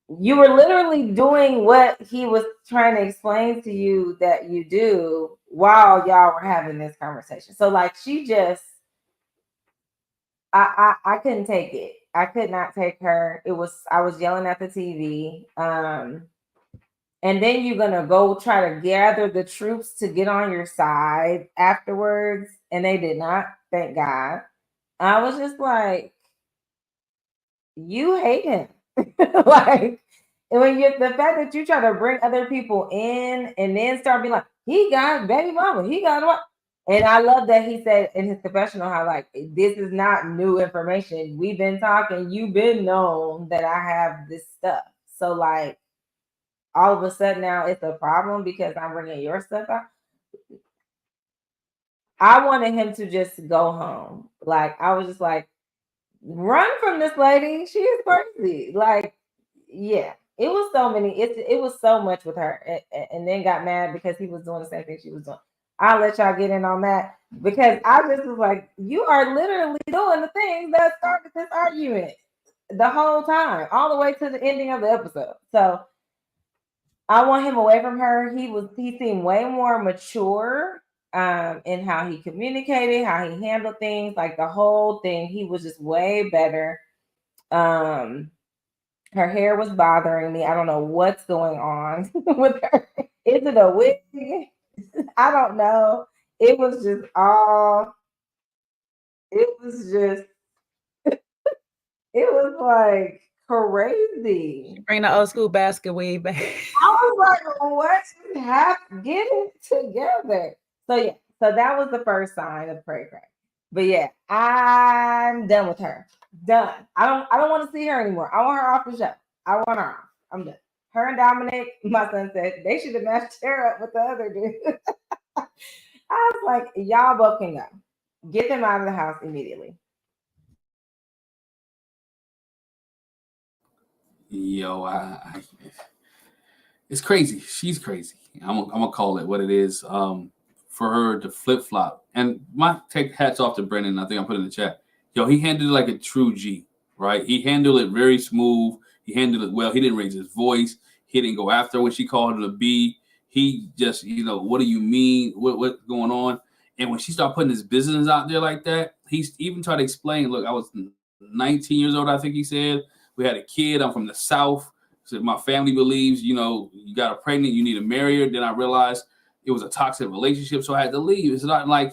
you were literally doing what he was trying to explain to you that you do while y'all were having this conversation. So like she just I couldn't take it. I could not take her. I was yelling at the TV. And then you're gonna go try to gather the troops to get on your side afterwards. And they did not, thank God. I was just like, you hate him. Like, and when you the fact that you try to bring other people in and then start being like, he got baby mama, he got what? And I love that he said in his confessional how like this is not new information. We've been talking, you've been known that I have this stuff. So like all of a sudden now it's a problem because I'm bringing your stuff out. I wanted him to just go home. Like I was just like, run from this lady. She is crazy. Like, yeah, it was so many. It was so much with her, and then got mad because he was doing the same thing she was doing. I'll let y'all get in on that because I just was like, you are literally doing the things that started this argument the whole time, all the way to the ending of the episode. So I want him away from her. He seemed way more mature in how he communicated, how he handled things, like the whole thing. He was just way better. Her hair was bothering me. I don't know what's going on with her. Is it a wig? I don't know. It was just it was like crazy. Bring the old school basket weave back. I was like, what you have? Get it together. So yeah, so that was the first sign of cray cray. But yeah, I'm done with her. Done. I don't want to see her anymore. I want her off the show. I want her off. I'm done. Her and Dominique, my son said they should have matched her up with the other dude. I was like, y'all both can go. Get them out of the house immediately. Yo, it's crazy. She's crazy. I'm gonna call it what it is. For her to flip flop, and my take hats off to Brendan. I think I put in the chat. Yo, he handled it like a true G, right? He handled it very smooth. He handled it well. He didn't raise his voice. He didn't go after her when she called him a B. He just, what do you mean? What's going on? And when she started putting his business out there like that, he's even tried to explain. Look, I was 19 years old. I think he said we had a kid. I'm from the South. So my family believes, you got her pregnant. You need to marry her. Then I realized it was a toxic relationship, so I had to leave. It's not like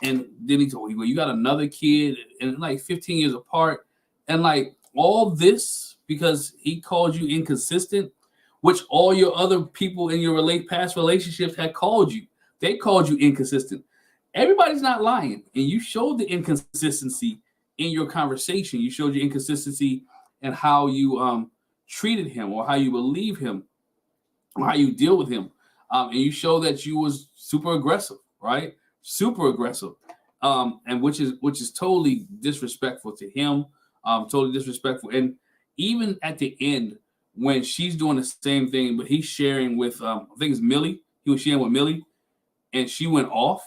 and then he told me, well, you got another kid and like 15 years apart. And like all this because he called you inconsistent, which all your other people in your past relationships had called you. They called you inconsistent. Everybody's not lying. And you showed the inconsistency in your conversation. You showed your inconsistency in how you treated him or how you believe him or how you deal with him. And you show that you was super aggressive, right? Super aggressive. And which is totally disrespectful to him. Totally disrespectful. And even at the end, when she's doing the same thing, but he's sharing with I think it's Millie. He was sharing with Millie, and she went off.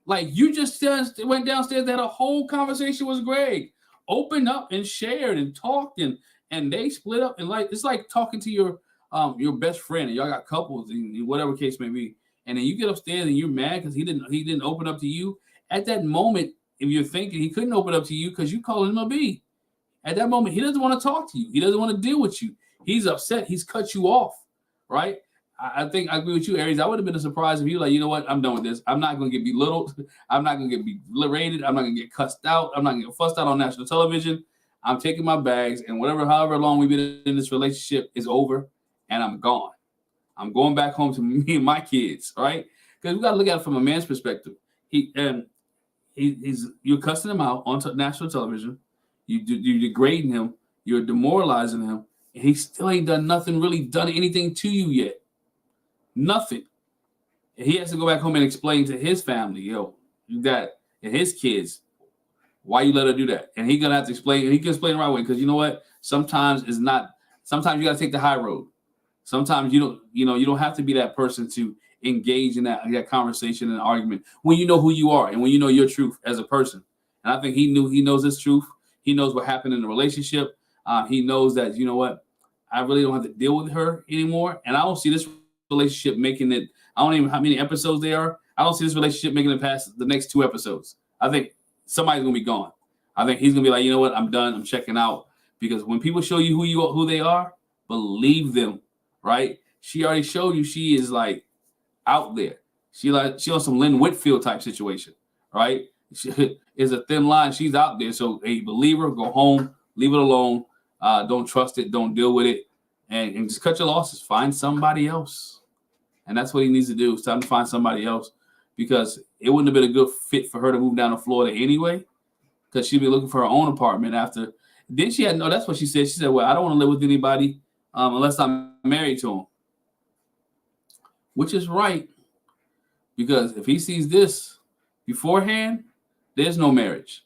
Like you just went downstairs, had a whole conversation with Greg, opened up and shared and talked, and they split up, and like it's like talking to your best friend, and y'all got couples, and whatever case may be, and then you get upstairs and you're mad because he didn't open up to you. At that moment, if you're thinking he couldn't open up to you because you called him a B. At that moment, he doesn't want to talk to you. He doesn't want to deal with you. He's upset. He's cut you off, right? I think I agree with you, Aries. I would have been surprised if you were like, you know what? I'm done with this. I'm not going to get belittled. I'm not going to get berated. I'm not going to get cussed out. I'm not going to get fussed out on national television. I'm taking my bags, and however long we've been in this relationship is over, and I'm gone. I'm going back home to me and my kids, right? Because we got to look at it from a man's perspective. You're cussing him out on national television. You're degrading him. You're demoralizing him. And he still ain't done anything to you yet. Nothing. And he has to go back home and explain to his family, that and his kids, why you let her do that. And he's going to have to explain. And he can explain the right way because you know what? Sometimes you got to take the high road. Sometimes you don't have to be that person to engage in that conversation and argument when you know who you are and when you know your truth as a person. And I think he knows his truth. He knows what happened in the relationship. He knows that, you know what, I really don't have to deal with her anymore. And I don't see this relationship making it. I don't even know how many episodes there are. I don't see this relationship making it past the next 2 episodes. I think somebody's gonna be gone. I think he's gonna be like, you know what, I'm done. I'm checking out. Because when people show you who they are, believe them, right? She already showed you she is like out there. She on some Lynn Whitfield type situation, right? She is a thin line. She's out there. So hey, believe her, go home, leave it alone. Don't trust it, don't deal with it, and just cut your losses. Find somebody else. And that's what he needs to do. It's time to find somebody else, because it wouldn't have been a good fit for her to move down to Florida anyway, because she'd be looking for her own apartment after. Then she had no, that's what she said. She said, well, I don't want to live with anybody unless I'm married to him. Which is right, because if he sees this beforehand, there's no marriage.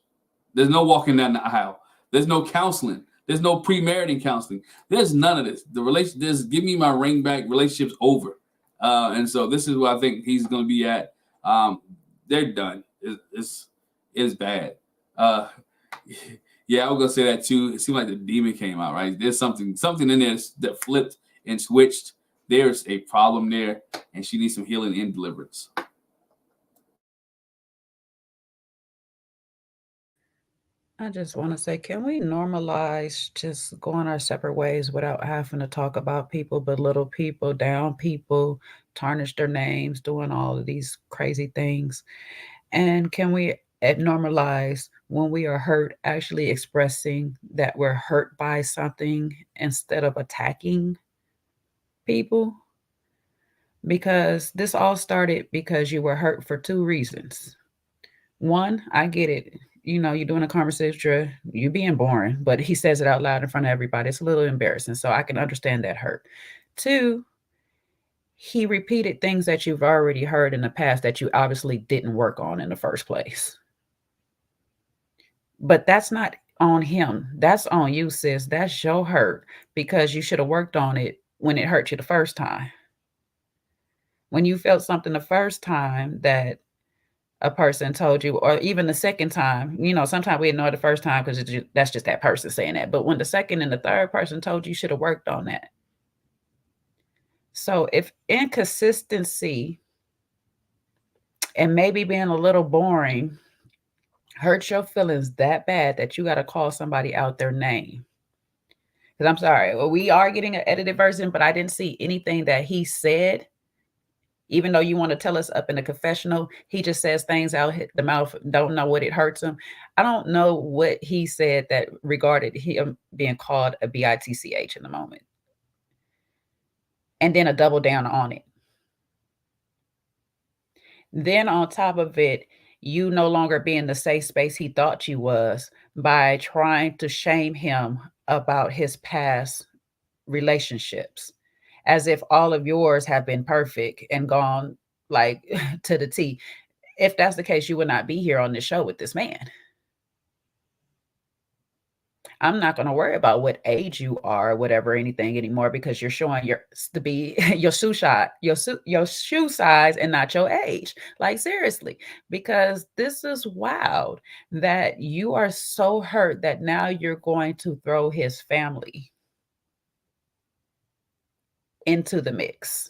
There's no walking down the aisle. There's no counseling. There's no pre-marrying counseling. There's none of this. The relation, this give me my ring back. Relationship's over. And so this is where I think he's going to be at. They're done. It's bad. Yeah, I was gonna say that too. It seemed like the demon came out, right? There's something in there that flipped and switched. There's a problem there, and she needs some healing and deliverance. I just want to say, can we normalize just going our separate ways without having to talk about people, belittle people, down people, tarnish their names, doing all of these crazy things? And can we normalize when we are hurt, actually expressing that we're hurt by something instead of attacking people? Because this all started because you were hurt for 2 reasons. One, I get it. You know, you're doing a conversation, you're being boring, but he says it out loud in front of everybody. It's a little embarrassing, so I can understand that hurt. 2, he repeated things that you've already heard in the past that you obviously didn't work on in the first place. But that's not on him. That's on you, sis. That's your hurt, because you should have worked on it when it hurt you the first time. When you felt something the first time that a person told you, or even the second time, you know, sometimes we ignore the first time because that's just that person saying that. But when the second and the third person told you, you should have worked on that. So if inconsistency and maybe being a little boring hurts your feelings that bad that you got to call somebody out their name. Because I'm sorry, well, we are getting an edited version, but I didn't see anything that he said. Even though you want to tell us up in the confessional, he just says things out the mouth, don't know what it hurts him. I don't know what he said that regarded him being called a bitch in the moment. And then a double down on it. Then on top of it, you no longer being the safe space he thought you was by trying to shame him about his past relationships, as if all of yours have been perfect and gone like to the T. If that's the case, you would not be here on this show with this man. I'm not going to worry about what age you are or whatever, anything anymore, because you're showing your shoe size and not your age. Like, seriously, because this is wild that you are so hurt that now you're going to throw his family into the mix.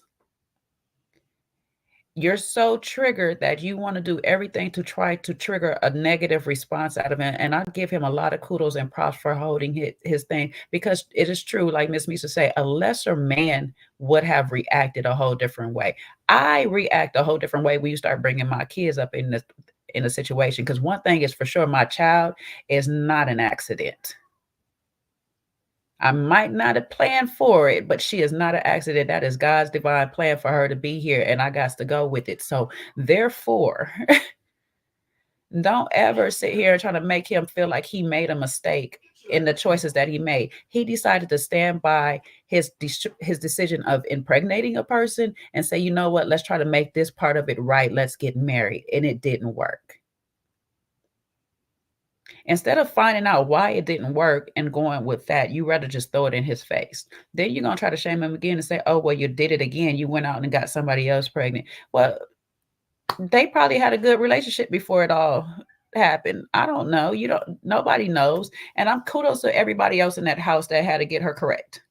You're so triggered that you want to do everything to try to trigger a negative response out of him. And I give him a lot of kudos and props for holding his thing, because it is true, like Miss Misa say, a lesser man would have reacted a whole different way. I react a whole different way when you start bringing my kids up in a situation, because one thing is for sure, my child is not an accident. I might not have planned for it, but she is not an accident. That is God's divine plan for her to be here, and I got to go with it. So therefore, don't ever sit here and try to make him feel like he made a mistake in the choices that he made. He decided to stand by his decision of impregnating a person and say, you know what, let's try to make this part of it right. Let's get married. And it didn't work. Instead of finding out why it didn't work and going with that, you rather just throw it in his face. Then you're going to try to shame him again and say, oh, well, you did it again. You went out and got somebody else pregnant. Well, they probably had a good relationship before it all happened. I don't know. Nobody knows. And I'm kudos to everybody else in that house that had to get her correct.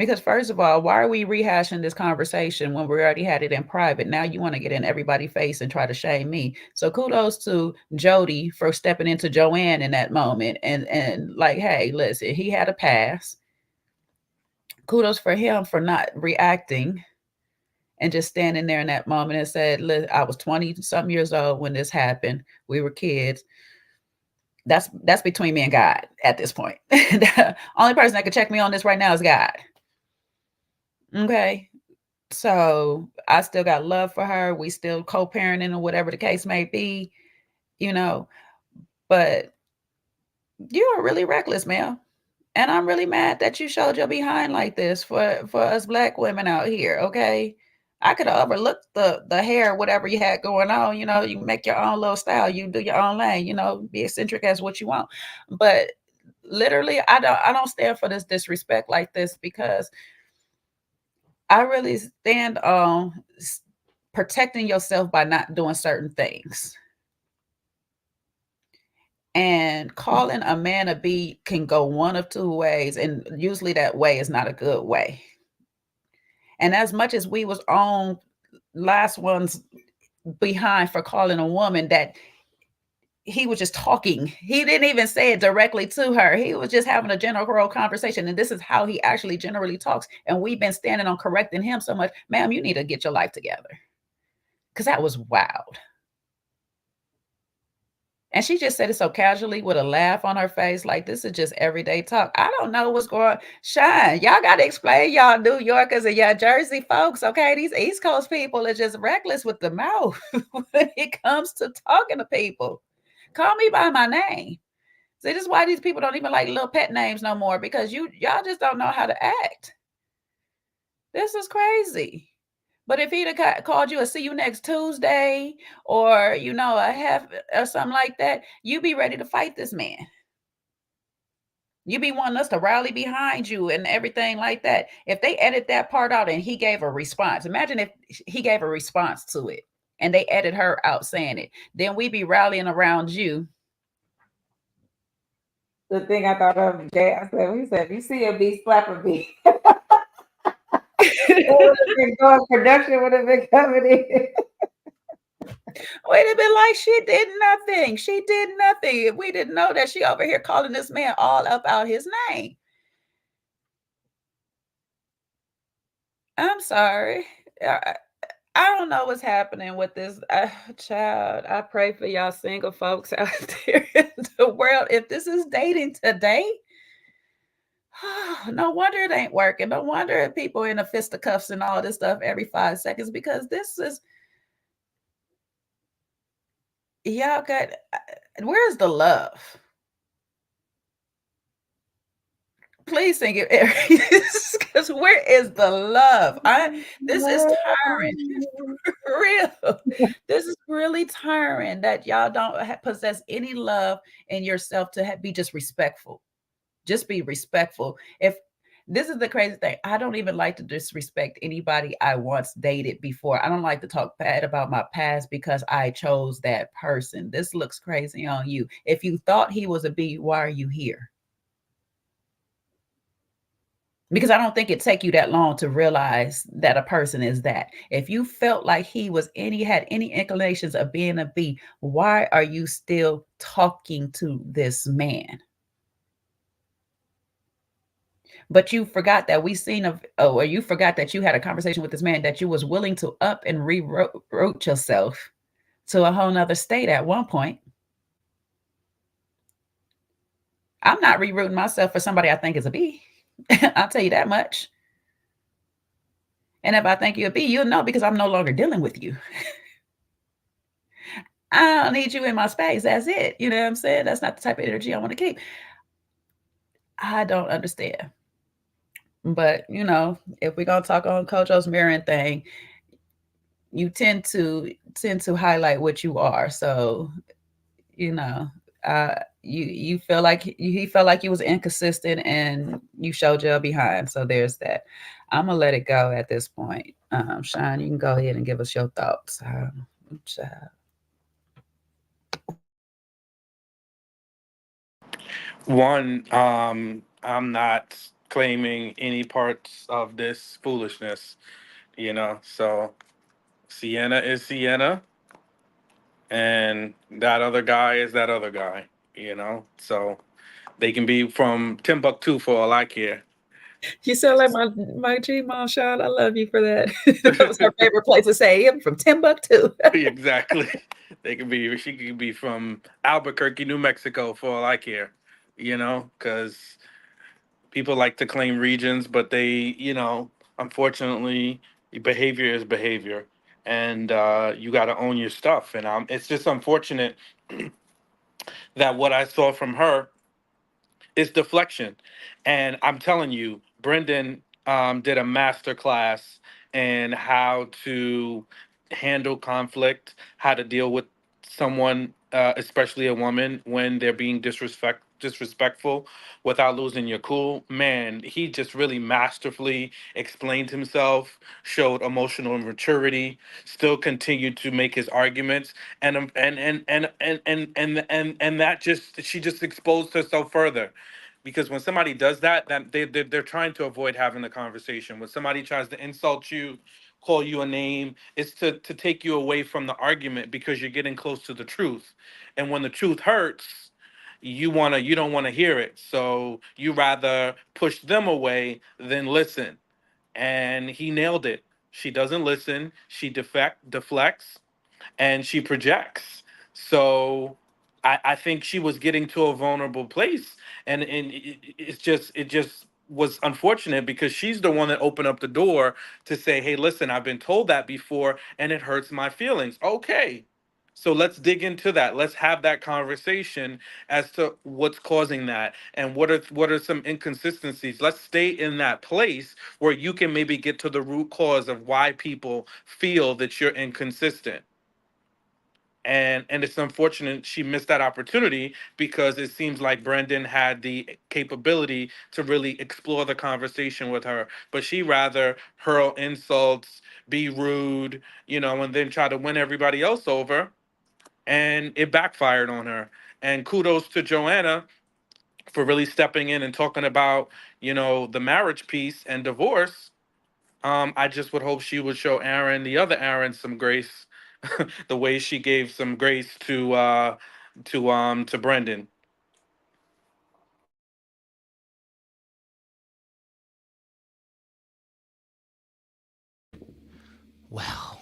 Because first of all, why are we rehashing this conversation when we already had it in private? Now you want to get in everybody's face and try to shame me. So kudos to Jody for stepping into Joanne in that moment and like, hey, listen, he had a pass. Kudos for him for not reacting and just standing there in that moment and said, I was 20-something years old when this happened. We were kids. That's between me and God at this point. The only person that could check me on this right now is God. Okay. So I still got love for her. We still co-parenting or whatever the case may be, but you are really reckless, ma'am. And I'm really mad that you showed your behind like this for us Black women out here. Okay. I could have overlooked the hair, whatever you had going on, you make your own little style, you do your own lane, be eccentric as what you want. But literally, I don't stand for this disrespect like this, because I really stand on protecting yourself by not doing certain things. And calling a man a B can go one of two ways, and usually that way is not a good way. And as much as we was on last one's behind for calling a woman that he was just talking, he didn't even say it directly to her. He was just having a general conversation, and this is how he actually generally talks. And we've been standing on correcting him so much. Ma'am, you need to get your life together, because that was wild. And she just said it so casually with a laugh on her face, like this is just everyday talk. I don't know what's going on. Shine, y'all got to explain, y'all New Yorkers and y'all Jersey folks, okay? These East Coast people are just reckless with the mouth when it comes to talking to people. Call me by my name. See, this is why these people don't even like little pet names no more, because y'all just don't know how to act. This is crazy. But if he'd have called you a see you next Tuesday, or, a half or something like that, you be ready to fight this man. You be wanting us to rally behind you and everything like that. If they edit that part out and he gave a response, imagine if he gave a response to it and they edit her out saying it, then we be rallying around you. The thing I thought of, Jay, he said, if you see a B, slap a B. Production would have been coming in. We'd have been like, she did nothing. She did nothing. We didn't know that she over here calling this man all up out his name. I'm sorry. I don't know what's happening with this child. I pray for y'all single folks out there in the world. If this is dating today, no wonder it ain't working. No wonder people in the fisticuffs and all this stuff every 5 seconds, because this is, y'all got, where's the love? Please sing it, because where is the love? This is tiring. For real. This is really tiring that y'all don't possess any love in yourself to be just respectful. Just be respectful. If this is the crazy thing, I don't even like to disrespect anybody I once dated before. I don't like to talk bad about my past because I chose that person. This looks crazy on you. If you thought he was a B, why are you here? Because I don't think it take you that long to realize that a person is that. If you felt like he had any inclinations of being a B, why are you still talking to this man? But you forgot that you forgot that you had a conversation with this man, that you was willing to up and rewrote yourself to a whole nother state at one point. I'm not rewriting myself for somebody I think is a B. I'll tell you that much. And if I think you're a B, you'll know, because I'm no longer dealing with you. I don't need you in my space. That's it. You know what I'm saying? That's not the type of energy I want to keep. I don't understand. But, if we're going to talk on Kojo's mirroring thing, you tend to highlight what you are. So, you feel like he felt like you was inconsistent and you showed your behind. So there's that. I'm gonna let it go at this point. Shine, you can go ahead and give us your thoughts. One, I'm not claiming any parts of this foolishness, So Sienna is Sienna, and that other guy is that other guy. So they can be from Timbuktu for all I care. You sound like my G-Mom, Sean. I love you for that. That was her favorite place to say, I'm from Timbuktu. Exactly. She could be from Albuquerque, New Mexico for all I care, because people like to claim regions, but unfortunately, behavior is behavior, and you got to own your stuff. And it's just unfortunate that what I saw from her is deflection. And I'm telling you, Brendan did a master class in how to handle conflict, how to deal with someone, especially a woman, when they're being disrespectful without losing your cool. Man, he just really masterfully explained himself, showed emotional maturity, still continued to make his arguments, and that just she just exposed herself further. Because when somebody does that, they're trying to avoid having the conversation. When somebody tries to insult you, call you a name, it's to take you away from the argument because you're getting close to the truth. And when the truth hurts, you don't want to hear it. So you rather push them away than listen. And he nailed it. She doesn't listen. She deflects, and she projects. So I think she was getting to a vulnerable place, and it just was unfortunate because she's the one that opened up the door to say, "Hey, listen, I've been told that before, and it hurts my feelings." Okay. So let's dig into that. Let's have that conversation as to what's causing that and what are some inconsistencies. Let's stay in that place where you can maybe get to the root cause of why people feel that you're inconsistent. And it's unfortunate she missed that opportunity because it seems like Brendan had the capability to really explore the conversation with her, but she rather hurl insults, be rude, and then try to win everybody else over, and it backfired on her. And kudos to Joanna for really stepping in and talking about the marriage piece and divorce. I just would hope she would show Aaron, the other Aaron, some grace, the way she gave some grace to Brendan. Well,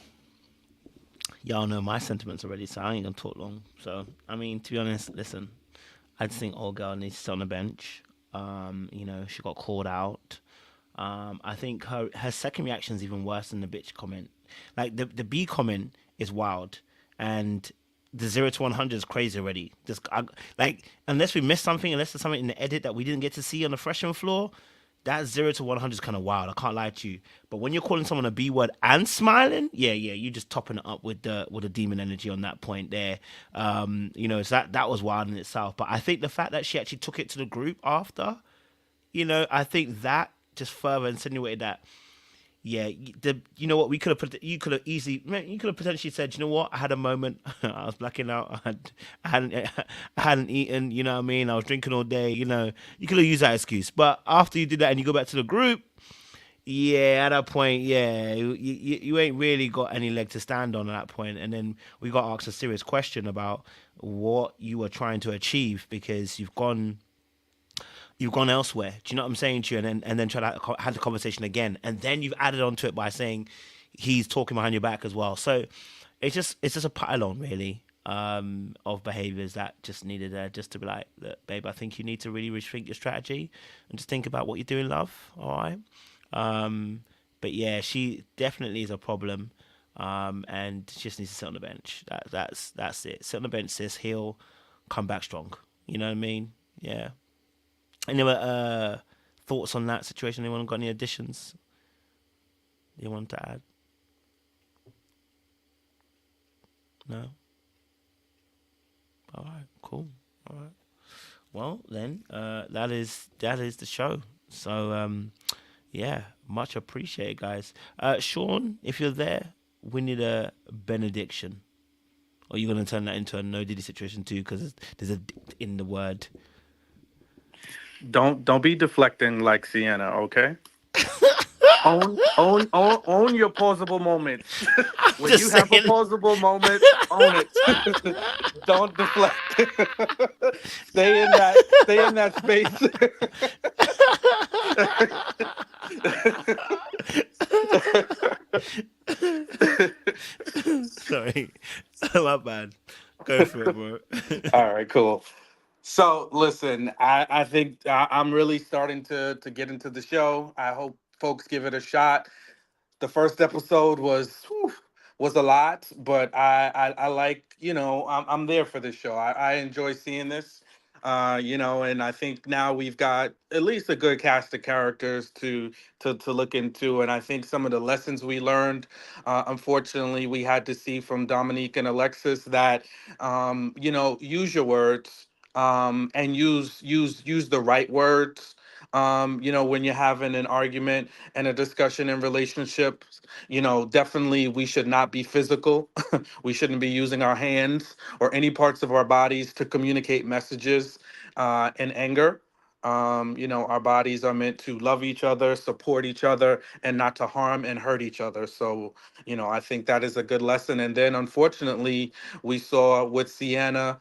y'all know my sentiments already, so I ain't gonna talk long. So, I mean, to be honest, listen, I just think old girl needs to sit on the bench. She got called out. I think her second reaction is even worse than the bitch comment. Like the B comment is wild, and the 0 to 100 is crazy already. Unless we missed something, unless there's something in the edit that we didn't get to see on the freshman floor, that 0 to 100 is kind of wild. I can't lie to you. But when you're calling someone a B word and smiling, yeah, you just topping it up with the demon energy on that point there. So that was wild in itself. But I think the fact that she actually took it to the group after, I think that just further insinuated that, yeah, what you could have potentially said, you know what, I had a moment, I was blacking out, I hadn't eaten, you know what I mean, I was drinking all day, you could have used that excuse. But after you did that and you go back to the group, yeah, at that point, yeah, you ain't really got any leg to stand on at that point. And then we got asked a serious question about what you were trying to achieve because you've gone elsewhere. Do you know what I'm saying to you? And then try to have the conversation again. And then you've added on to it by saying he's talking behind your back as well. So it's just a pile-on, really, of behaviors that just needed just to be like, look, babe, I think you need to really rethink your strategy and just think about what you do in love, all right? But yeah, she definitely is a problem, and she just needs to sit on the bench. That's it. Sit on the bench, sis. He'll come back strong. You know what I mean? Yeah. Any other thoughts on that situation? Anyone got any additions you want to add? No? All right, cool. All right. Well, then, that is the show. So, yeah, much appreciated, guys. Sean, if you're there, we need a benediction. Or are you going to turn that into a no Diddy situation too? Because there's a in the word. Don't be deflecting like Sienna, okay? Own your pausable moments. When you Just have a saying. pausable moment, own it. Don't deflect. Stay in that space. Sorry, my bad. Go for it, bro. All right, cool. So listen, I think I'm really starting to get into the show. I hope folks give it a shot. The first episode was a lot, but I like, I'm there for this show. I enjoy seeing this, and I think now we've got at least a good cast of characters to look into, and I think some of the lessons we learned, unfortunately, we had to see from Dominique and Alexis that, use your words, and use the right words. When you're having an argument and a discussion in relationships, definitely we should not be physical. We shouldn't be using our hands or any parts of our bodies to communicate messages in anger. Our bodies are meant to love each other, support each other, and not to harm and hurt each other. So, I think that is a good lesson. And then, unfortunately, we saw with Sienna,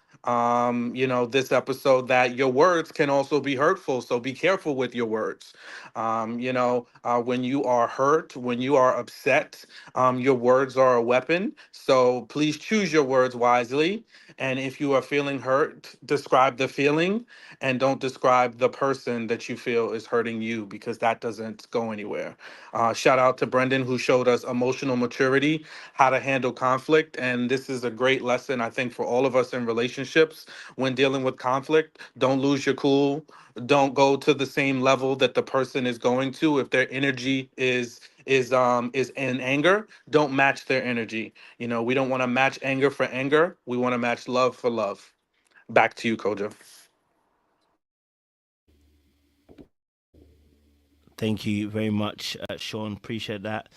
this episode, that your words can also be hurtful. So be careful with your words. When you are hurt, when you are upset, your words are a weapon. So please choose your words wisely. And if you are feeling hurt, describe the feeling and don't describe the person that you feel is hurting you, because that doesn't go anywhere. Shout out to Brendan, who showed us emotional maturity, how to handle conflict. And this is a great lesson, I think, for all of us in relationships when dealing with conflict. Don't lose your cool. Don't go to the same level that the person is going to. If their energy is in anger, don't match their energy. We don't want to match anger for anger. We want to match love for love. Back to you, Koja. Thank you very much, Sean. Appreciate that.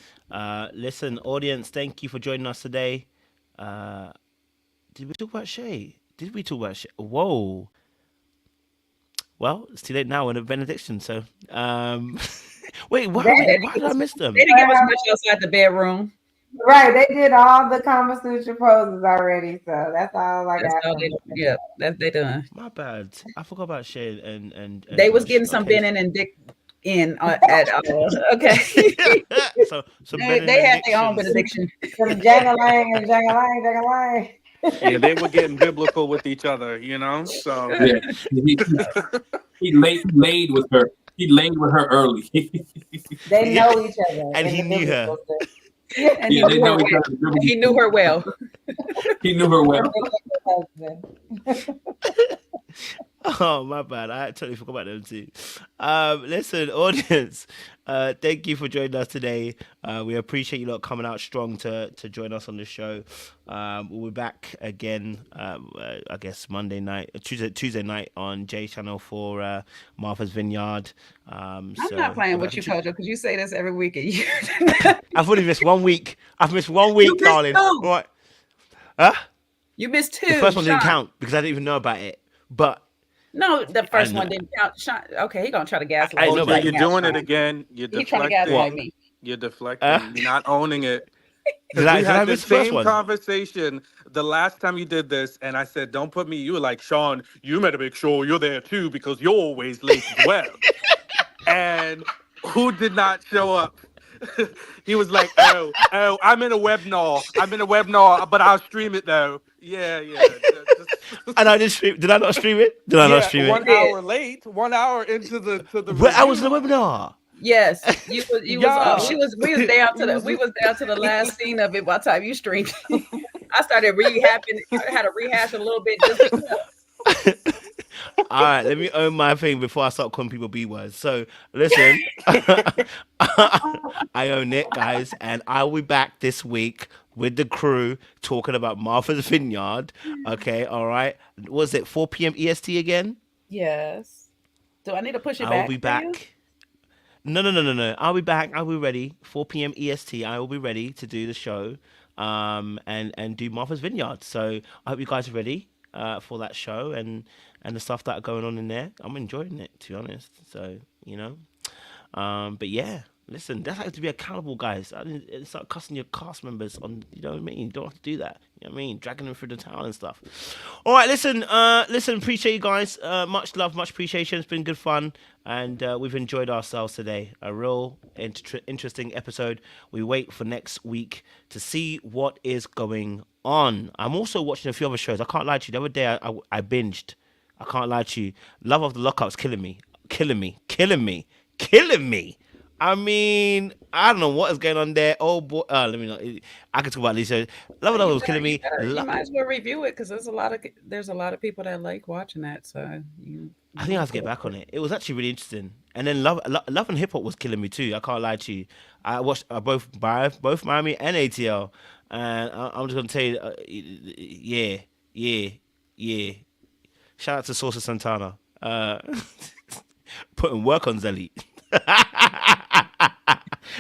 Listen, audience, thank you for joining us today. Did we talk about Shay? Did we talk about Shay? Whoa. Well, it's too late now in a benediction. So, wait, why did I miss them? They didn't give us much outside the bedroom. Right, they did all the Kama Sutra poses already, so that's all I got. Yeah, they done. My bad. I forgot about Shay and they was getting some Benin and Dick in at okay. so they had their own benediction. Jangalang and jangalang. Yeah, they were getting biblical with each other, So yeah, he laid with her. He laid with her early. They know each other, and he knew her. And he knew her well. He knew her well. He knew her well. Oh, my bad. I totally forgot about them too. Listen, audience, thank you for joining us today. We appreciate you lot coming out strong to join us on the show. We'll be back again, I guess Tuesday night on J Channel for Martha's Vineyard. I'm not playing with you, Kojo, because you say this every week. I've only missed 1 week. I've missed 1 week, darling. Right? Huh? You missed 2. The first one didn't count because I didn't even know about it. But no, the first one didn't count. Okay, he's gonna try to gaslight. I know, but you're doing it again. You're deflecting. Me. You're deflecting. You're not owning it. Did I had the miss the first same one? conversation the last time you did this, and I said, "Don't put me." You were like, "Sean, you better make sure you're there too because you're always late as well." And who did not show up? He was like, "Oh, I'm in a webinar, but I'll stream it though." Yeah. And I did stream. Did I not stream it? Did I not stream it? 1 hour late. 1 hour into the But I was in the webinar. Yes, you was. We was down to the last scene of it by the time you streamed. I started I had to rehash a little bit just because. All right, let me own my thing before I start calling people B-words. So, listen, I own it, guys, and I'll be back this week with the crew talking about Martha's Vineyard. Okay, all right. Was it 4 p.m. EST again? Yes. Do I need to push it back? I'll be back. No. I'll be back. I'll be ready. 4 p.m. EST. I will be ready to do the show, and do Martha's Vineyard. So I hope you guys are ready. for that show and the stuff that are going on in there. I'm enjoying it, to be honest. So, you know. But yeah, listen, that's how to be accountable, guys. I didn't start cussing your cast members on, you know what I mean? You don't have to do that. You know what I mean? Dragging them through the town and stuff. All right, listen, appreciate you guys. Much love, much appreciation. It's been good fun, and we've enjoyed ourselves today. A real interesting episode. We wait for next week to see what is going on. I'm also watching a few other shows. I can't lie to you. The other day, I binged. I can't lie to you. Love of the Lockup's killing me. I mean, I don't know what is going on there. Oh boy, let me know. I can talk about Lisa. Love was killing me. You might as well review it because there's a lot of people that like watching that. So I think I have to get back on it. It was actually really interesting. And then Love and Hip Hop was killing me too. I can't lie to you. I watched both Miami and ATL, and I'm just gonna tell you, yeah. Shout out to Sosa Santana. Putting work on Zelly.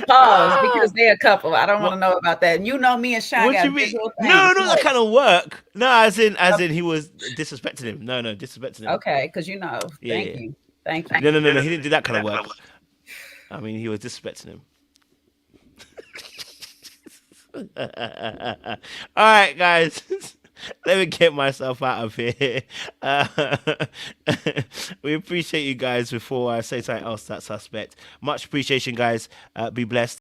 Pause, because they're a couple. I don't want to know about that. And you know me and Sean. What you mean? No, not that kind of work. No, as in he was disrespecting him. No, disrespecting him. Okay, because you know. Thank you. No. He didn't do that kind of work. I mean, he was disrespecting him. All right, guys. Let me get myself out of here. We appreciate you guys. Before I say something else that's suspect, much appreciation, guys. Be blessed.